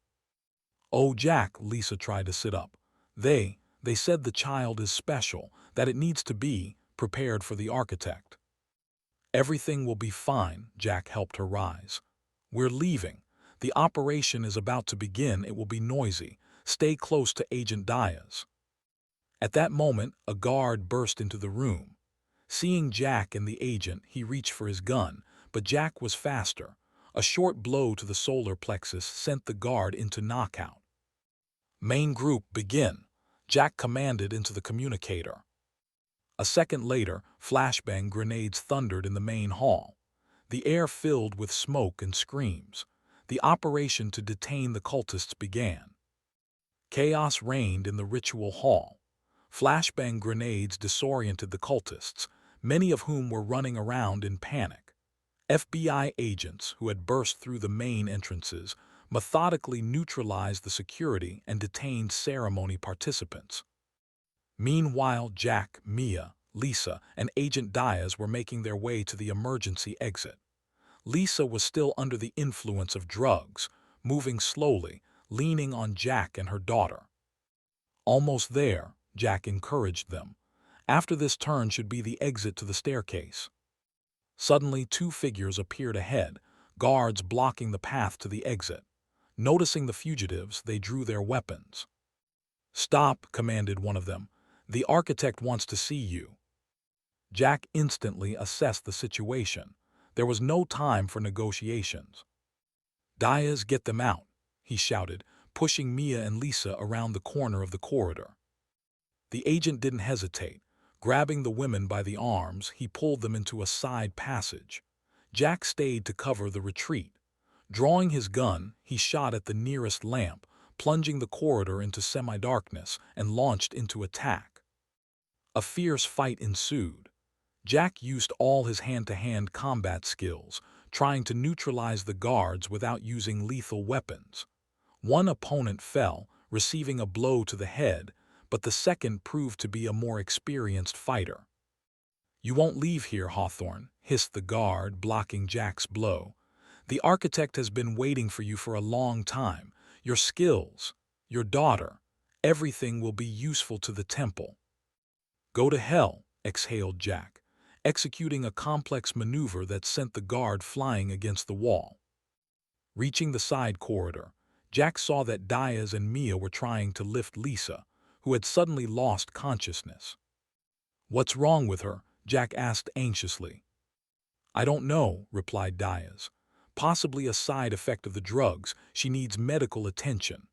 "Oh, Jack," Lisa tried to sit up. They said the child is special, that it needs to be prepared for the architect. Everything will be fine, Jack helped her rise. We're leaving. The operation is about to begin. It will be noisy. Stay close to Agent Diaz. At that moment, a guard burst into the room. Seeing Jack and the agent, he reached for his gun, but Jack was faster. A short blow to the solar plexus sent the guard into knockout. Main group, begin, Jack commanded into the communicator. A second later, flashbang grenades thundered in the main hall. The air filled with smoke and screams. The operation to detain the cultists began. Chaos reigned in the ritual hall. Flashbang grenades disoriented the cultists, many of whom were running around in panic. FBI agents who had burst through the main entrances methodically neutralized the security and detained ceremony participants. Meanwhile, Jack, Mia, Lisa, and Agent Diaz were making their way to the emergency exit. Lisa was still under the influence of drugs, moving slowly, leaning on Jack and her daughter. Almost there, Jack encouraged them. After this turn should be the exit to the staircase. Suddenly, two figures appeared ahead, guards blocking the path to the exit. Noticing the fugitives, they drew their weapons. "Stop," commanded one of them. "The architect wants to see you." Jack instantly assessed the situation. There was no time for negotiations. "Diaz, get them out," he shouted, pushing Mia and Lisa around the corner of the corridor. The agent didn't hesitate. Grabbing the women by the arms, he pulled them into a side passage. Jack stayed to cover the retreat. Drawing his gun, he shot at the nearest lamp, plunging the corridor into semi-darkness, and launched into attack. A fierce fight ensued. Jack used all his hand-to-hand combat skills, trying to neutralize the guards without using lethal weapons. One opponent fell, receiving a blow to the head, but the second proved to be a more experienced fighter. "You won't leave here, Hawthorne," hissed the guard, blocking Jack's blow. "The architect has been waiting for you for a long time. Your skills, your daughter, everything will be useful to the temple." "Go to hell," exhaled Jack, executing a complex maneuver that sent the guard flying against the wall. Reaching the side corridor, Jack saw that Diaz and Mia were trying to lift Lisa, who had suddenly lost consciousness. "What's wrong with her?" Jack asked anxiously. "I don't know," replied Diaz. "Possibly a side effect of the drugs. She needs medical attention."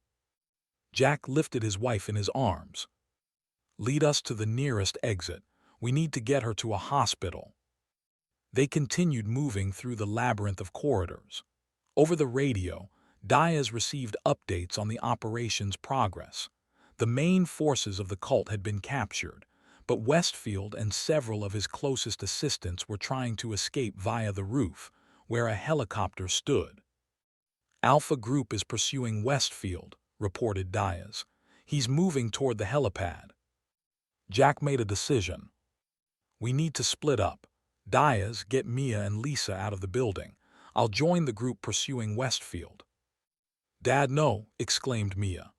Jack lifted his wife in his arms. "Lead us to the nearest exit. We need to get her to a hospital." They continued moving through the labyrinth of corridors. Over the radio, Diaz received updates on the operation's progress. The main forces of the cult had been captured, but Westfield and several of his closest assistants were trying to escape via the roof, where a helicopter stood. "Alpha Group is pursuing Westfield," reported Diaz. "He's moving toward the helipad." Jack made a decision. "We need to split up. Diaz, get Mia and Lisa out of the building. I'll join the group pursuing Westfield." "Dad, no," exclaimed Mia.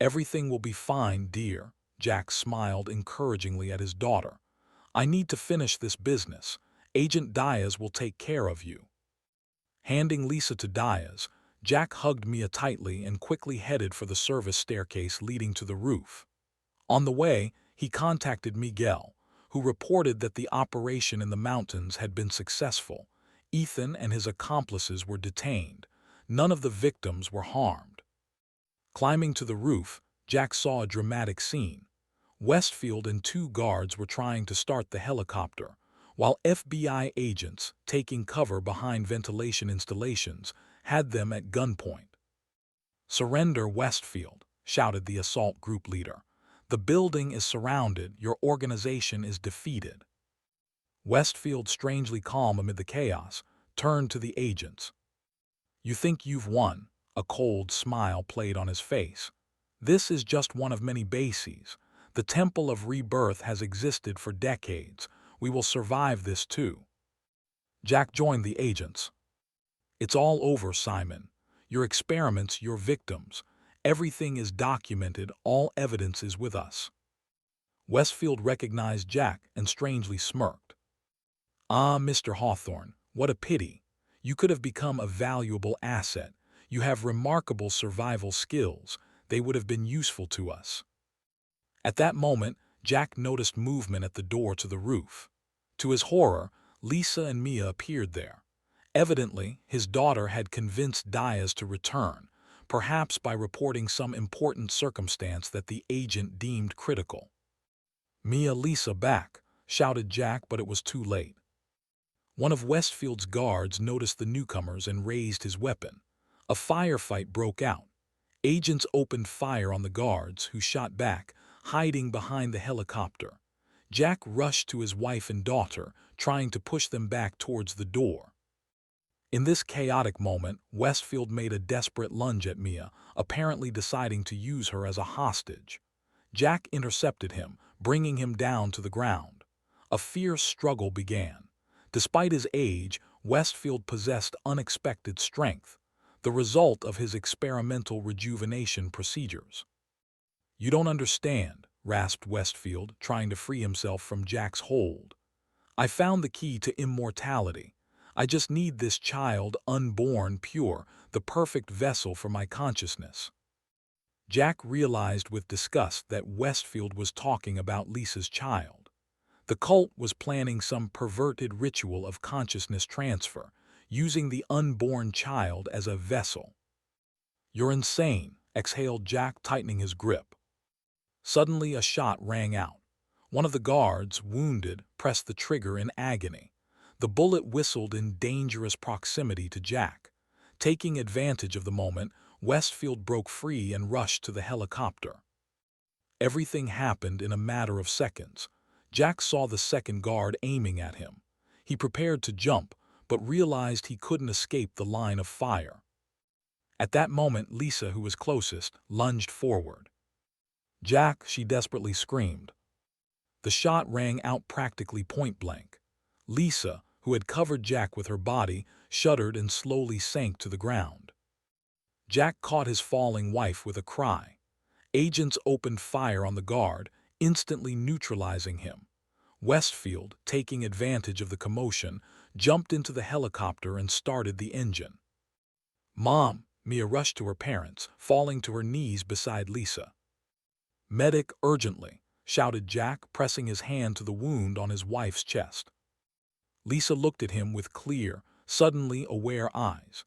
"Everything will be fine, dear." Jack smiled encouragingly at his daughter. "I need to finish this business. Agent Diaz will take care of you." Handing Lisa to Diaz, Jack hugged Mia tightly and quickly headed for the service staircase leading to the roof. On the way, he contacted Miguel, who reported that the operation in the mountains had been successful. Ethan and his accomplices were detained. None of the victims were harmed. Climbing to the roof, Jack saw a dramatic scene. Westfield and two guards were trying to start the helicopter, while FBI agents, taking cover behind ventilation installations, had them at gunpoint. "Surrender, Westfield," shouted the assault group leader. "The building is surrounded. Your organization is defeated." Westfield, strangely calm amid the chaos, turned to the agents. "You think you've won?" A cold smile played on his face. "This is just one of many bases. The Temple of Rebirth has existed for decades. We will survive this too." Jack joined the agents. "It's all over, Simon. Your experiments, your victims. Everything is documented, all evidence is with us. Westfield recognized Jack and strangely smirked. Ah, Mr. Hawthorne, what a pity. You could have become a valuable asset. You have remarkable survival skills. They would have been useful to us. At that moment, Jack noticed movement at the door to the roof. To his horror, Lisa and Mia appeared there. Evidently, his daughter had convinced Diaz to return, perhaps by reporting some important circumstance that the agent deemed critical. "Mia, Lisa back," shouted Jack, but it was too late. One of Westfield's guards noticed the newcomers and raised his weapon. A firefight broke out. Agents opened fire on the guards, who shot back, hiding behind the helicopter. Jack rushed to his wife and daughter, trying to push them back towards the door. In this chaotic moment, Westfield made a desperate lunge at Mia, apparently deciding to use her as a hostage. Jack intercepted him, bringing him down to the ground. A fierce struggle began. Despite his age, Westfield possessed unexpected strength, the result of his experimental rejuvenation procedures. "You don't understand," rasped Westfield, trying to free himself from Jack's hold. "I found the key to immortality. I just need this child, unborn, pure, the perfect vessel for my consciousness." Jack realized with disgust that Westfield was talking about Lisa's child. The cult was planning some perverted ritual of consciousness transfer, using the unborn child as a vessel. "You're insane," exhaled Jack, tightening his grip. Suddenly a shot rang out. One of the guards, wounded, pressed the trigger in agony. The bullet whistled in dangerous proximity to Jack. Taking advantage of the moment, Westfield broke free and rushed to the helicopter. Everything happened in a matter of seconds. Jack saw the second guard aiming at him. He prepared to jump, but realized he couldn't escape the line of fire. At that moment, Lisa, who was closest, lunged forward. "Jack," she desperately screamed. The shot rang out practically point-blank. Lisa, who had covered Jack with her body, shuddered and slowly sank to the ground. Jack caught his falling wife with a cry. Agents opened fire on the guard, instantly neutralizing him. Westfield, taking advantage of the commotion, jumped into the helicopter and started the engine. "Mom!" Mia rushed to her parents, falling to her knees beside Lisa. "Medic, urgently!" shouted Jack, pressing his hand to the wound on his wife's chest. Lisa looked at him with clear, suddenly aware eyes,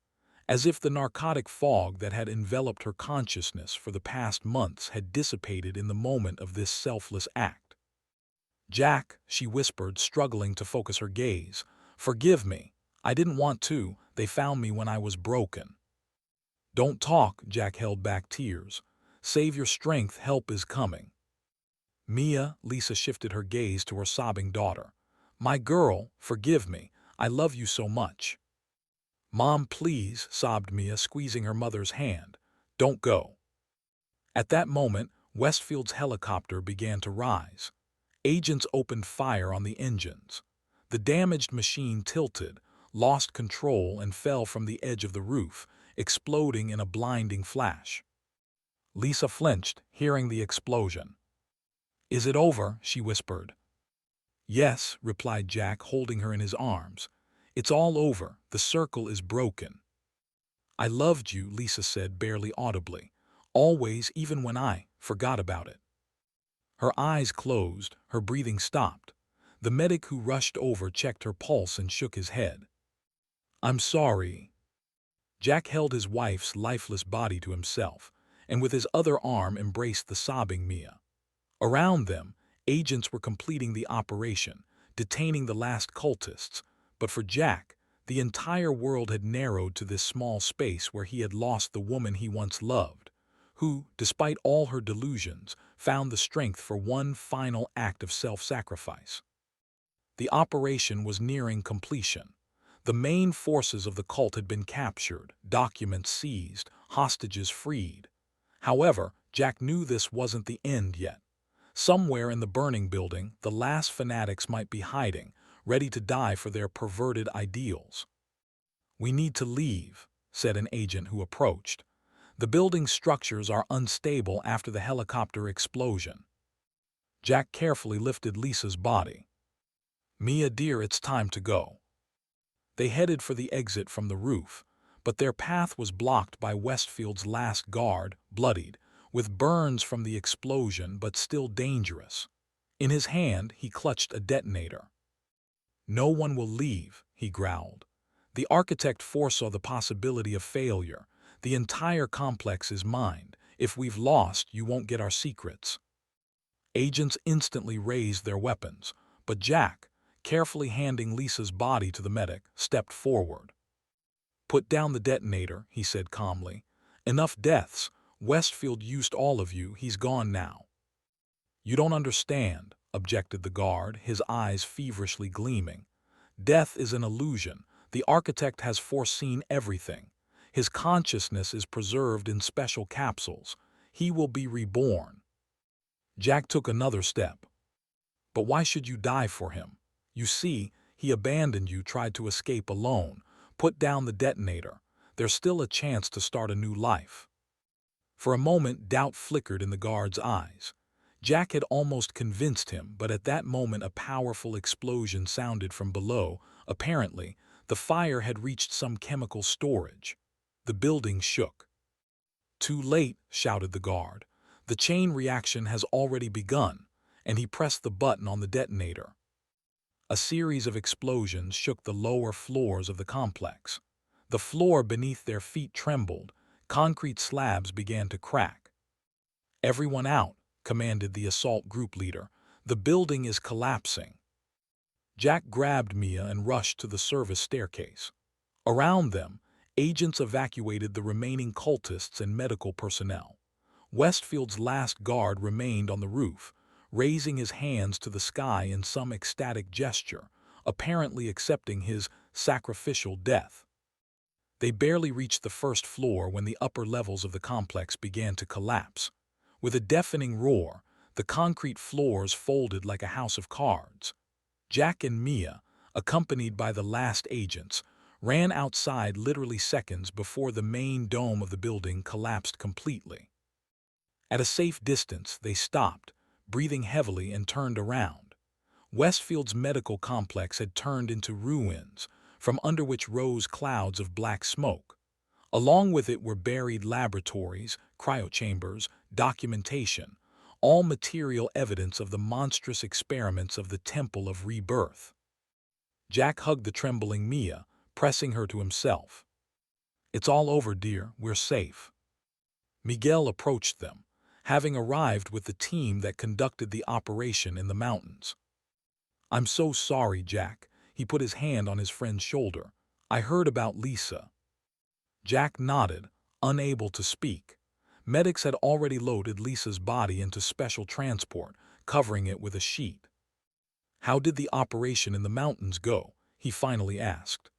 as if the narcotic fog that had enveloped her consciousness for the past months had dissipated in the moment of this selfless act. "Jack," she whispered, struggling to focus her gaze, "forgive me. I didn't want to. They found me when I was broken." "Don't talk," Jack held back tears. "Save your strength, help is coming." "Mia," Lisa shifted her gaze to her sobbing daughter. "My girl, forgive me. I love you so much." "Mom, please," sobbed Mia, squeezing her mother's hand. "Don't go." At that moment, Westfield's helicopter began to rise. Agents opened fire on the engines. The damaged machine tilted, lost control, and fell from the edge of the roof, exploding in a blinding flash. Lisa flinched, hearing the explosion. "Is it over?" she whispered. "Yes," replied Jack, holding her in his arms. "It's all over. The circle is broken." "I loved you," Lisa said, barely audibly. "Always, even when I forgot about it." Her eyes closed, her breathing stopped. The medic who rushed over checked her pulse and shook his head. "I'm sorry." Jack held his wife's lifeless body to himself, and with his other arm embraced the sobbing Mia. Around them, agents were completing the operation, detaining the last cultists, but for Jack, the entire world had narrowed to this small space where he had lost the woman he once loved, who, despite all her delusions, found the strength for one final act of self-sacrifice. The operation was nearing completion. The main forces of the cult had been captured, documents seized, hostages freed. However, Jack knew this wasn't the end yet. Somewhere in the burning building, the last fanatics might be hiding, ready to die for their perverted ideals. "We need to leave," said an agent who approached. The building's structures are unstable after the helicopter explosion. Jack carefully lifted Lisa's body. Mia dear, it's time to go. They headed for the exit from the roof, but their path was blocked by Westfield's last guard, bloodied, with burns from the explosion but still dangerous. In his hand, he clutched a detonator. No one will leave, he growled. The architect foresaw the possibility of failure. The entire complex is mine. If we've lost, you won't get our secrets. Agents instantly raised their weapons, but Jack, carefully handing Lisa's body to the medic, stepped forward. Put down the detonator, he said calmly. Enough deaths. Westfield used all of you. He's gone now. You don't understand, objected the guard, his eyes feverishly gleaming. Death is an illusion. The architect has foreseen everything. His consciousness is preserved in special capsules. He will be reborn. Jack took another step. But why should you die for him? You see, he abandoned you, tried to escape alone. Put down the detonator. There's still a chance to start a new life. For a moment, doubt flickered in the guard's eyes. Jack had almost convinced him, but at that moment a powerful explosion sounded from below. Apparently, the fire had reached some chemical storage. The building shook. Too late, shouted the guard. The chain reaction has already begun, and he pressed the button on the detonator. A series of explosions shook the lower floors of the complex. The floor beneath their feet trembled. Concrete slabs began to crack. Everyone out, commanded the assault group leader. The building is collapsing. Jack grabbed Mia and rushed to the service staircase. Around them, agents evacuated the remaining cultists and medical personnel. Westfield's last guard remained on the roof, raising his hands to the sky in some ecstatic gesture, apparently accepting his sacrificial death. They barely reached the first floor when the upper levels of the complex began to collapse. With a deafening roar, the concrete floors folded like a house of cards. Jack and Mia, accompanied by the last agents, ran outside literally seconds before the main dome of the building collapsed completely. At a safe distance, they stopped, breathing heavily, and turned around. Westfield's medical complex had turned into ruins, from under which rose clouds of black smoke. Along with it were buried laboratories, cryochambers, documentation, all material evidence of the monstrous experiments of the Temple of Rebirth. Jack hugged the trembling Mia, pressing her to himself. It's all over, dear. We're safe. Miguel approached them, having arrived with the team that conducted the operation in the mountains. I'm so sorry, Jack. He put his hand on his friend's shoulder. I heard about Lisa. Jack nodded, unable to speak. Medics had already loaded Lisa's body into special transport, covering it with a sheet. How did the operation in the mountains go? He finally asked.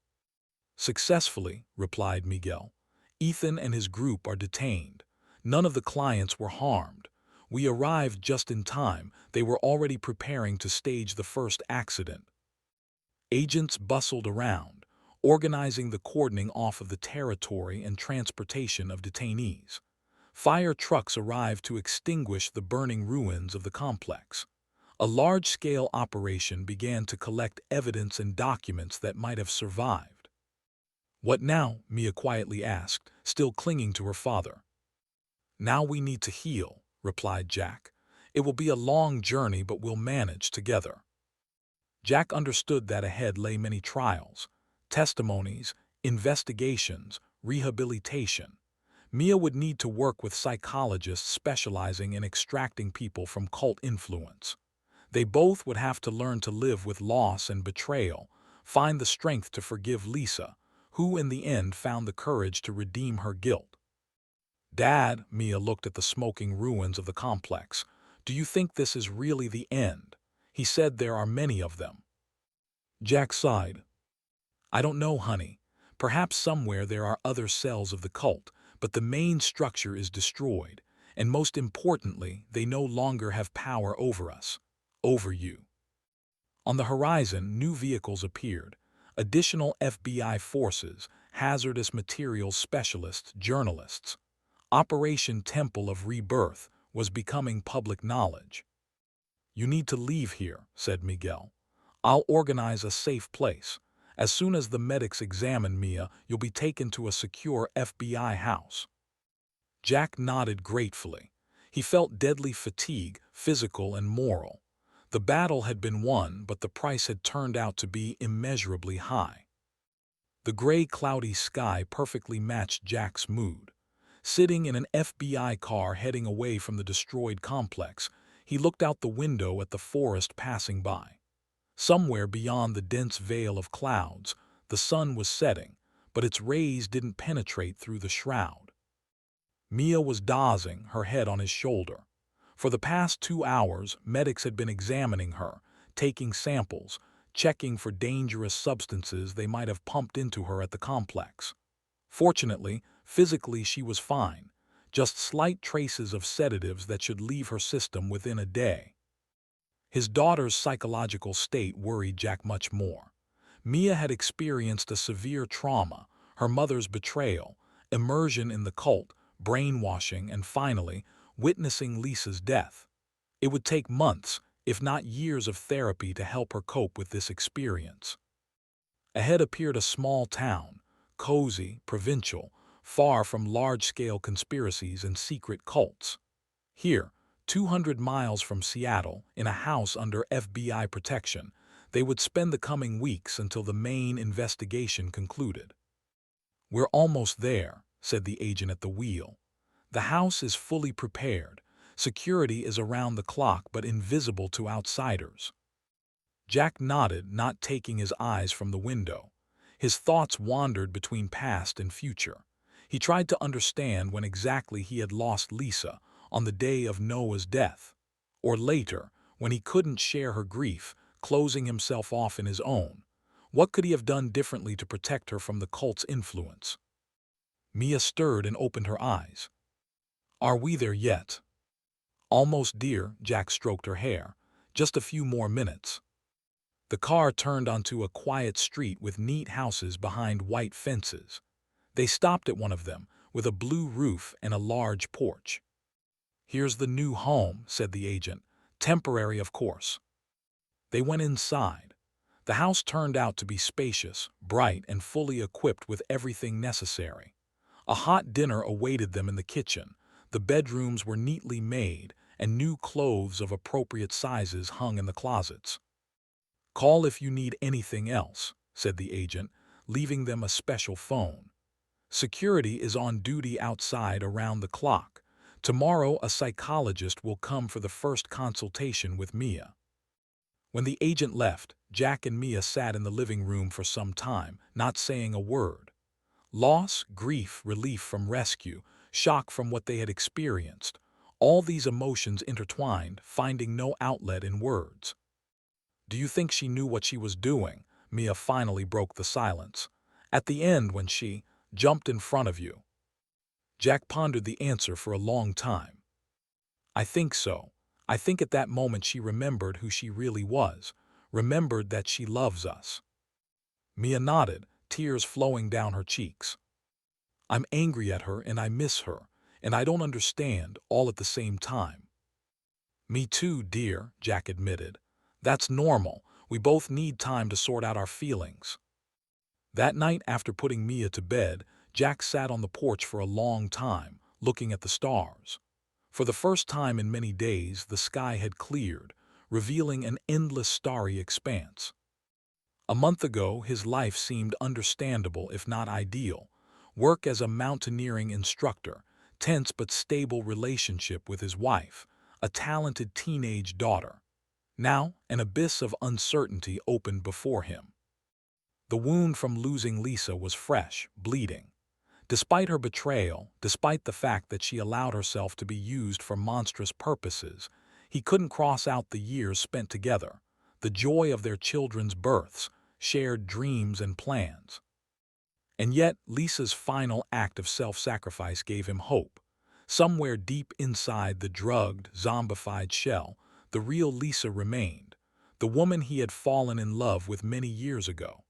Successfully, replied Miguel. Ethan and his group are detained. None of the clients were harmed. We arrived just in time. They were already preparing to stage the first accident. Agents bustled around, organizing the cordoning off of the territory and transportation of detainees. Fire trucks arrived to extinguish the burning ruins of the complex. A large-scale operation began to collect evidence and documents that might have survived. What now? Mia quietly asked, still clinging to her father. Now we need to heal, replied Jack. It will be a long journey, but we'll manage together. Jack understood that ahead lay many trials, testimonies, investigations, rehabilitation. Mia would need to work with psychologists specializing in extracting people from cult influence. They both would have to learn to live with loss and betrayal, find the strength to forgive Lisa, who in the end found the courage to redeem her guilt. Dad, Mia looked at the smoking ruins of the complex. Do you think this is really the end? He said there are many of them. Jack sighed. I don't know, honey. Perhaps somewhere there are other cells of the cult, but the main structure is destroyed, and most importantly, they no longer have power over us, over you. On the horizon, new vehicles appeared, additional FBI forces, hazardous materials specialists, journalists. Operation Temple of Rebirth was becoming public knowledge. "You need to leave here," said Miguel. "I'll organize a safe place. As soon as the medics examine Mia, you'll be taken to a secure FBI house." Jack nodded gratefully. He felt deadly fatigue, physical and moral. The battle had been won, but the price had turned out to be immeasurably high. The gray, cloudy sky perfectly matched Jack's mood. Sitting in an FBI car heading away from the destroyed complex, he looked out the window at the forest passing by. Somewhere beyond the dense veil of clouds, the sun was setting, but its rays didn't penetrate through the shroud. Mia was dozing, her head on his shoulder. For the past 2 hours, medics had been examining her, taking samples, checking for dangerous substances they might have pumped into her at the complex. Fortunately, physically she was fine, just slight traces of sedatives that should leave her system within a day. His daughter's psychological state worried Jack much more. Mia had experienced a severe trauma, her mother's betrayal, immersion in the cult, brainwashing, and finally, witnessing Lisa's death. It would take months, if not years of therapy to help her cope with this experience. Ahead appeared a small town, cozy, provincial, far from large-scale conspiracies and secret cults. Here, 200 miles from Seattle, in a house under FBI protection, they would spend the coming weeks until the main investigation concluded. "We're almost there," said the agent at the wheel. "The house is fully prepared. Security is around the clock but invisible to outsiders." Jack nodded, not taking his eyes from the window. His thoughts wandered between past and future. He tried to understand when exactly he had lost Lisa, on the day of Noah's death. Or later, when he couldn't share her grief, closing himself off in his own. What could he have done differently to protect her from the cult's influence? Mia stirred and opened her eyes. "Are we there yet?" "Almost, dear," Jack stroked her hair. "Just a few more minutes." The car turned onto a quiet street with neat houses behind white fences. They stopped at one of them, with a blue roof and a large porch. "Here's the new home," said the agent. "Temporary, of course." They went inside. The house turned out to be spacious, bright, and fully equipped with everything necessary. A hot dinner awaited them in the kitchen. The bedrooms were neatly made, and new clothes of appropriate sizes hung in the closets. "Call if you need anything else," said the agent, leaving them a special phone. "Security is on duty outside around the clock. Tomorrow a psychologist will come for the first consultation with Mia." When the agent left, Jack and Mia sat in the living room for some time, not saying a word. Loss, grief, relief from rescue, shock from what they had experienced. All these emotions intertwined, finding no outlet in words. "Do you think she knew what she was doing?" Mia finally broke the silence. "At the end when she jumped in front of you?" Jack pondered the answer for a long time. "I think so. I think at that moment she remembered who she really was, remembered that she loves us." Mia nodded, tears flowing down her cheeks. "I'm angry at her and I miss her, and I don't understand, all at the same time." "Me too, dear," Jack admitted. "That's normal. We both need time to sort out our feelings." That night, after putting Mia to bed, Jack sat on the porch for a long time, looking at the stars. For the first time in many days, the sky had cleared, revealing an endless starry expanse. A month ago, his life seemed understandable if not ideal. Work as a mountaineering instructor, tense but stable relationship with his wife, a talented teenage daughter. Now, an abyss of uncertainty opened before him. The wound from losing Lisa was fresh, bleeding. Despite her betrayal, despite the fact that she allowed herself to be used for monstrous purposes, he couldn't cross out the years spent together, the joy of their children's births, shared dreams and plans. And yet, Lisa's final act of self-sacrifice gave him hope. Somewhere deep inside the drugged, zombified shell, the real Lisa remained, the woman he had fallen in love with many years ago.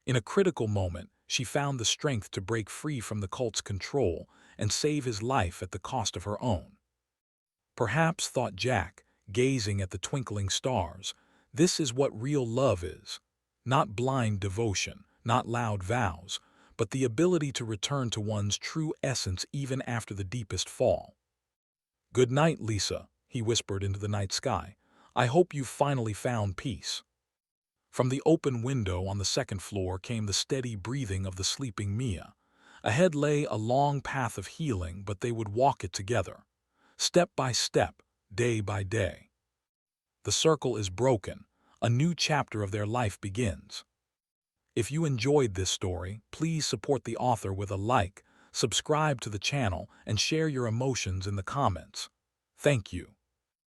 In a critical moment, she found the strength to break free from the cult's control and save his life at the cost of her own. Perhaps, thought Jack, gazing at the twinkling stars, this is what real love is. Not blind devotion, not loud vows, but the ability to return to one's true essence even after the deepest fall. "Good night, Lisa," he whispered into the night sky. "I hope you've finally found peace." From the open window on the second floor came the steady breathing of the sleeping Mia. Ahead lay a long path of healing, but they would walk it together, step by step, day by day. The circle is broken. A new chapter of their life begins. If you enjoyed this story, please support the author with a like, subscribe to the channel, and share your emotions in the comments. Thank you.